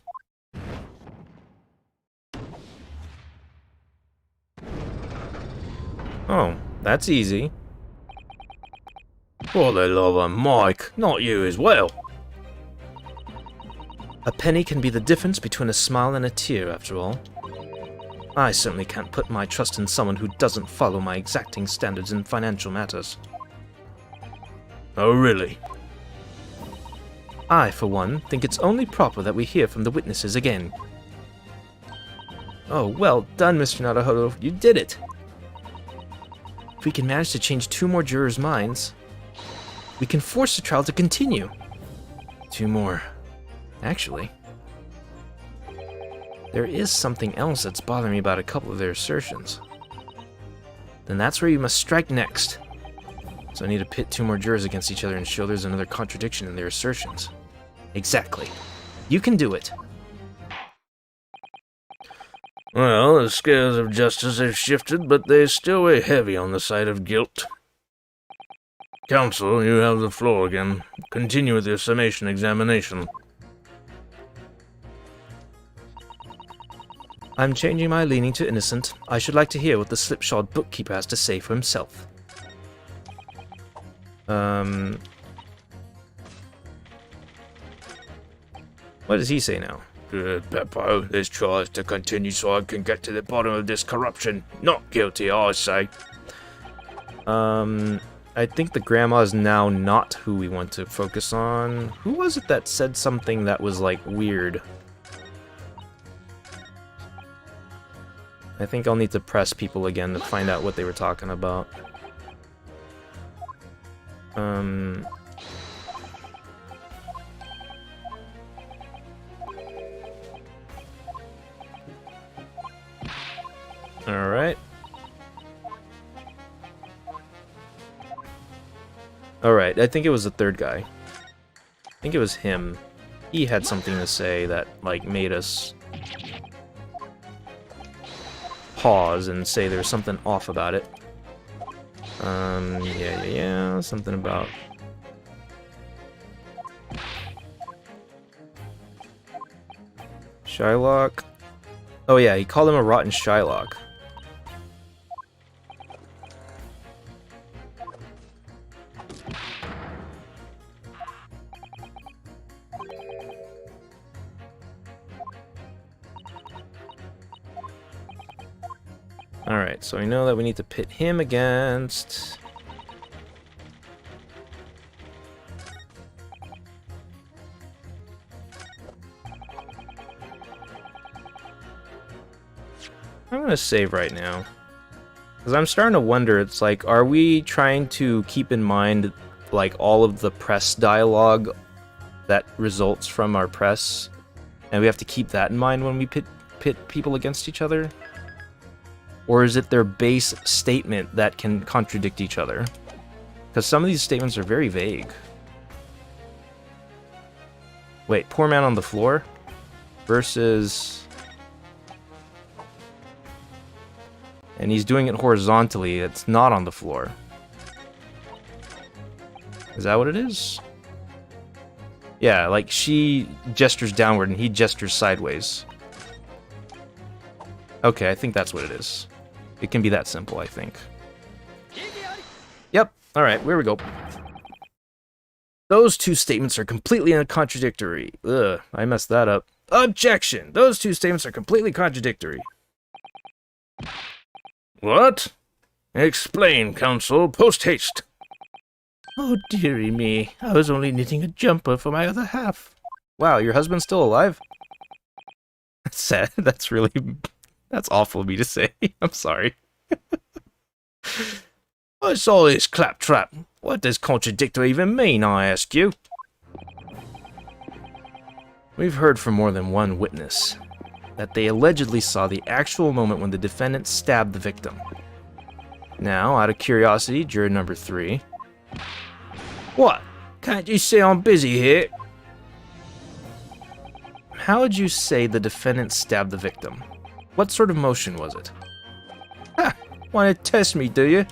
A: Oh, that's easy.
E: For the love of Mike, not you as well.
A: A penny can be the difference between a smile and a tear, after all. I certainly can't put my trust in someone who doesn't follow my exacting standards in financial matters.
E: Oh, really?
A: I, for one, think it's only proper that we hear from the witnesses again. Oh, well done, Mr. Naruhodo. You did it! If we can manage to change 2 more jurors' minds, we can force the trial to continue. 2 more. Actually, there is something else that's bothering me about a couple of their assertions. Then that's where you must strike next. So I need to pit 2 more jurors against each other and show there's another contradiction in their assertions. Exactly. You can do it.
E: Well, the scales of justice have shifted, but they still weigh heavy on the side of guilt. Counsel, you have the floor again. Continue with your summation examination.
A: I'm changing my leaning to innocent. I should like to hear what the slipshod bookkeeper has to say for himself. What does he say now?
E: Good, Beppo. This trial is to continue so I can get to the bottom of this corruption. Not guilty, I say.
A: I think the grandma is now not who we want to focus on. Who was it that said something that was, like, weird? I think I'll need to press people again to find out what they were talking about. Alright. Alright, I think it was the third guy. I think it was him. He had something to say that, like, made us pause and say there's something off about it. Yeah, something about... Shylock? Oh yeah, he called him a rotten Shylock. Alright, so we know that we need to pit him against... I'm gonna save right now. Because I'm starting to wonder, it's like, are we trying to keep in mind, like, all of the press dialogue that results from our press? And we have to keep that in mind when we pit people against each other? Or is it their base statement that can contradict each other? Because some of these statements are very vague. Wait, poor man on the floor versus... And he's doing it horizontally, it's not on the floor. Is that what it is? Yeah, like she gestures downward and he gestures sideways. Okay, I think that's what it is. It can be that simple, I think. Yep, alright, here we go. Those two statements are completely contradictory. Ugh, I messed that up. Objection! Those two statements are completely contradictory.
E: What? Explain, counsel, post haste.
F: Oh, dearie me. I was only knitting a jumper for my other half.
A: Wow, your husband's still alive? That's sad. That's really... That's awful of me to say. I'm sorry.
E: What's all this claptrap? What does contradictory even mean, I ask you?
A: We've heard from more than one witness that they allegedly saw the actual moment when the defendant stabbed the victim. Now, out of curiosity, juror number 3.
E: What? Can't you see I'm busy here?
A: How would you say the defendant stabbed the victim? What sort of motion was it?
E: Ha! Want to test me, do you?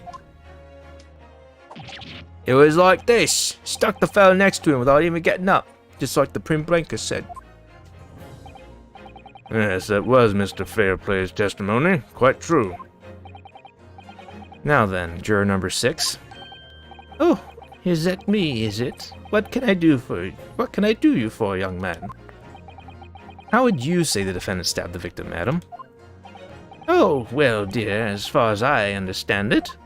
E: It was like this. Stuck the fellow next to him without even getting up. Just like the Prim Blanca said. Yes, that was Mr. Fairplay's testimony. Quite true.
A: Now then, juror number 6.
F: Oh, is that me, is it? What can I do for you? What can I do you for, young man?
A: How would you say the defendant stabbed the victim, madam?
F: Oh, well, dear, as far as I understand it.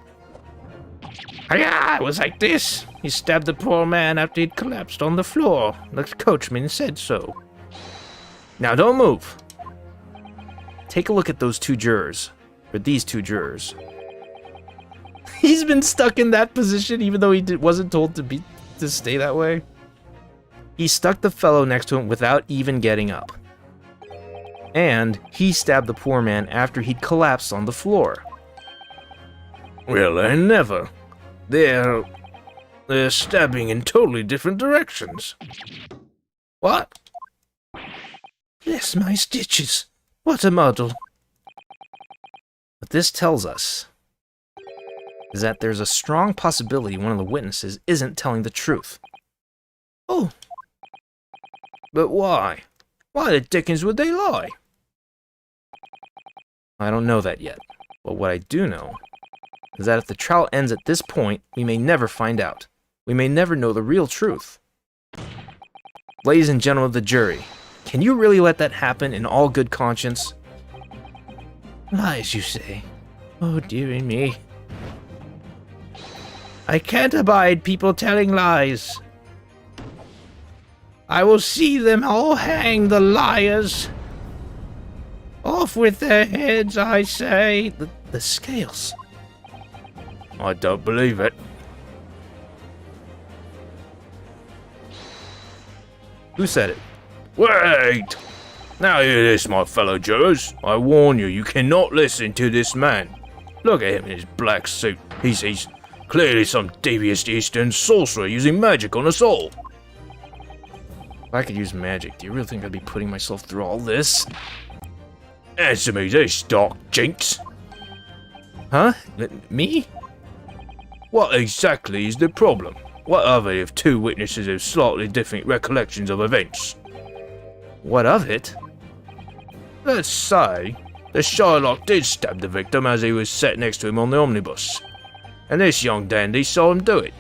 F: It was like this. He stabbed the poor man after he'd collapsed on the floor. The coachman said so.
A: Now don't move. Take a look at those two jurors. Or these two jurors. He's been stuck in that position even though he wasn't told to stay that way. He stuck the fellow next to him without even getting up. And he stabbed the poor man after he'd collapsed on the floor.
E: Well, I never. They're stabbing in totally different directions.
A: What?
F: Bless my stitches. What a muddle.
A: What this tells us is that there's a strong possibility one of the witnesses isn't telling the truth.
F: Oh.
E: But why? Why the dickens would they lie?
A: I don't know that yet. But what I do know is that if the trial ends at this point, we may never find out. We may never know the real truth. Ladies and gentlemen of the jury, can you really let that happen in all good conscience?
F: Lies, you say? Oh, dearie me. I can't abide people telling lies. I will see them all hang, the liars. Off with their heads, I say.
A: The scales.
E: I don't believe it.
A: Who said it?
E: Wait! Now hear this, my fellow jurors. I warn you, you cannot listen to this man. Look at him in his black suit. He's clearly some devious Eastern sorcerer using magic on us all.
A: If I could use magic, do you really think I'd be putting myself through all this?
E: Answer me this, Doc Jinx.
A: Huh? Me?
E: What exactly is the problem? What of it if two witnesses have slightly different recollections of events?
A: What of it?
E: Let's say the Shylock did stab the victim as he was sat next to him on the omnibus, and this young dandy saw him do it.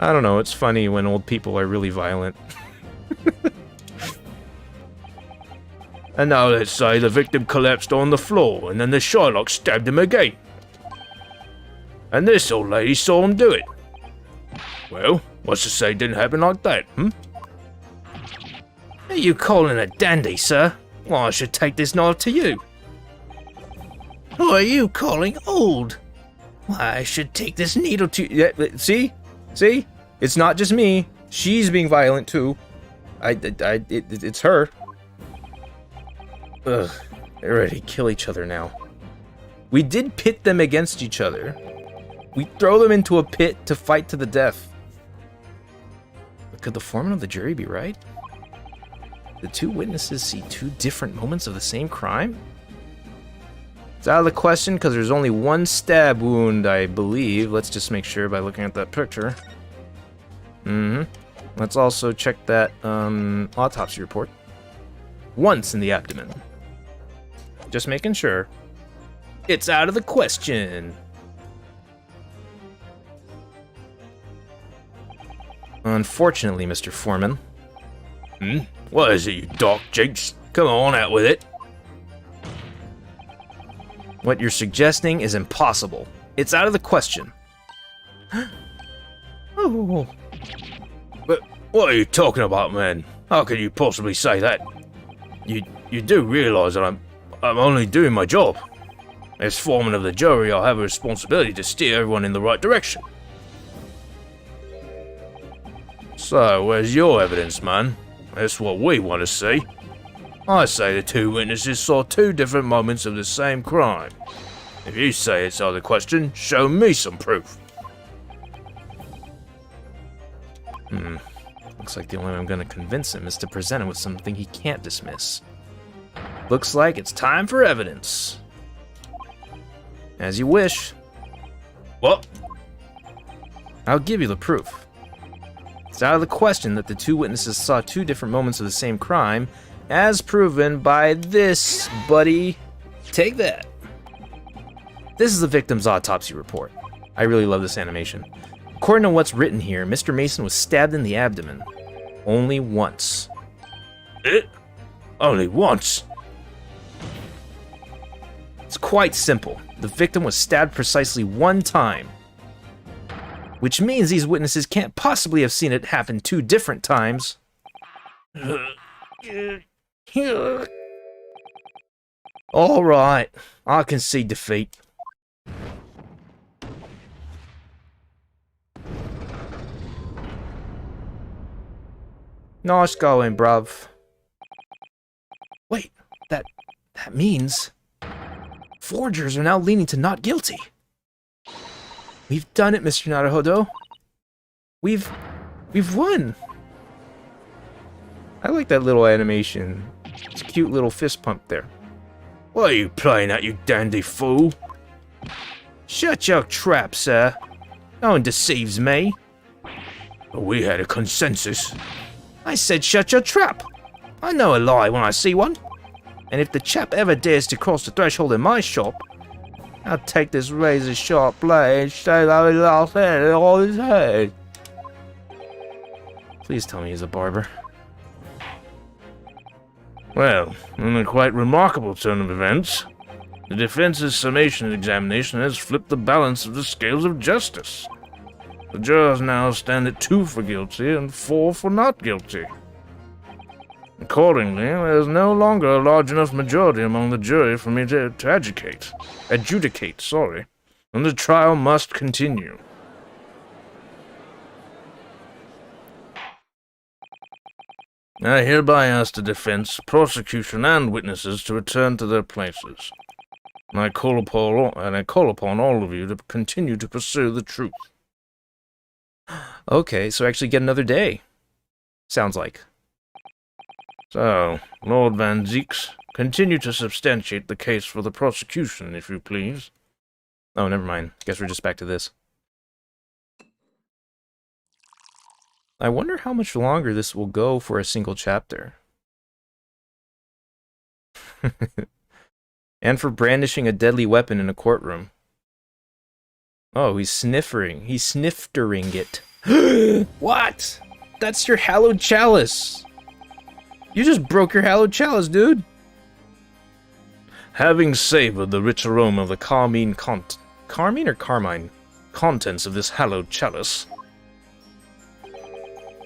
A: I don't know, it's funny when old people are really violent.
E: And now let's say the victim collapsed on the floor and then the Shylock stabbed him again. And this old lady saw him do it. Well, what's to say it didn't happen like that,
F: Are you calling a dandy, sir? Well, I should take this knife to you. Who are you calling old? Why, I should take this needle to... Yeah, see? See? It's not just me. She's being violent, too. It's her. Ugh. They're ready to kill each other now. We did pit them against each other. We throw them into a pit to fight to the death. But could the foreman of the jury be right? The two witnesses see two different moments of the same crime? It's out of the question because there's only one stab wound, I believe. Let's just make sure by looking at that picture. Let's also check that autopsy report. Once in the abdomen. Just making sure. It's out of the question. Unfortunately, Mr. Foreman. What is it, you dark jakes? Come on, out with it. What you're suggesting is impossible. It's out of the question. Oh. But what are you talking about, man? How can you possibly say that? You do realize that I'm only doing my job. As foreman of the jury, I'll have a responsibility to steer everyone in the right direction. So, where's your evidence, man? That's what we want to see. I say the two witnesses saw two different moments of the same crime. If you say it's out of the question, show me some proof. Looks like the only way I'm gonna convince him is to present him with something he can't dismiss. Looks like it's time for evidence. As you wish. What? I'll give you the proof. It's out of the question that the two witnesses saw two different moments of the same crime, as proven by this, buddy. Take that. This is the victim's autopsy report. I really love this animation. According to what's written here, Mr. Mason was stabbed in the abdomen. Only once. Only once? It's quite simple. The victim was stabbed precisely one time. Which means these witnesses can't possibly have seen it happen two different times. Alright, I concede defeat. Nice going, bruv. Wait, that means forgers are now leaning to not guilty. We've done it, Mr. Naruhodo. We've won. I like that little animation. It's a cute little fist pump there. What are you playing at, you dandy fool? Shut your trap, sir. No one deceives me. We had a consensus. I said shut your trap. I know a lie when I see one. And if the chap ever dares to cross the threshold in my shop, I'll take this razor-sharp blade and shave out his last hair on his head. Please tell me he's a barber.
E: Well, in a quite remarkable turn of events, the defense's summation examination has flipped the balance of the scales of justice. The jurors now stand at 2 for guilty and 4 for not guilty. Accordingly, there is no longer a large enough majority among the jury for me to adjudicate, and the trial must continue. I hereby ask the defense, prosecution, and witnesses to return to their places. And I call upon all of you to continue to pursue the truth.
A: Okay, so actually get another day. Sounds like.
E: So, Lord Van Zeeks, continue to substantiate the case for the prosecution, if you please.
A: Oh, never mind. Guess we're just back to this. I wonder how much longer this will go for a single chapter. And for brandishing a deadly weapon in a courtroom. Oh, he's sniffering. He's sniftering it. What? That's your hallowed chalice. You just broke your hallowed chalice, dude.
E: Having savored the rich aroma of the carmine contents of this hallowed chalice,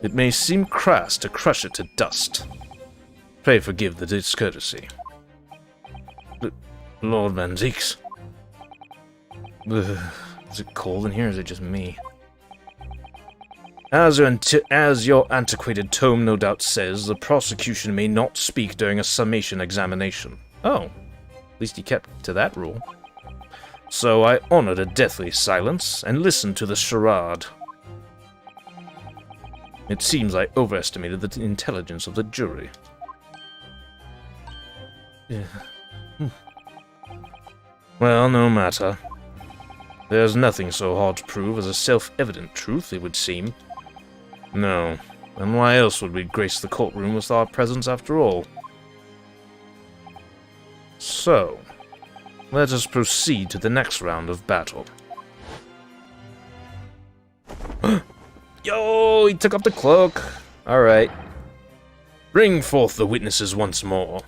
E: it may seem crass to crush it to dust. Pray forgive the discourtesy. Lord Van Zeeks. Is it cold in here, or is it just me? As your antiquated tome no doubt says, the prosecution may not speak during a summation examination. Oh, at least he kept to that rule. So I honored a deathly silence and listened to the charade. It seems I overestimated the intelligence of the jury. Well, no matter. There's nothing so hard to prove as a self-evident truth, it would seem. No, and why else would we grace the courtroom with our presence after all? So, let us proceed to the next round of battle.
A: Yo, he took off the cloak. Alright.
E: Bring forth the witnesses once more.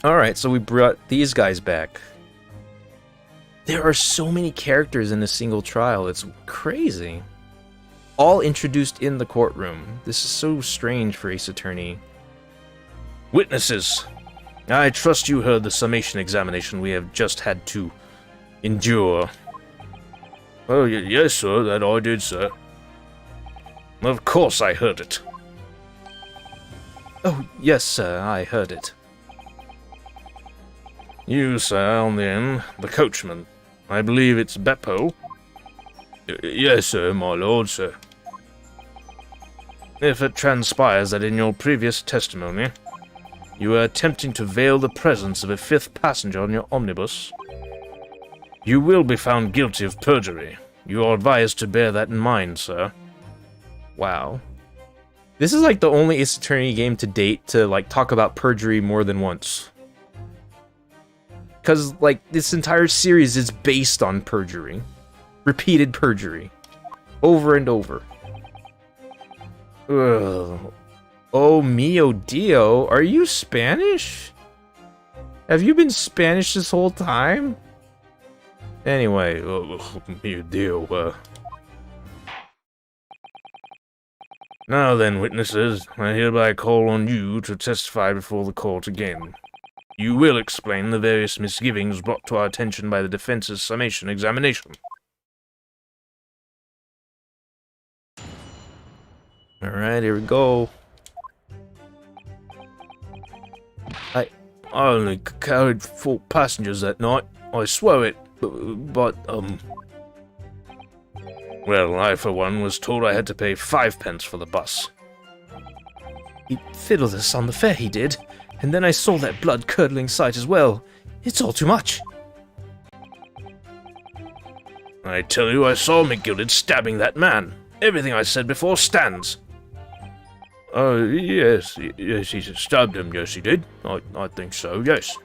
A: Alright, so we brought these guys back. There are so many characters in a single trial, it's crazy. All introduced in the courtroom. This is so strange for Ace Attorney.
E: Witnesses, I trust you heard the summation examination we have just had to endure.
B: Oh, yes, sir, that I did, sir.
E: Of course I heard it.
A: Oh, yes, sir, I heard it.
E: You, sir, on the end, the coachman. I believe it's Beppo.
B: Yes, sir, my lord, sir.
E: If it transpires that in your previous testimony, you were attempting to veil the presence of a fifth passenger on your omnibus, you will be found guilty of perjury. You are advised to bear that in mind, sir.
A: Wow. This is like the only Ace Attorney game to date to like talk about perjury more than once. Because, like, this entire series is based on perjury. Repeated perjury. Over and over. Ugh. Oh, mio Dio. Are you Spanish? Have you been Spanish this whole time? Anyway.
B: Oh, mio Dio,
E: Now then, witnesses, I hereby call on you to testify before the court again. You will explain the various misgivings brought to our attention by the defense's summation examination.
A: Alright, here we go.
B: I only carried 4 passengers that night. I swear it. But.
E: Well, I, for one, was told I had to pay 5 pence for the bus.
A: He fiddled us on the fare, he did. And then I saw that blood-curdling sight as well. It's all too much.
E: I tell you, I saw McGilded stabbing that man. Everything I said before stands.
B: Oh, yes, he stabbed him, yes, he did. I think so, yes.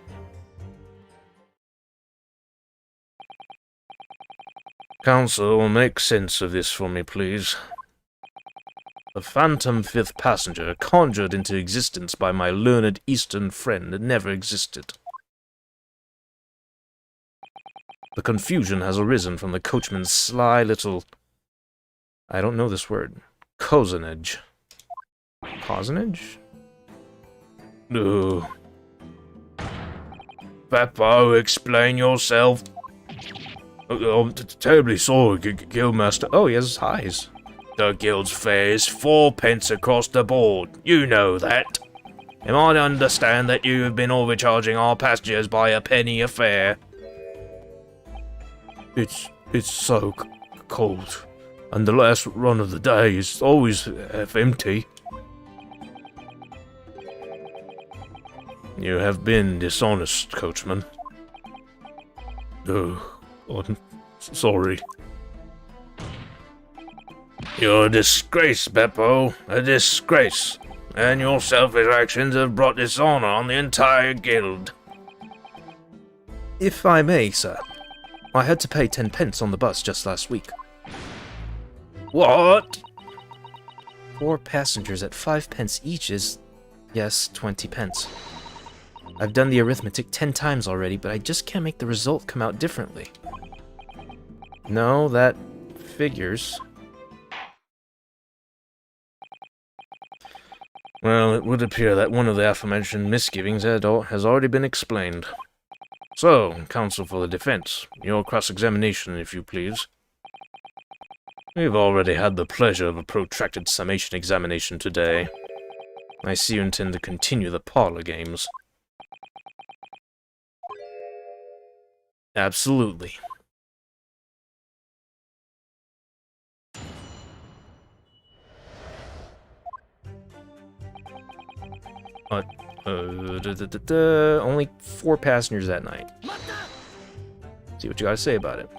E: Counsel, make sense of this for me, please. The phantom fifth passenger, conjured into existence by my learned Eastern friend, never existed. The confusion has arisen from the coachman's sly little... I don't know this word. Cozenage.
A: Cozenage?
B: No. Beppo, explain yourself. I'm terribly sorry, Guildmaster.
A: Oh, he has eyes.
B: The guild's fare is 4 pence across the board. You know that. Am I to understand that you have been overcharging our passengers by a penny a fare? It's so cold, and the last run of the day is always half empty.
E: You have been dishonest, coachman.
B: Oh, I'm sorry.
E: You're a disgrace, Beppo. A disgrace. And your selfish actions have brought dishonor on the entire guild.
A: If I may, sir. I had to pay 10 pence on the bus just last week.
E: What?
A: 4 passengers at 5 pence each is, yes, 20 pence. I've done the arithmetic 10 times already, but I just can't make the result come out differently. No, that figures.
F: Well, it would appear that one of the aforementioned misgivings has already been explained. So, counsel for the defense, your cross-examination, if you please. We've already had the pleasure of a protracted summation examination today. I see you intend to continue the parlor games. Absolutely.
A: Only 4 passengers that night. See what you gotta say about it.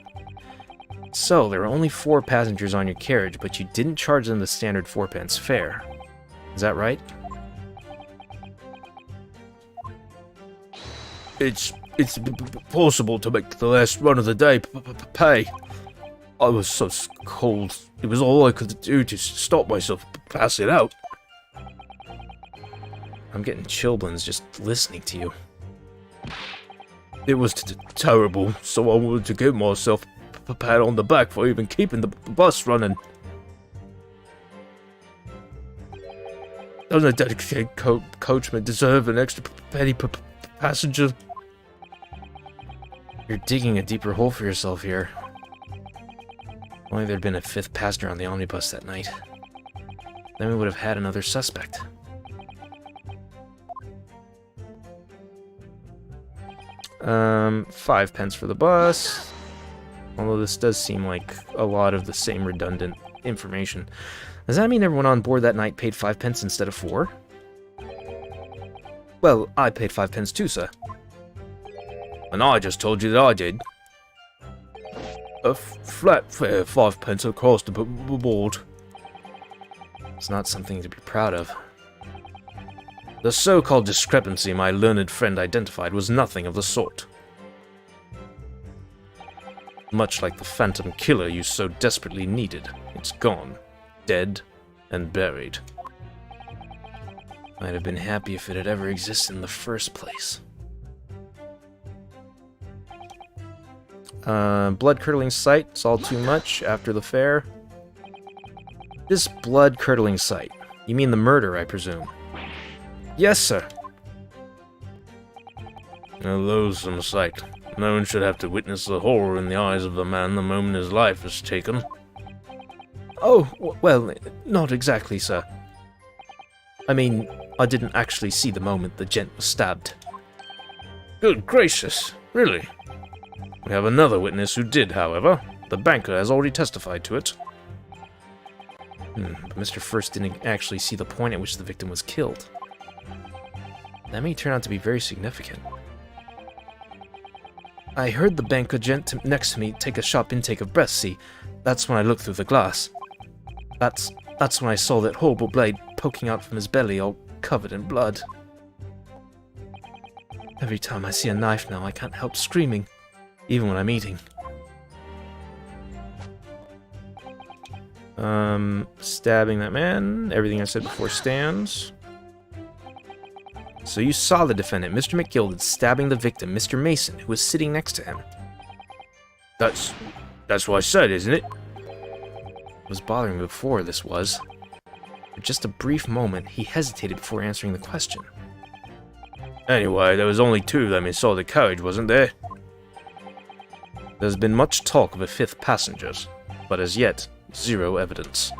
A: So, there were only 4 passengers on your carriage, but you didn't charge them the standard 4p fare. Is that right?
F: It's possible to make the last run of the day pay. I was so cold. It was all I could do to stop myself passing out.
A: I'm getting chilblains just listening to you.
F: It was terrible, so I wanted to give myself a pat on the back for even keeping the bus running. Doesn't a dedicated coachman deserve an extra penny per passenger?
A: You're digging a deeper hole for yourself here. If only there'd been a 5th passenger on the omnibus that night. Then we would have had another suspect. £5 for the bus. Although this does seem like a lot of the same redundant information. Does that mean everyone on board that night paid 5p instead of 4? Well, I paid 5p too, sir.
F: And I just told you that I did. A flat fare, 5p across the board.
A: It's not something to be proud of.
F: The so-called discrepancy my learned friend identified was nothing of the sort. Much like the phantom killer you so desperately needed, it's gone, dead and buried.
A: I'd have been happy if it had ever existed in the first place. Blood-curdling sight, it's all too much after the fair. This blood-curdling sight, you mean the murder, I presume? Yes, sir.
F: A loathsome sight. No one should have to witness the horror in the eyes of the man the moment his life is taken.
A: Oh, well, not exactly, sir. I mean, I didn't actually see the moment the gent was stabbed.
F: Good gracious, really? We have another witness who did, however. The banker has already testified to it.
A: But Mr. First didn't actually see the point at which the victim was killed. That may turn out to be very significant. I heard the banker gent next to me take a sharp intake of breath, see? That's when I looked through the glass. That's when I saw that horrible blade poking out from his belly, all covered in blood. Every time I see a knife now, I can't help screaming, even when I'm eating. Stabbing that man. Everything I said before stands. So you saw the defendant, Mr. McGilded, stabbing the victim, Mr. Mason, who was sitting next to him.
F: That's what I said, isn't it?
A: It was bothering me before, this was. For just a brief moment, he hesitated before answering the question.
F: Anyway, there was only 2 of them inside the carriage, wasn't there?
A: There's been much talk of a 5th passenger, but as yet, 0 evidence.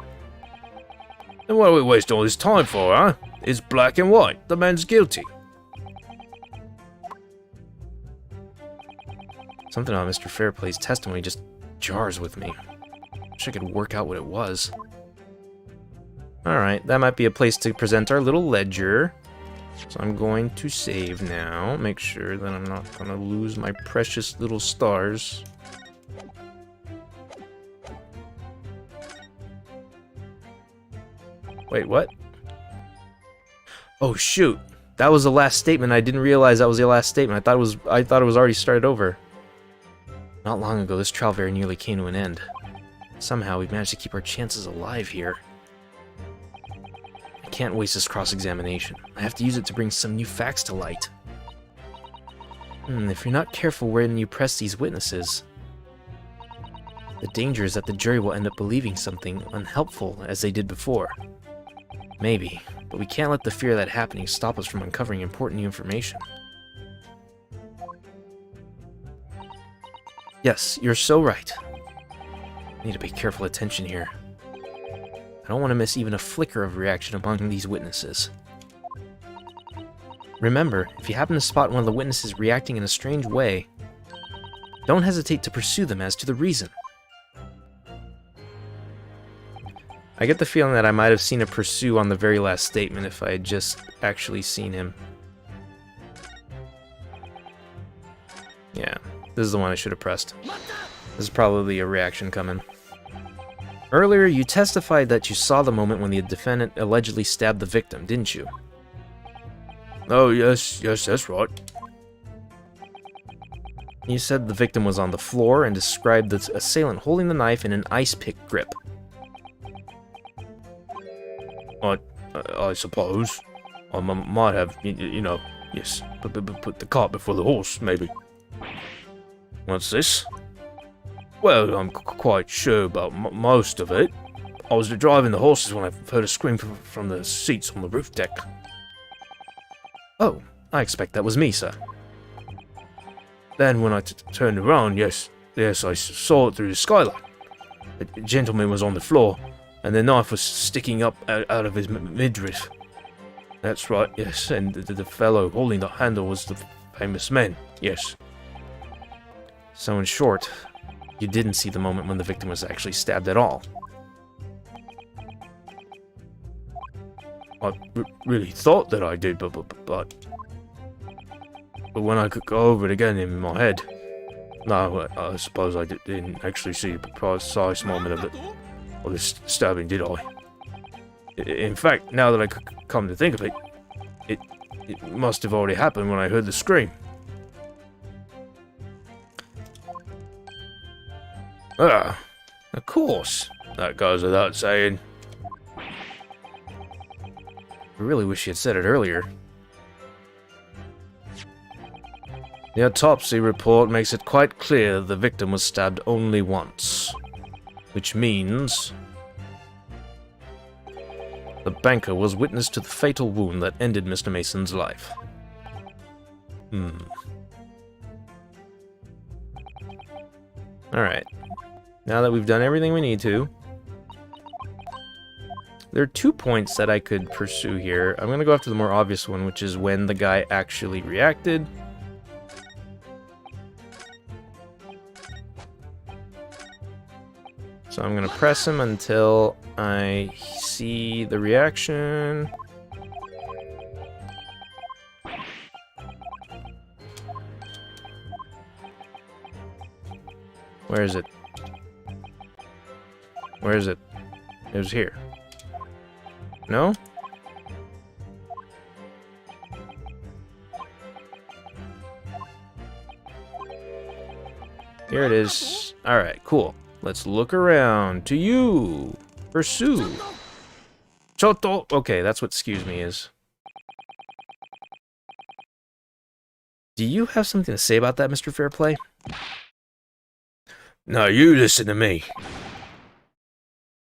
F: Then what are we wasting all this time for, huh? It's black and white. The man's guilty.
A: Something about Mr. Fairplay's testimony just jars with me. Wish I could work out what it was. Alright, that might be a place to present our little ledger. So I'm going to save now. Make sure that I'm not going to lose my precious little stars. Wait, what? Oh shoot! That was the last statement. I didn't realize that was the last statement. I thought it was already started over. Not long ago, this trial very nearly came to an end. Somehow, we've managed to keep our chances alive here. I can't waste this cross-examination. I have to use it to bring some new facts to light. If you're not careful when you press these witnesses, the danger is that the jury will end up believing something unhelpful as they did before. Maybe. but we can't let the fear of that happening stop us from uncovering important new information. Yes, you're so right. I need to pay careful attention here. I don't want to miss even a flicker of reaction among these witnesses. Remember, if you happen to spot one of the witnesses reacting in a strange way, don't hesitate to pursue them as to the reason. I get the feeling that I might have seen a pursue on the very last statement if I had just actually seen him. Yeah, this is the one I should have pressed. This is probably a reaction coming. Earlier, you testified that you saw the moment when the defendant allegedly stabbed the victim, didn't you?
E: Oh, yes, that's right.
A: You said the victim was on the floor and described the assailant holding the knife in an ice pick grip.
E: I suppose. I might have, you know, yes, put the cart before the horse, maybe. What's this? Well, I'm quite sure about most of it. I was driving the horses when I heard a scream from the seats on the roof deck.
A: Oh, I expect that was me, sir.
E: Then when I turned around, yes, I saw it through the skylight. A gentleman was on the floor, and the knife was sticking up out of his midriff. That's right, yes, and the fellow holding the handle was the famous man, yes.
A: So in short, you didn't see the moment when the victim was actually stabbed at all.
E: I really thought that I did, but when I could go over it again in my head, no, I suppose I didn't actually see the precise moment of the stabbing, did I? In fact, now that I come to think of it, it must have already happened when I heard the scream. Ah, of course. That goes without saying.
A: I really wish you had said it earlier.
E: The autopsy report makes it quite clear the victim was stabbed only once. Which means the banker was witness to the fatal wound that ended Mr. Mason's life.
A: Alright. Now that we've done everything we need to, there are 2 points that I could pursue here. I'm going to go after the more obvious one, which is when the guy actually reacted. So I'm going to press him until I see the reaction. Where is it? Where is it? It was here. No? Here it is. Alright, cool. Let's look around. To you! Pursue! Choto! Okay, that's what excuse me is. Do you have something to say about that, Mr. Fairplay?
E: Now you listen to me.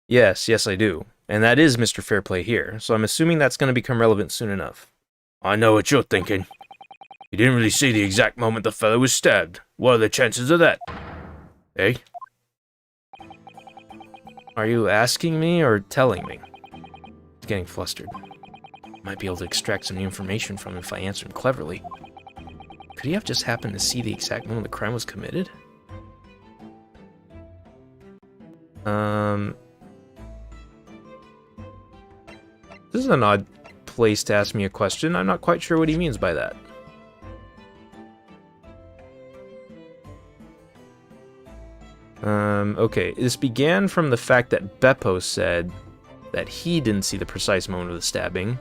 A: Yes, I do. And that is Mr. Fairplay here, so I'm assuming that's going to become relevant soon enough.
E: I know what you're thinking. You didn't really see the exact moment the fellow was stabbed. What are the chances of that? Eh?
A: Are you asking me or telling me? He's getting flustered. Might be able to extract some new information from him if I answer him cleverly. Could he have just happened to see the exact moment the crime was committed? This is an odd place to ask me a question. I'm not quite sure what he means by that. Okay, this began from the fact that Beppo said that he didn't see the precise moment of the stabbing.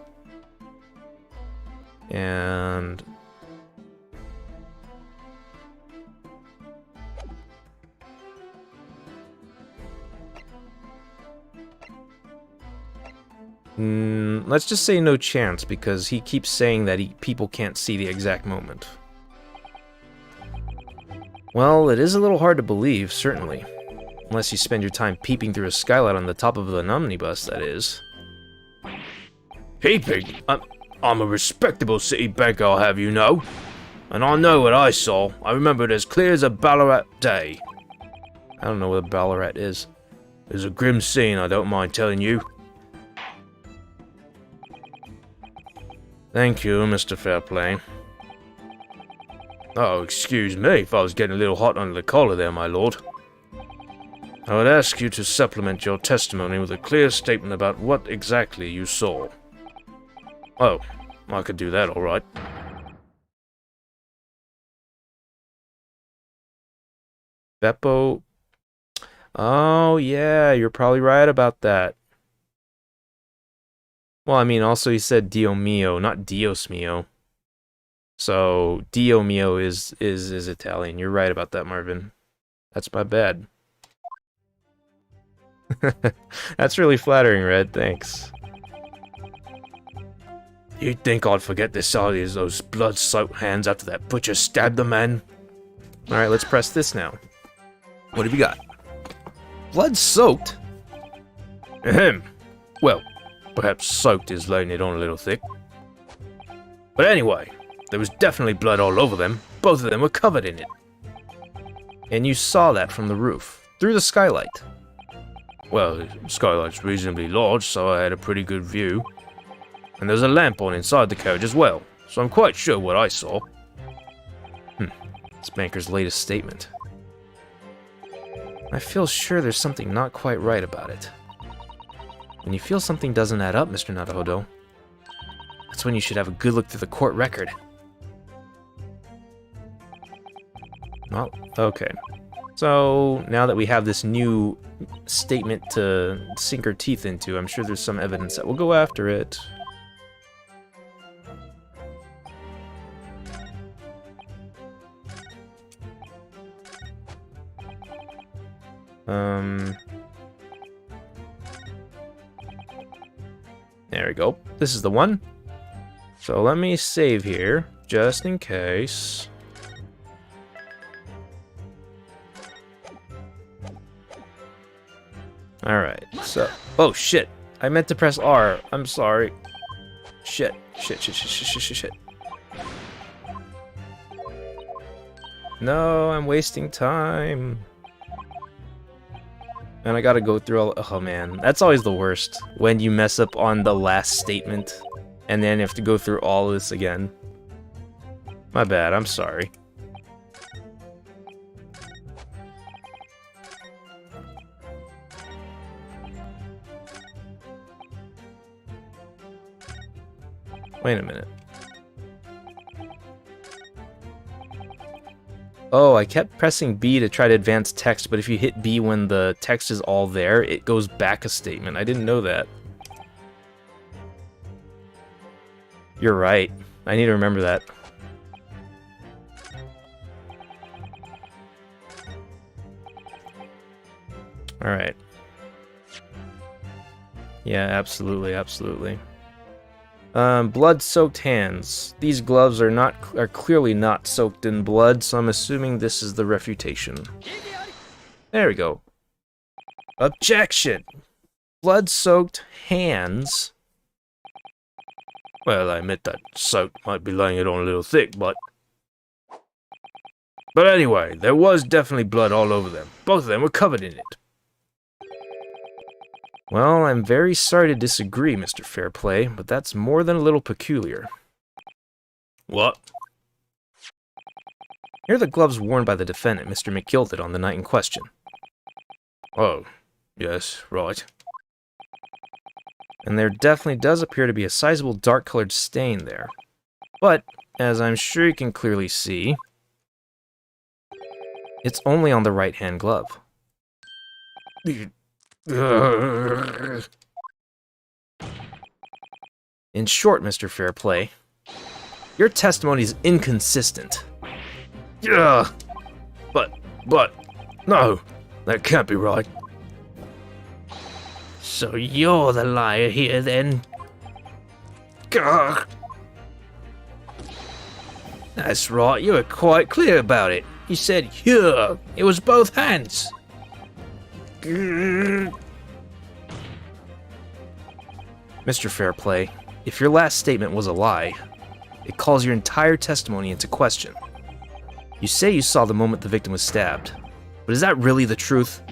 A: And... let's just say no chance, because he keeps saying that people can't see the exact moment. Well, it is a little hard to believe, certainly. Unless you spend your time peeping through a skylight on the top of an omnibus, that is.
E: Heaping? I'm a respectable city banker, I'll have you know. And I know what I saw. I remember it as clear as a Ballarat day.
A: I don't know what a Ballarat is.
E: It was a grim scene, I don't mind telling you. Thank you, Mr. Fairplay. Oh, excuse me if I was getting a little hot under the collar there, my lord. I would ask you to supplement your testimony with a clear statement about what exactly you saw. Oh, I could do that, all right.
A: Beppo. Oh, yeah, you're probably right about that. Well, I mean, also he said Dio mio, not Dios mio. So, Dio mio is Italian. You're right about that, Marvin. That's my bad. That's really flattering, Red. Thanks.
E: You'd think I'd forget the sight of those blood-soaked hands after that butcher stabbed the man?
A: Alright, let's press this now. What have you got? Blood-soaked?
E: Ahem. Well, perhaps soaked is laying it on a little thick. But anyway, there was definitely blood all over them. Both of them were covered in it.
A: And you saw that from the roof, through the skylight.
E: Well, the skylight's reasonably large, so I had a pretty good view. And there's a lamp on inside the carriage as well, so I'm quite sure what I saw.
A: It's Banker's latest statement. I feel sure there's something not quite right about it. When you feel something doesn't add up, Mr. Naruhodo, that's when you should have a good look through the court record. Well, okay. So, now that we have this new statement to sink our teeth into, I'm sure there's some evidence that will go after it. There we go. This is the one. So let me save here, just in case. Alright, so... Oh, shit. I meant to press R. I'm sorry. Shit. Shit. No, I'm wasting time. And I gotta go through all... Oh, man. That's always the worst. When you mess up on the last statement, and then you have to go through all of this again. My bad, I'm sorry. Wait a minute. Oh, I kept pressing B to try to advance text, but if you hit B when the text is all there, it goes back a statement. I didn't know that. You're right. I need to remember that. Alright. Yeah, absolutely. Blood-soaked hands. These gloves are clearly not soaked in blood, so I'm assuming this is the refutation. There we go. Objection! Blood-soaked hands.
E: Well, I admit that soak might be laying it on a little thick, but... But anyway, there was definitely blood all over them. Both of them were covered in it.
A: Well, I'm very sorry to disagree, Mr. Fairplay, but that's more than a little peculiar.
E: What?
A: Here are the gloves worn by the defendant, Mr. McGilded, on the night in question.
E: Oh, yes, right.
A: And there definitely does appear to be a sizable dark-colored stain there. But, as I'm sure you can clearly see, it's only on the right-hand glove. In short, Mr. Fairplay, your testimony is inconsistent.
E: Yeah, but, no, that can't be right.
A: So you're the liar here, then?
E: Gah.
A: That's right, you were quite clear about it. You said, here, it was both hands. Mr. Fairplay, If your last statement was a lie, it calls your entire testimony into question. You say you saw the moment the victim was stabbed, but is that really the truth?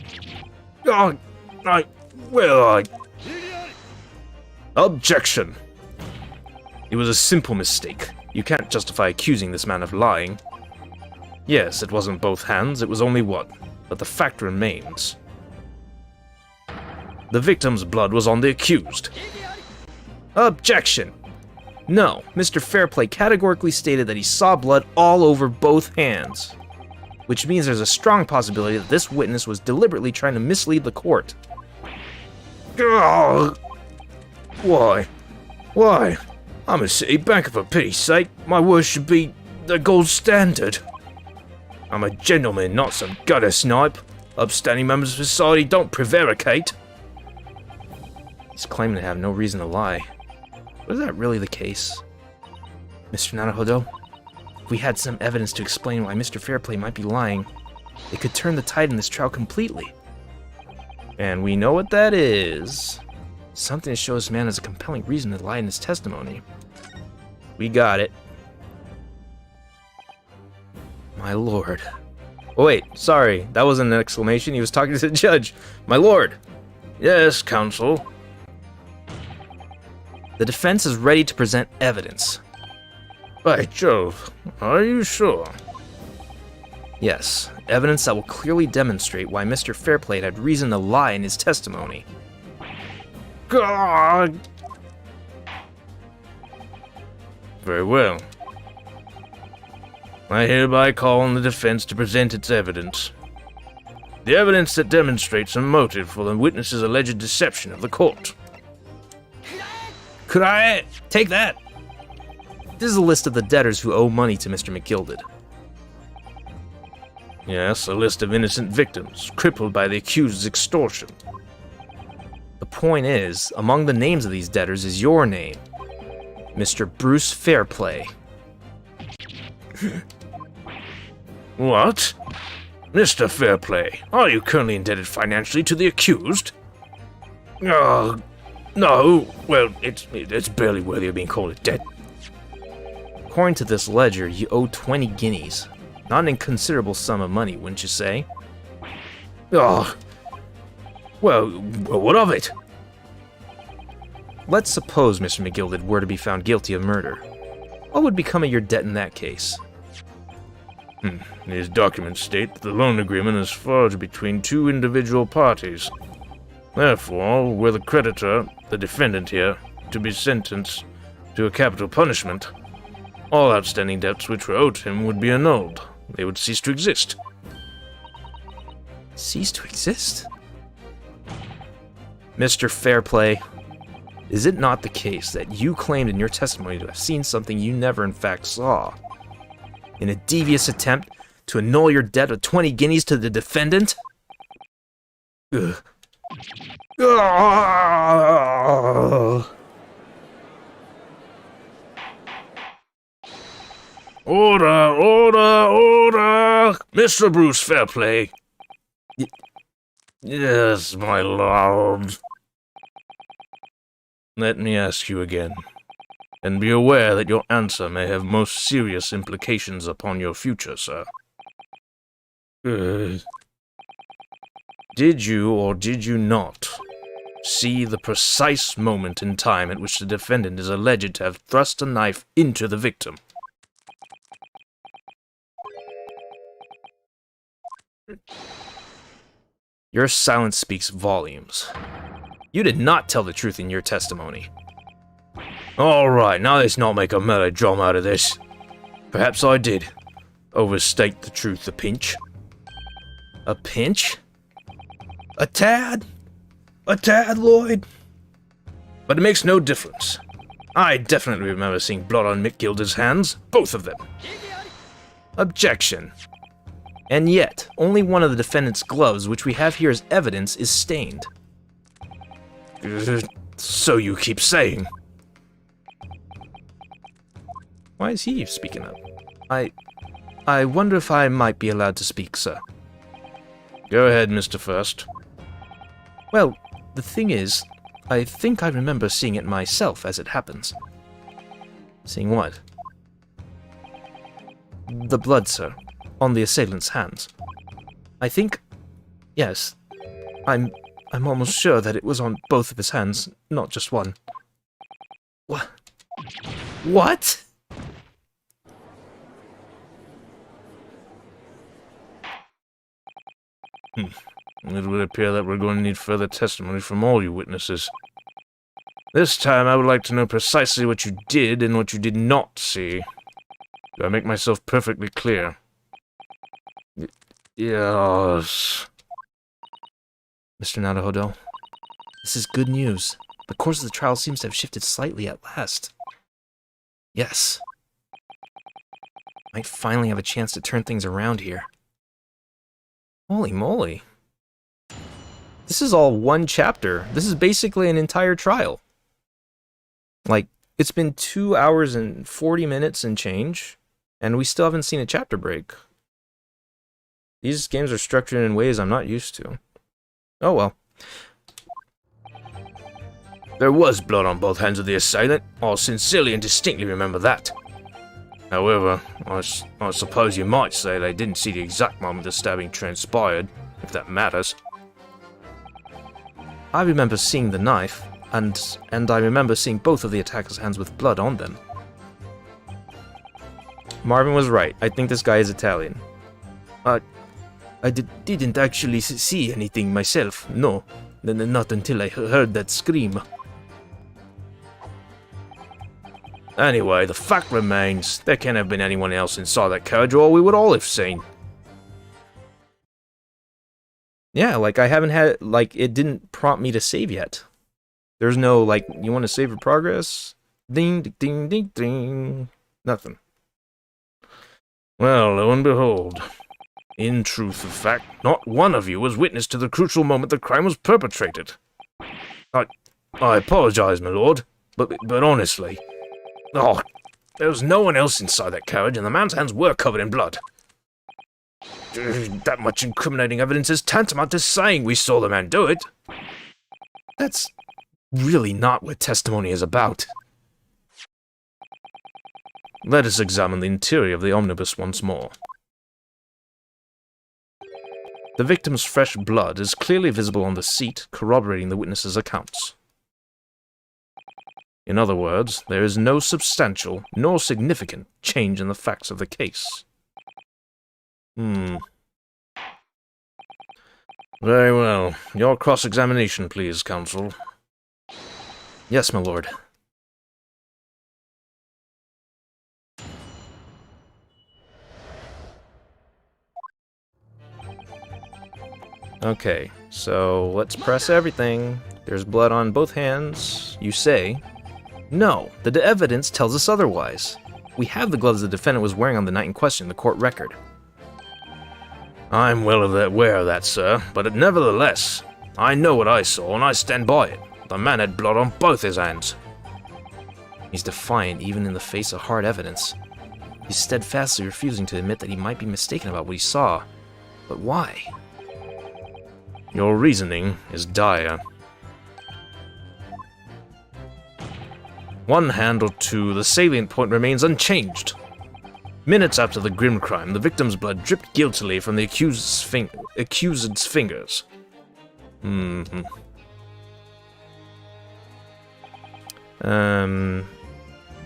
A: Objection! It was a simple mistake. You can't justify accusing this man of lying. Yes, it wasn't both hands, it was only one, but the fact remains. The victim's blood was on the accused. Objection! No, Mr. Fairplay categorically stated that he saw blood all over both hands, which means there's a strong possibility that this witness was deliberately trying to mislead the court. Why? Why? I'm a city banker, for pity's sake. My words should be the gold standard. I'm a gentleman, not some gutter snipe. Upstanding members of society don't prevaricate. He's claiming to have no reason to lie. But is that really the case? Mr. Naruhodo, if we had some evidence to explain why Mr. Fairplay might be lying, it could turn the tide in this trial completely. And we know what that is. Something to show this man has a compelling reason to lie in his testimony. We got it. My lord. Oh wait, sorry, that wasn't an exclamation, he was talking to the judge. My lord! Yes, counsel. The defense is ready to present evidence. By Jove, are you sure? Yes, evidence that will clearly demonstrate why Mr. Fairplay had reason to lie in his testimony. God! Very well. I hereby call on the defense to present its evidence. The evidence that demonstrates a motive for the witness's alleged deception of the court. Could I take that? This is a list of the debtors who owe money to Mr. McGilded. Yes, a list of innocent victims, crippled by the accused's extortion. The point is, among the names of these debtors is your name, Mr. Bruce Fairplay. What? Mr. Fairplay, are you currently indebted financially to the accused? No. Well, it's barely worthy of being called a debt. According to this ledger, you owe 20 guineas. Not an inconsiderable sum of money, wouldn't you say? Well, what of it? Let's suppose Mr. McGilded were to be found guilty of murder. What would become of your debt in that case? These documents state that the loan agreement is forged between two individual parties. Therefore, were the creditor, the defendant here, to be sentenced to a capital punishment, all outstanding debts which were owed him would be annulled. They would cease to exist. Cease to exist? Mr. Fairplay, is it not the case that you claimed in your testimony to have seen something you never in fact saw? In a devious attempt to annul your debt of 20 guineas to the defendant? Ugh. Order! Mr. Bruce Fairplay. Yes, my lord. Let me ask you again, and be aware that your answer may have most serious implications upon your future, sir. Did you or did you not see the precise moment in time at which the defendant is alleged to have thrust a knife into the victim? Your silence speaks volumes. You did not tell the truth in your testimony. Alright, now let's not make a melodrama out of this. Perhaps I did overstate the truth a pinch. A pinch? A tad? A tad, Lloyd? But it makes no difference. I definitely remember seeing blood on Mick Gilder's hands, both of them. Objection. And yet, only one of the defendant's gloves, which we have here as evidence, is stained. So you keep saying. Why is he speaking up? I wonder if I might be allowed to speak, sir. Go ahead, Mr. First. Well, the thing is,
F: I think I remember seeing it myself as it happens. Seeing what? The blood, sir, on the assailant's hands. I think... yes. I'm almost sure that it was on both of his hands, not just one. What? What?
E: It would appear that we're going to need further testimony from all you witnesses. This time I would like to know precisely what you did and what you did not see. Do I make myself perfectly clear? Yes.
F: Mr. Naruhodo, this is good news. The course of the trial seems to have shifted slightly at last. Yes. Might finally have a chance to turn things around here. Holy moly. This is all one chapter. This is basically an entire trial. Like, it's been 2 hours and 40 minutes and change, and we still haven't seen a chapter break. These games are structured in ways I'm not used to. Oh well.
E: There was blood on both hands of the assailant. I sincerely and distinctly remember that. However, I suppose you might say they didn't see the exact moment the stabbing transpired, if that matters.
F: I remember seeing the knife, and I remember seeing both of the attacker's hands with blood on them. Marvin was right. I think this guy is Italian. I didn't actually see anything myself, no. Not until I heard that scream.
E: Anyway, the fact remains, there can't have been anyone else inside that carriage or we would all have seen.
F: Yeah, like I haven't had, like, it didn't prompt me to save yet. There's no, like, you want to save your progress? Ding, ding, ding, ding, ding. Nothing.
E: Well, lo and behold. In truth of fact, not one of you was witness to the crucial moment the crime was perpetrated. I apologize, my lord, but honestly... Oh, there was no one else inside that carriage, and the man's hands were covered in blood. That much incriminating evidence is tantamount to saying we saw the man do it.
F: That's really not what testimony is about.
E: Let us examine the interior of the omnibus once more. The victim's fresh blood is clearly visible on the seat, corroborating the witness's accounts. In other words, there is no substantial nor significant change in the facts of the case. Very well. Your cross-examination, please, counsel.
F: Yes, my lord. Okay, so let's press everything. There's blood on both hands. You say... No, the evidence tells us otherwise. We have the gloves the defendant was wearing on the night in question in the court record.
E: I'm well aware of that, sir, but nevertheless, I know what I saw and I stand by it. The man had blood on both his hands.
F: He's defiant even in the face of hard evidence. He's steadfastly refusing to admit that he might be mistaken about what he saw. But why?
E: Your reasoning is dire. One hand or two, the salient point remains unchanged. Minutes after the grim crime, the victim's blood dripped guiltily from the accused's fingers.
F: Didn't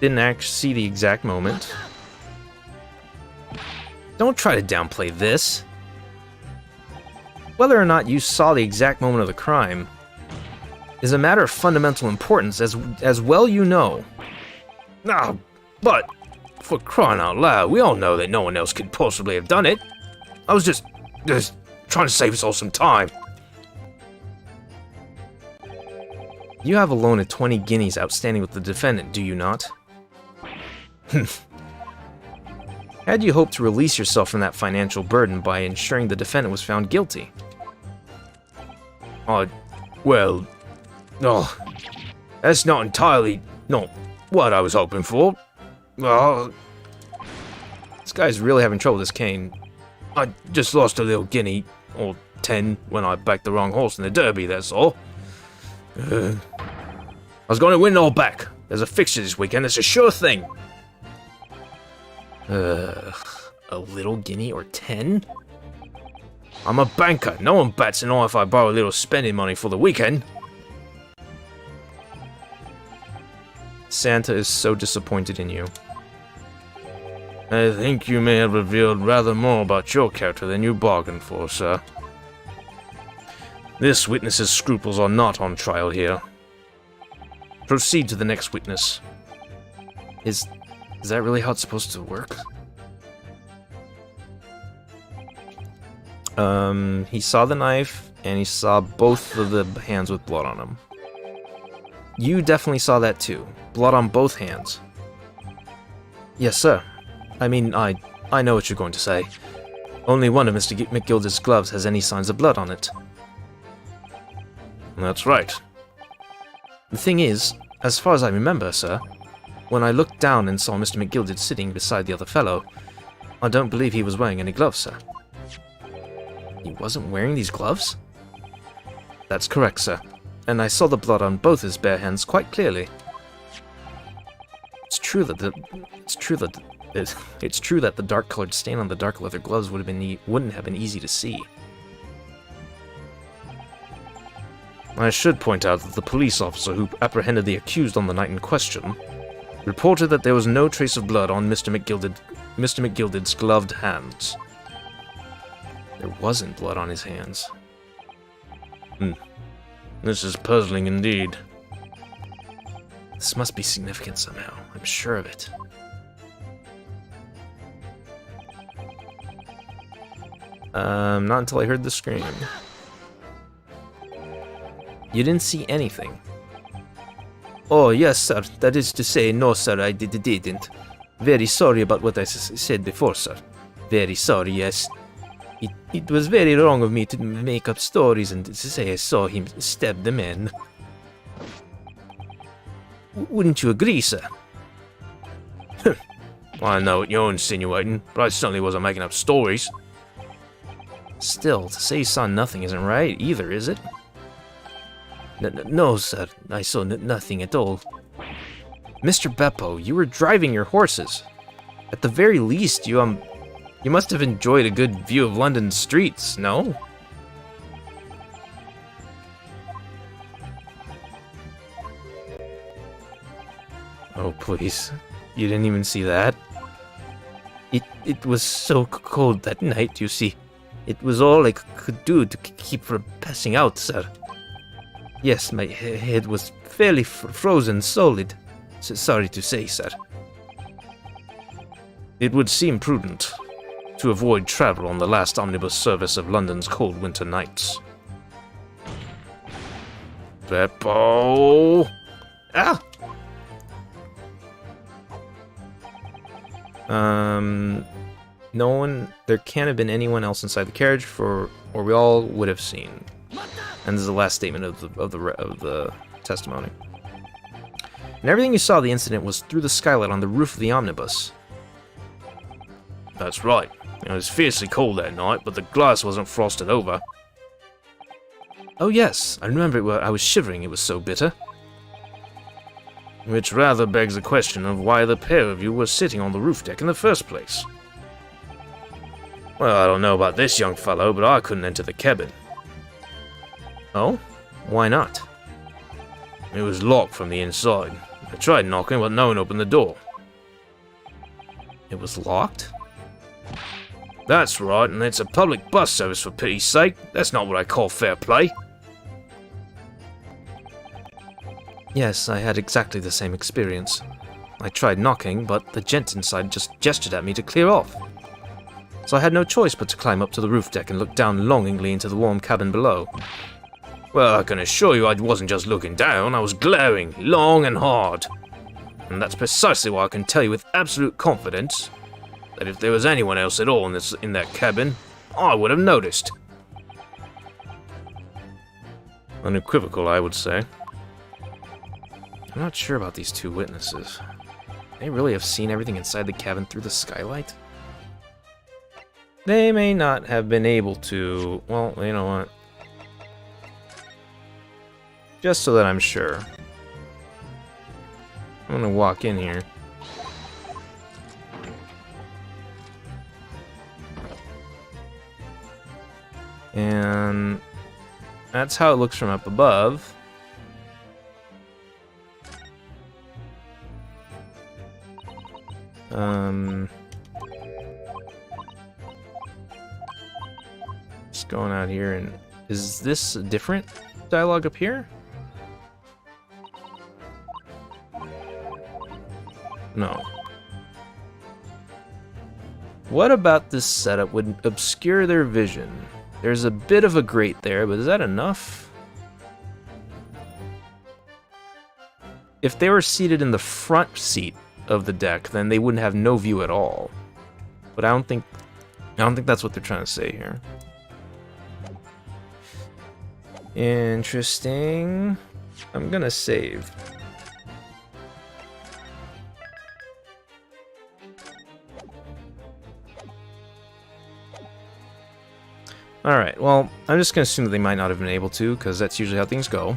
F: actually see the exact moment. Don't try to downplay this. Whether or not you saw the exact moment of the crime is a matter of fundamental importance, as well you know.
E: Ah, but, for crying out loud, we all know that no one else could possibly have done it. I was just trying to save us all some time.
F: You have a loan of 20 guineas outstanding with the defendant, do you not? Had you hoped to release yourself from that financial burden by ensuring the defendant was found guilty?
E: Well, that's not entirely not what I was hoping for.
F: This guy's really having trouble with this cane.
E: I just lost a little guinea, or 10, when I backed the wrong horse in the derby, that's all.
F: was going to win it all back. There's a fixture this weekend, it's a sure thing. A little guinea or 10? I'm a banker. No one bats an eye if I borrow a little spending money for the weekend.
A: Santa is so disappointed in you.
F: I think you may have revealed rather more about your character than you bargained for, sir. This witness's scruples are not on trial here. Proceed to the next witness.
A: Is that really how it's supposed to work? He saw the knife, and he saw both of the hands with blood on them. You definitely saw that too. Blood on both hands.
F: Yes, sir. I mean, I know what you're going to say. Only one of Mr. McGilder's gloves has any signs of blood on it. That's right.
A: The thing is, as far as I remember, sir, when I looked down and saw Mr. McGilded sitting beside the other fellow, I don't believe he was wearing any gloves, sir. He wasn't wearing these gloves? That's correct, sir. And I saw the blood on both his bare hands quite clearly. It's true that the dark-colored stain on the dark leather gloves wouldn't have been easy to see.
F: I should point out that the police officer who apprehended the accused on the night in question reported that there was no trace of blood on Mr. McGilded's gloved hands.
A: There wasn't blood on his hands.
F: This is puzzling indeed.
A: This must be significant somehow. I'm sure of it. Not until I heard the scream. You didn't see anything.
G: Oh, yes, sir. That is to say, no, sir, I didn't. Very sorry about what I said before, sir. Very sorry, yes. It was very wrong of me to make up stories and to say I saw him stab the man. Wouldn't you agree, sir?
F: I know what you're insinuating, but I certainly wasn't making up stories.
A: Still, to say you saw nothing isn't right either, is it?
G: No, sir. I saw nothing at all.
A: Mr. Beppo, you were driving your horses. At the very least, you must have enjoyed a good view of London's streets, no? Oh, please. You didn't even see that?
G: It was so cold that night, you see. It was all I could do to keep from passing out, sir. Yes, my head was fairly frozen solid. Sorry to say, sir.
F: It would seem prudent to avoid travel on the last omnibus service of London's cold winter nights. Beppo!
G: Ah!
A: There can't have been anyone else inside the carriage or we all would have seen. And this is the last statement of the testimony. And everything you saw of the incident was through the skylight on the roof of the omnibus.
F: That's right. It was fiercely cold that night, but the glass wasn't frosted over.
A: Oh yes, I remember I was shivering, it was so bitter.
F: Which rather begs the question of why the pair of you were sitting on the roof deck in the first place. Well, I don't know about this young fellow, but I couldn't enter the cabin.
A: Oh? Why not?
F: It was locked from the inside. I tried knocking, but no one opened the door.
A: It was locked?
F: That's right, and it's a public bus service for pity's sake. That's not what I call fair play.
A: Yes, I had exactly the same experience. I tried knocking, but the gent inside just gestured at me to clear off. So I had no choice but to climb up to the roof deck and look down longingly into the warm cabin below.
F: Well, I can assure you I wasn't just looking down, I was glaring, long and hard. And that's precisely why I can tell you with absolute confidence that if there was anyone else at all in that cabin, I would have noticed. Unequivocal, I would say.
A: I'm not sure about these two witnesses. They really have seen everything inside the cabin through the skylight? They may not have been able to... Well, you know what? Just so that I'm sure. I'm gonna walk in here. And that's how it looks from up above. Just going out here, and is this a different dialogue up here? No. What about this setup would obscure their vision? There's a bit of a grate there, but is that enough? If they were seated in the front seat of the deck, then they wouldn't have no view at all. But I don't think that's what they're trying to say here. Interesting. I'm gonna save. Alright, well, I'm just gonna assume that they might not have been able to, because that's usually how things go.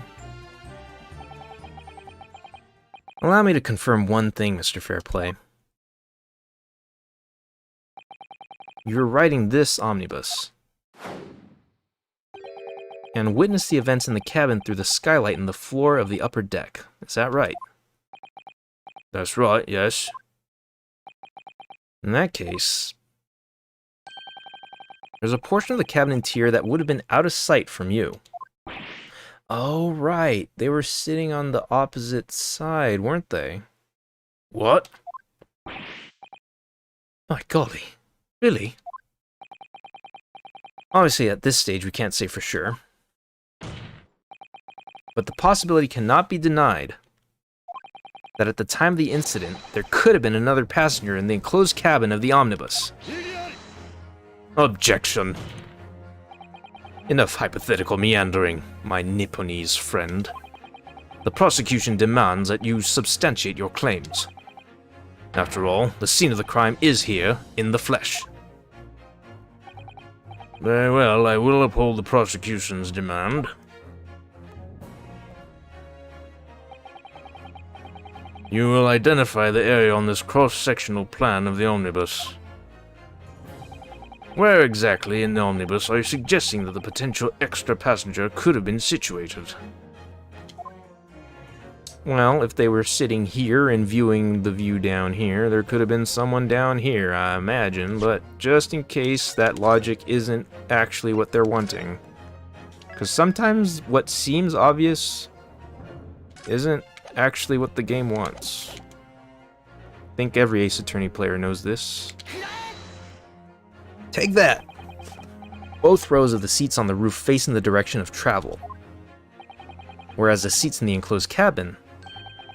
A: Allow me to confirm one thing, Mr. Fairplay. You're riding this omnibus, and witness the events in the cabin through the skylight in the floor of the upper deck. Is that right?
E: That's right, yes.
A: In that case, there's a portion of the cabin interior that would have been out of sight from you. Oh, right. They were sitting on the opposite side, weren't they?
E: What?
A: My golly. Really? Obviously, at this stage, we can't say for sure. But the possibility cannot be denied that at the time of the incident, there could have been another passenger in the enclosed cabin of the omnibus.
E: Objection. Enough hypothetical meandering, my Nipponese friend. The prosecution demands that you substantiate your claims. After all, the scene of the crime is here, in the flesh. Very well, I will uphold the prosecution's demand. You will identify the area on this cross-sectional plan of the omnibus. Where exactly in the omnibus are you suggesting that the potential extra passenger could have been situated?
A: Well, if they were sitting here and viewing the view down here, there could have been someone down here, I imagine, but just in case that logic isn't actually what they're wanting. Because sometimes what seems obvious isn't actually what the game wants. I think every Ace Attorney player knows this. Take that! Both rows of the seats on the roof face in the direction of travel, whereas the seats in the enclosed cabin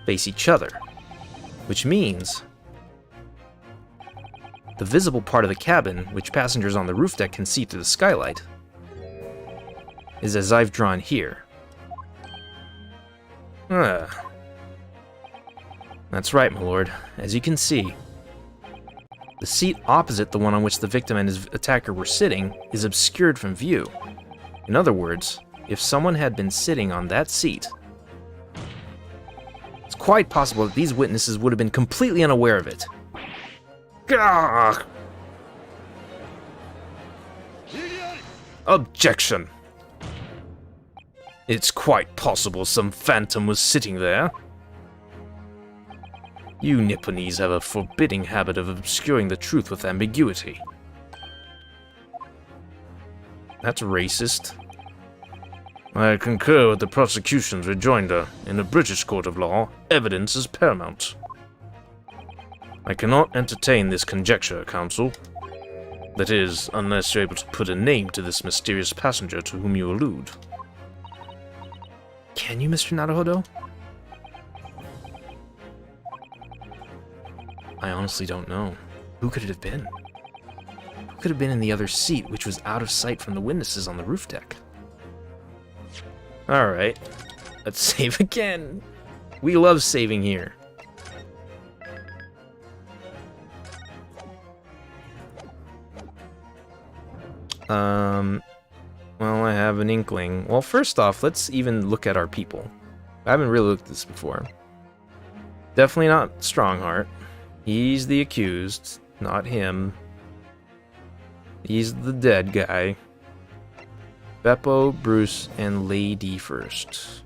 A: face each other, which means the visible part of the cabin, which passengers on the roof deck can see through the skylight, is as I've drawn here. That's right, my lord. As you can see, the seat opposite the one on which the victim and his attacker were sitting is obscured from view. In other words, if someone had been sitting on that seat, it's quite possible that these witnesses would have been completely unaware of it.
E: Gah! Objection! It's quite possible some phantom was sitting there. You Nipponese have a forbidding habit of obscuring the truth with ambiguity.
A: That's racist.
E: I concur with the prosecution's rejoinder. In a British court of law, evidence is paramount. I cannot entertain this conjecture, counsel. That is, unless you're able to put a name to this mysterious passenger to whom you allude.
A: Can you, Mr. Naruhodo? I honestly don't know. Who could it have been? Who could have been in the other seat, which was out of sight from the witnesses on the roof deck? Alright, let's save again. We love saving here. Well, I have an inkling. Well, first off, let's even look at our people. I haven't really looked at this before. Definitely not Strongheart. He's the accused, not him. He's the dead guy. Beppo, Bruce, and Lady first.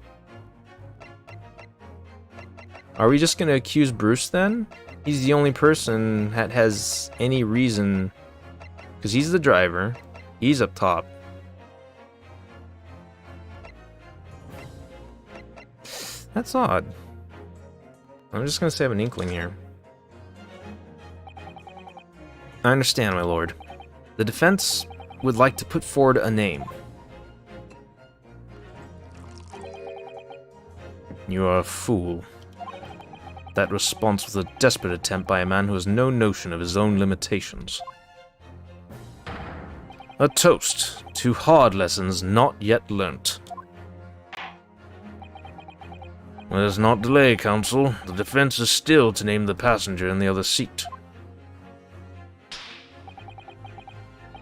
A: Are we just gonna accuse Bruce then? He's the only person that has any reason, because he's the driver. He's up top. That's odd. I'm just gonna say I have an inkling here. I understand, my lord. The defense would like to put forward a name. You are a fool. That response was a desperate attempt by a man who has no notion of his own limitations. A toast to hard lessons not yet learnt. Let us not delay, Counsel. The defense is still to name the passenger in the other seat.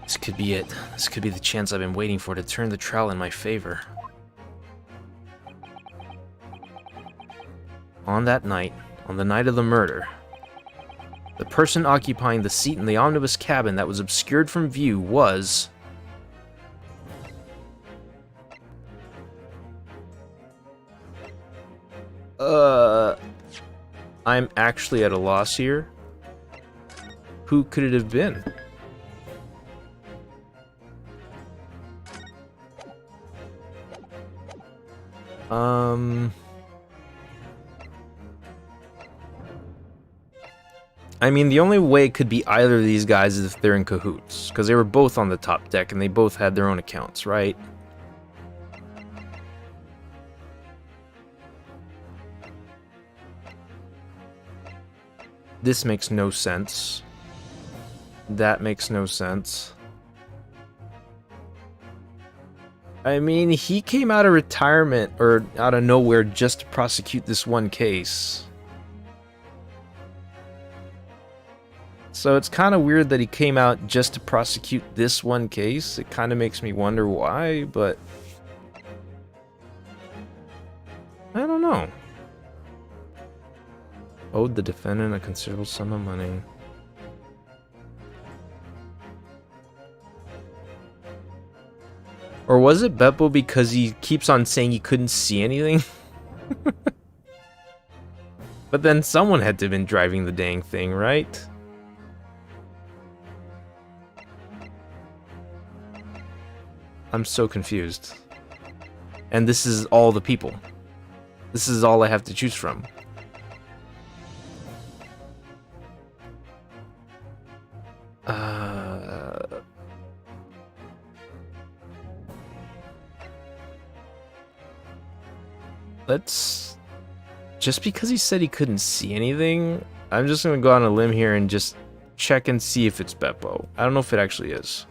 A: This could be it. This could be the chance I've been waiting for to turn the trial in my favor. On that night, on the night of the murder, the person occupying the seat in the omnibus cabin that was obscured from view was... I'm actually at a loss here. Who could it have been? I mean, the only way it could be either of these guys is if they're in cahoots, because they were both on the top deck and they both had their own accounts, right? This makes no sense. That makes no sense. I mean, he came out of retirement, or out of nowhere, just to prosecute this one case. So it's kind of weird that he came out just to prosecute this one case. It kind of makes me wonder why, but... I don't know. Owed the defendant a considerable sum of money. Or was it Beppo because he keeps on saying he couldn't see anything? But then someone had to have been driving the dang thing, right? I'm so confused. And this is all the people. This is all I have to choose from. Let's... Just because he said he couldn't see anything, I'm just gonna go on a limb here and just check and see if it's Beppo. I don't know if it actually is.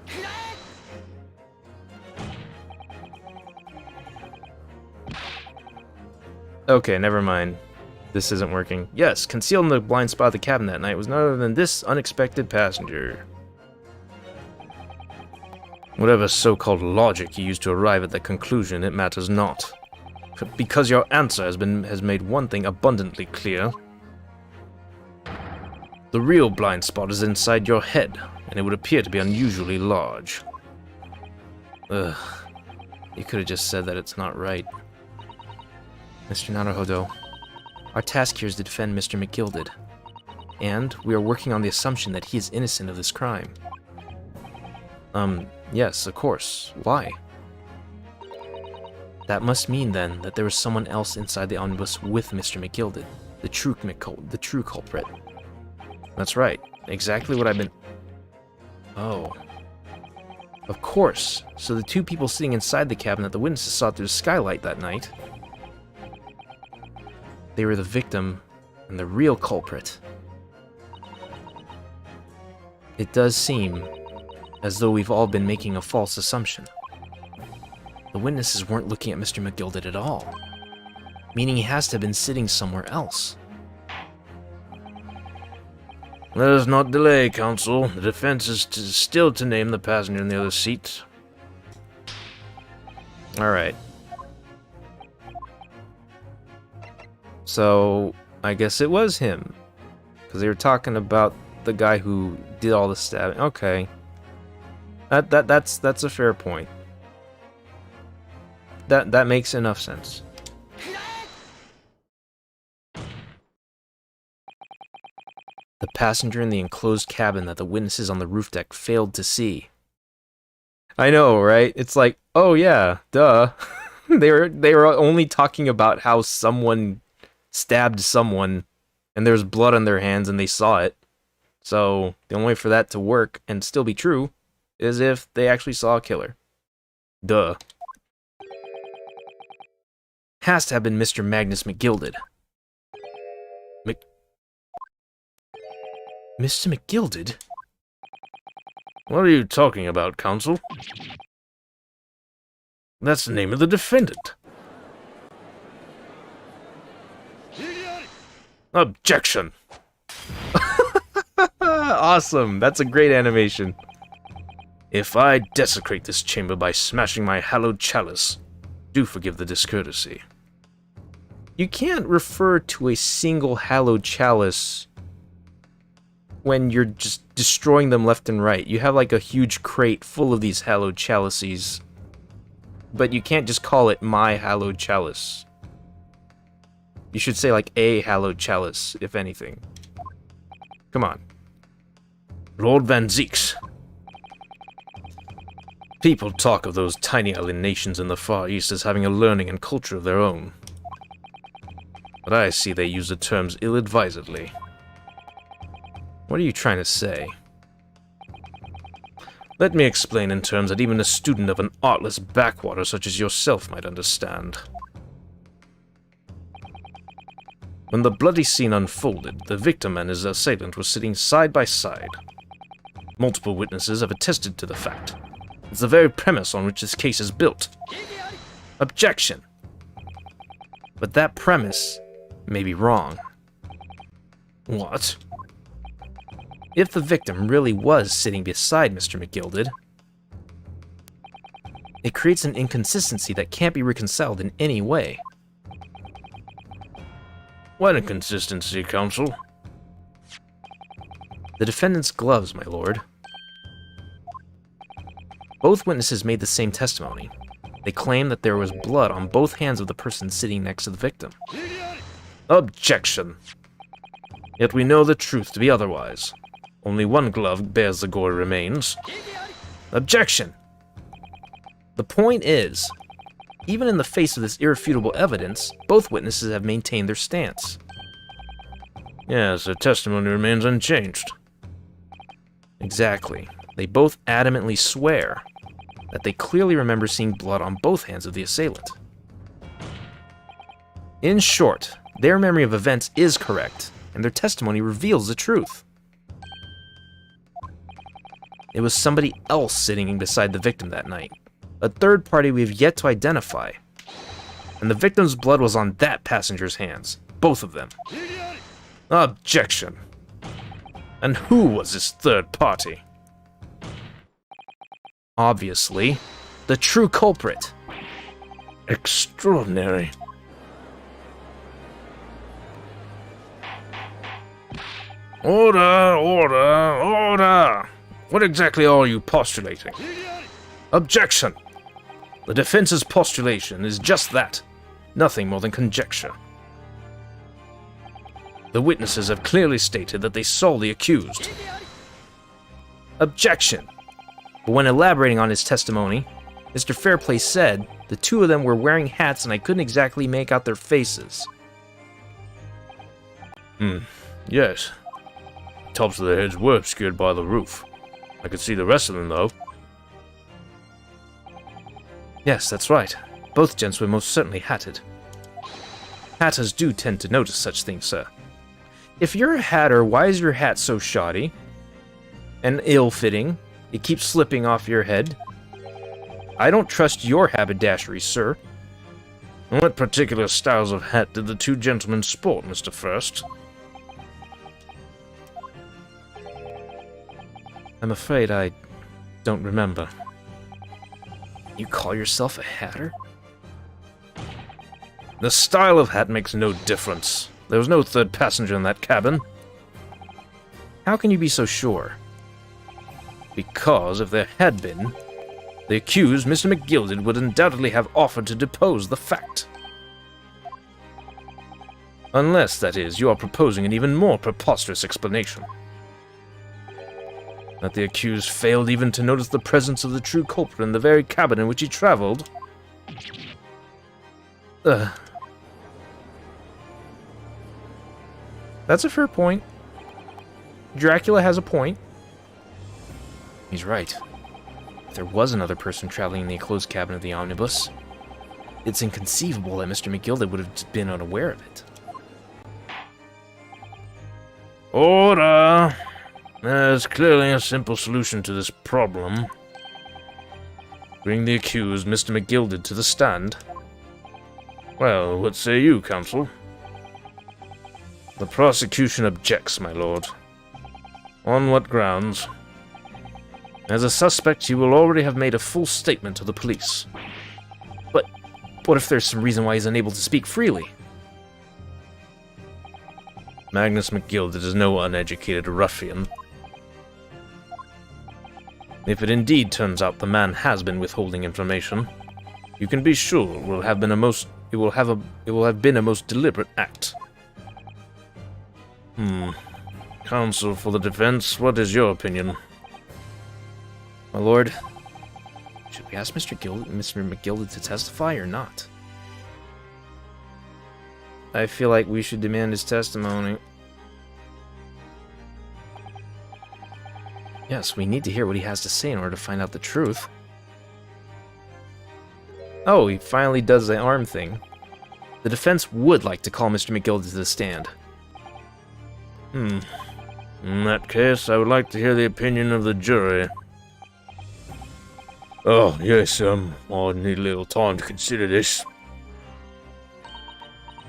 A: Okay, never mind. This isn't working. Yes, concealed in the blind spot of the cabin that night was none other than this unexpected passenger. Whatever so-called logic you used to arrive at that conclusion, it matters not. Because your answer has made one thing abundantly clear. The real blind spot is inside your head, and it would appear to be unusually large. Ugh. You could have just said that it's not right. Mr. Naruhodo, our task here is to defend Mr. McGilded, and we are working on the assumption that he is innocent of this crime. Yes, of course. Why? That must mean, then, that there was someone else inside the omnibus with Mr. McGilded, the true culprit. That's right. Exactly what I've been... Oh. Of course. So the two people sitting inside the cabin that the witnesses saw through the skylight that night... They were the victim and the real culprit. It does seem as though we've all been making a false assumption. The witnesses weren't looking at Mr. McGilded at all, meaning he has to have been sitting somewhere else.
E: Let us not delay, Counsel. The defense is still to name the passenger in the other seat.
A: Alright. So, I guess it was him. Because they were talking about the guy who did all the stabbing. Okay. That's a fair point. That makes enough sense. The passenger in the enclosed cabin that the witnesses on the roof deck failed to see. I know, right? It's like, oh yeah, duh. they were only talking about how someone stabbed someone and there was blood on their hands and they saw it. So the only way for that to work and still be true is if they actually saw a killer. Duh. Has to have been Mr. Magnus McGilded. Mr. McGilded?
E: What are you talking about, Counsel? That's the name of the defendant. Objection!
A: Awesome, that's a great animation.
E: If I desecrate this chamber by smashing my hallowed chalice, do forgive the discourtesy.
A: You can't refer to a single hallowed chalice when you're just destroying them left and right. You have like a huge crate full of these hallowed chalices, but you can't just call it my hallowed chalice. You should say like a hallowed chalice, if anything. Come on.
E: Lord Van Zeeks. People talk of those tiny island nations in the Far East as having a learning and culture of their own. But I see they use the terms ill-advisedly.
A: What are you trying to say?
E: Let me explain in terms that even a student of an artless backwater such as yourself might understand. When the bloody scene unfolded, the victim and his assailant were sitting side by side. Multiple witnesses have attested to the fact. It's the very premise on which this case is built.
A: Objection! But that premise may be wrong.
E: What?
A: If the victim really was sitting beside Mr. McGilded, it creates an inconsistency that can't be reconciled in any way.
E: What inconsistency, Counsel?
A: The defendant's gloves, my lord. Both witnesses made the same testimony. They claim that there was blood on both hands of the person sitting next to the victim.
E: Objection! Yet we know the truth to be otherwise. Only one glove bears the gore remains.
A: Objection! The point is, even in the face of this irrefutable evidence, both witnesses have maintained their stance.
E: Yes, their testimony remains unchanged.
A: Exactly. They both adamantly swear that they clearly remember seeing blood on both hands of the assailant. In short, their memory of events is correct, and their testimony reveals the truth. It was somebody else sitting beside the victim that night, a third party we have yet to identify, and the victim's blood was on that passenger's hands, both of them.
E: Objection! And who was this third party?
A: Obviously, the true culprit.
E: Extraordinary. Order, order, order! What exactly are you postulating? Objection! The defense's postulation is just that, nothing more than conjecture. The witnesses have clearly stated that they saw the accused.
A: Objection! But when elaborating on his testimony, Mr. Fairplay said the two of them were wearing hats and I couldn't exactly make out their faces.
E: Yes. Tops of their heads were obscured by the roof. I could see the rest of them, though.
A: Yes, that's right. Both gents were most certainly hatted. Hatters do tend to notice such things, sir. If you're a hatter, why is your hat so shoddy and ill-fitting? It keeps slipping off your head. I don't trust your haberdashery, sir.
E: What particular styles of hat did the two gentlemen sport, Mr. First?
A: I'm afraid I don't remember.
G: You call yourself a hatter?
E: The style of hat makes no difference.
F: There was no third passenger in that cabin.
A: How can you be so sure?
F: Because if there had been, the accused, Mr. McGilded, would undoubtedly have offered to depose the fact. Unless, that is, you are proposing an even more preposterous explanation. That the accused failed even to notice the presence of the true culprit in the very cabin in which he traveled.
A: That's a fair point. Dracula has a point. He's right. If there was another person traveling in the enclosed cabin of the omnibus, it's inconceivable that Mr. McGilded would have been unaware of it.
F: Order! There's clearly a simple solution to this problem. Bring the accused, Mr. McGilded, to the stand. Well, what say you, counsel? The prosecution objects, my lord. On what grounds? As a suspect, you will already have made a full statement to the police.
A: But what if there's some reason why he's unable to speak freely?
F: Magnus McGilded is no uneducated ruffian. If it indeed turns out the man has been withholding information, you can be sure it will have been a most deliberate act. Counsel for the defense, what is your opinion?
A: My lord, should we ask Mr. McGilded to testify or not? I feel like we should demand his testimony. Yes, we need to hear what he has to say in order to find out the truth. Oh, he finally does the arm thing. The defense would like to call Mr. McGilded to the stand.
F: In that case, I would like to hear the opinion of the jury. Oh, yes, I'll need a little time to consider this.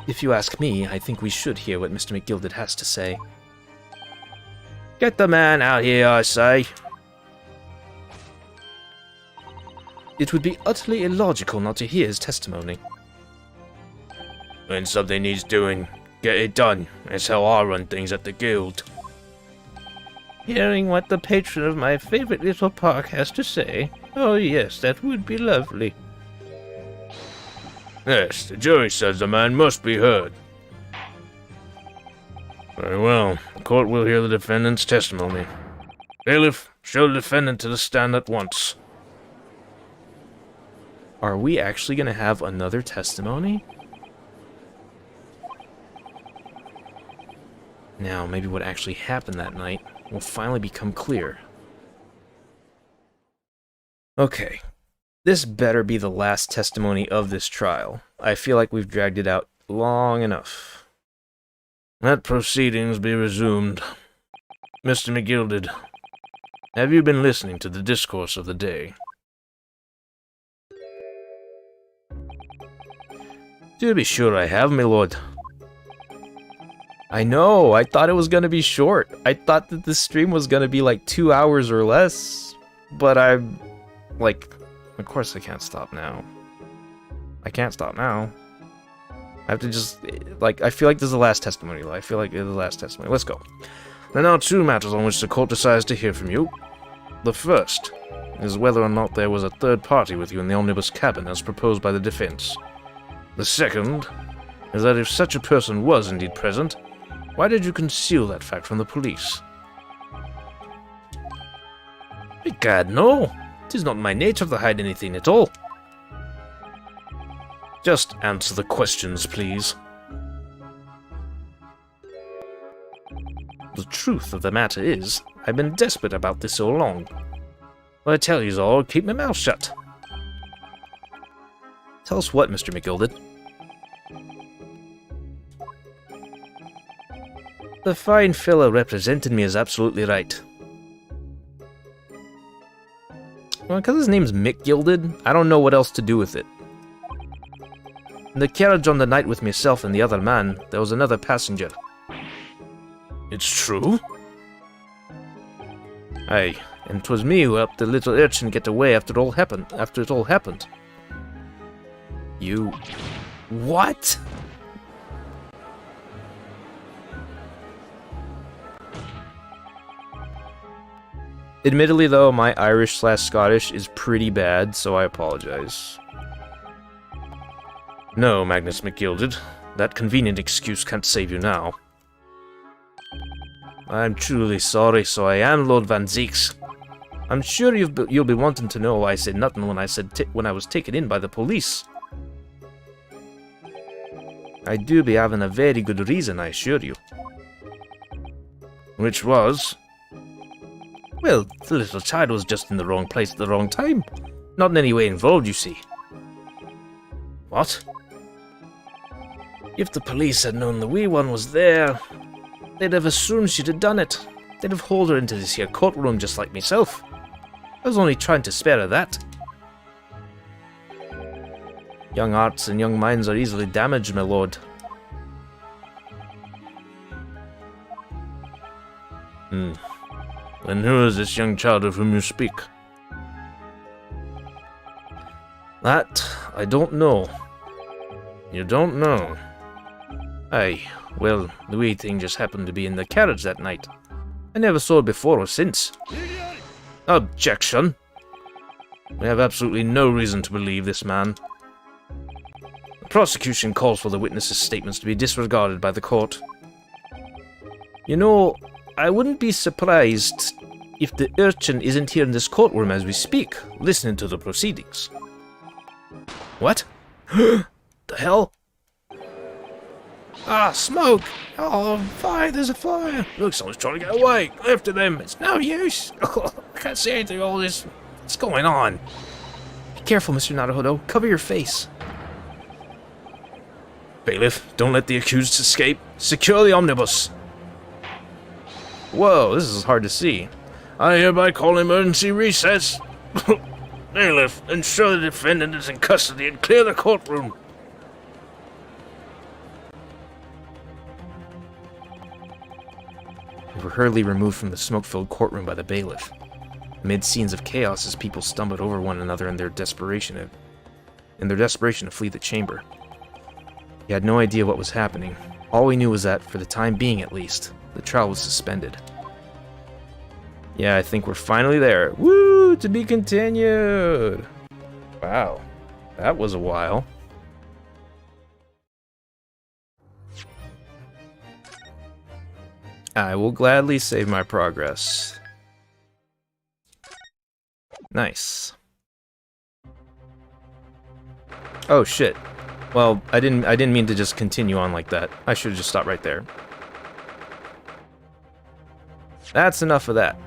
A: If you ask me, I think we should hear what Mr. McGilded has to say.
F: Get the man out here, I say.
A: It would be utterly illogical not to hear his testimony.
F: When something needs doing, get it done. That's how I run things at the guild.
G: Hearing what the patron of my favorite little park has to say. Oh yes, that would be lovely.
F: Yes, the jury says the man must be heard. Very well. The court will hear the defendant's testimony. Bailiff, show the defendant to the stand at once.
A: Are we actually going to have another testimony? Now, maybe what actually happened that night will finally become clear. Okay. This better be the last testimony of this trial. I feel like we've dragged it out long enough.
F: Let proceedings be resumed. Mr. McGilded, have you been listening to the discourse of the day?
G: To be sure I have, my lord.
A: I know, I thought it was going to be short. I thought that the stream was going to be like 2 hours or less. But I'm like, of course I can't stop now. I can't stop now. I have to just, like, I feel like this is the last testimony. I feel like this is the last testimony. Let's go.
F: There are now two matters on which the court decides to hear from you. The first is whether or not there was a third party with you in the omnibus cabin as proposed by the defense. The second is that if such a person was indeed present, why did you conceal that fact from the police?
G: Egad, no. 'Tis not my nature to hide anything at all.
F: Just answer the questions, please.
G: The truth of the matter is, I've been desperate about this so long. But I tell you all, keep my mouth shut.
A: Tell us what, Mr. McGilded?
G: The fine fellow represented me is absolutely right.
A: Well, because his name's McGilded, I don't know what else to do with it.
G: In the carriage on the night with myself and the other man, there was another passenger.
F: It's true?
G: Aye, and 'twas me who helped the little urchin get away after it all happened.
A: You... What? Admittedly, though, my Irish/Scottish is pretty bad, so I apologize.
F: No, Magnus McGilded. That convenient excuse can't save you now.
G: I'm truly sorry, so I am, Lord Van Zeeks. I'm sure you'll be wanting to know why I said nothing when I was taken in by the police. I do be having a very good reason, I assure you.
F: Which was?
G: Well, the little child was just in the wrong place at the wrong time. Not in any way involved, you see.
F: What?
G: If the police had known the wee one was there, they'd have assumed she'd have done it. They'd have hauled her into this here courtroom just like myself. I was only trying to spare her that. Young hearts and young minds are easily damaged, my lord.
F: And who is this young child of whom you speak?
G: That, I don't know.
F: You don't know?
G: Aye, well, the wee thing just happened to be in the carriage that night. I never saw it before or since. Objection!
F: We have absolutely no reason to believe this man.
G: The prosecution calls for the witnesses' statements to be disregarded by the court. You know, I wouldn't be surprised if the urchin isn't here in this courtroom as we speak, listening to the proceedings. What? The hell? Ah, smoke! Oh, fire, there's a fire! Look, someone's trying to get away! After them! It's no use! I can't see anything, all this... What's going on? Be careful, Mr. Naruhodo. Cover your face.
F: Bailiff, don't let the accused escape. Secure the omnibus.
A: Whoa, this is hard to see.
F: I hereby call emergency recess. Bailiff, ensure the defendant is in custody and clear the courtroom.
A: We were hurriedly removed from the smoke-filled courtroom by the bailiff. Amid scenes of chaos as people stumbled over one another in their desperation to flee the chamber. We had no idea what was happening. All we knew was that, for the time being at least, the trial was suspended. Yeah, I think we're finally there. Woo! To be continued! Wow. That was a while. I will gladly save my progress. Nice. Oh shit. Well, I didn't mean to just continue on like that. I should have just stopped right there. That's enough of that.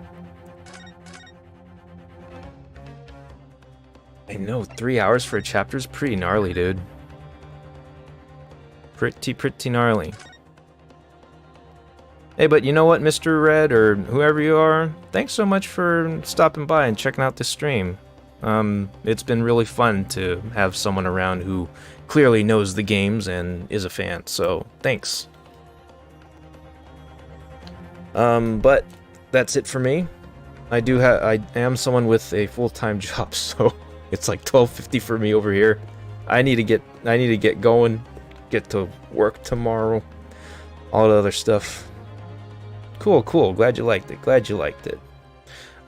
A: I know, 3 hours for a chapter is pretty gnarly, dude. Pretty gnarly. Hey, but you know what, Mr. Red, or whoever you are? Thanks so much for stopping by and checking out this stream. It's been really fun to have someone around who clearly knows the games and is a fan, so thanks. But that's it for me. I am someone with a full-time job, so it's like 12:50 for me over here. I need to get going, get to work tomorrow, all the other stuff. Cool. Glad you liked it.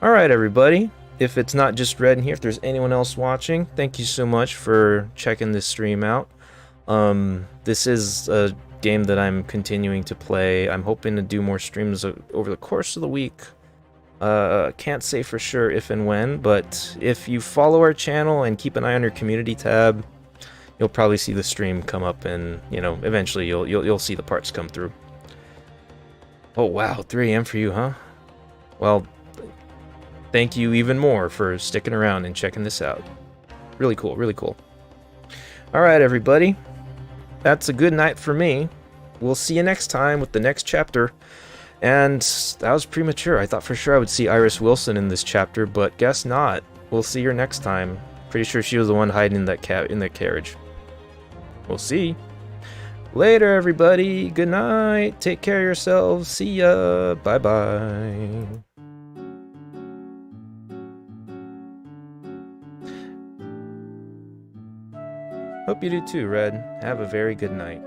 A: All right, everybody. If it's not just Red in here, if there's anyone else watching, thank you so much for checking this stream out. This is a game that I'm continuing to play. I'm hoping to do more streams over the course of the week. Can't say for sure if and when, but if you follow our channel and keep an eye on your community tab, you'll probably see the stream come up, and eventually you'll see the parts come through. Oh wow, 3 AM for you, huh? Well, thank you even more for sticking around and checking this out. Really cool. Alright, everybody. That's a good night for me. We'll see you next time with the next chapter. And that was premature. I thought for sure I would see Iris Wilson in this chapter, but guess not. We'll see her next time. Pretty sure she was the one hiding in that carriage. We'll see. Later, everybody. Good night. Take care of yourselves. See ya. Bye-bye. Hope you do too, Red. Have a very good night.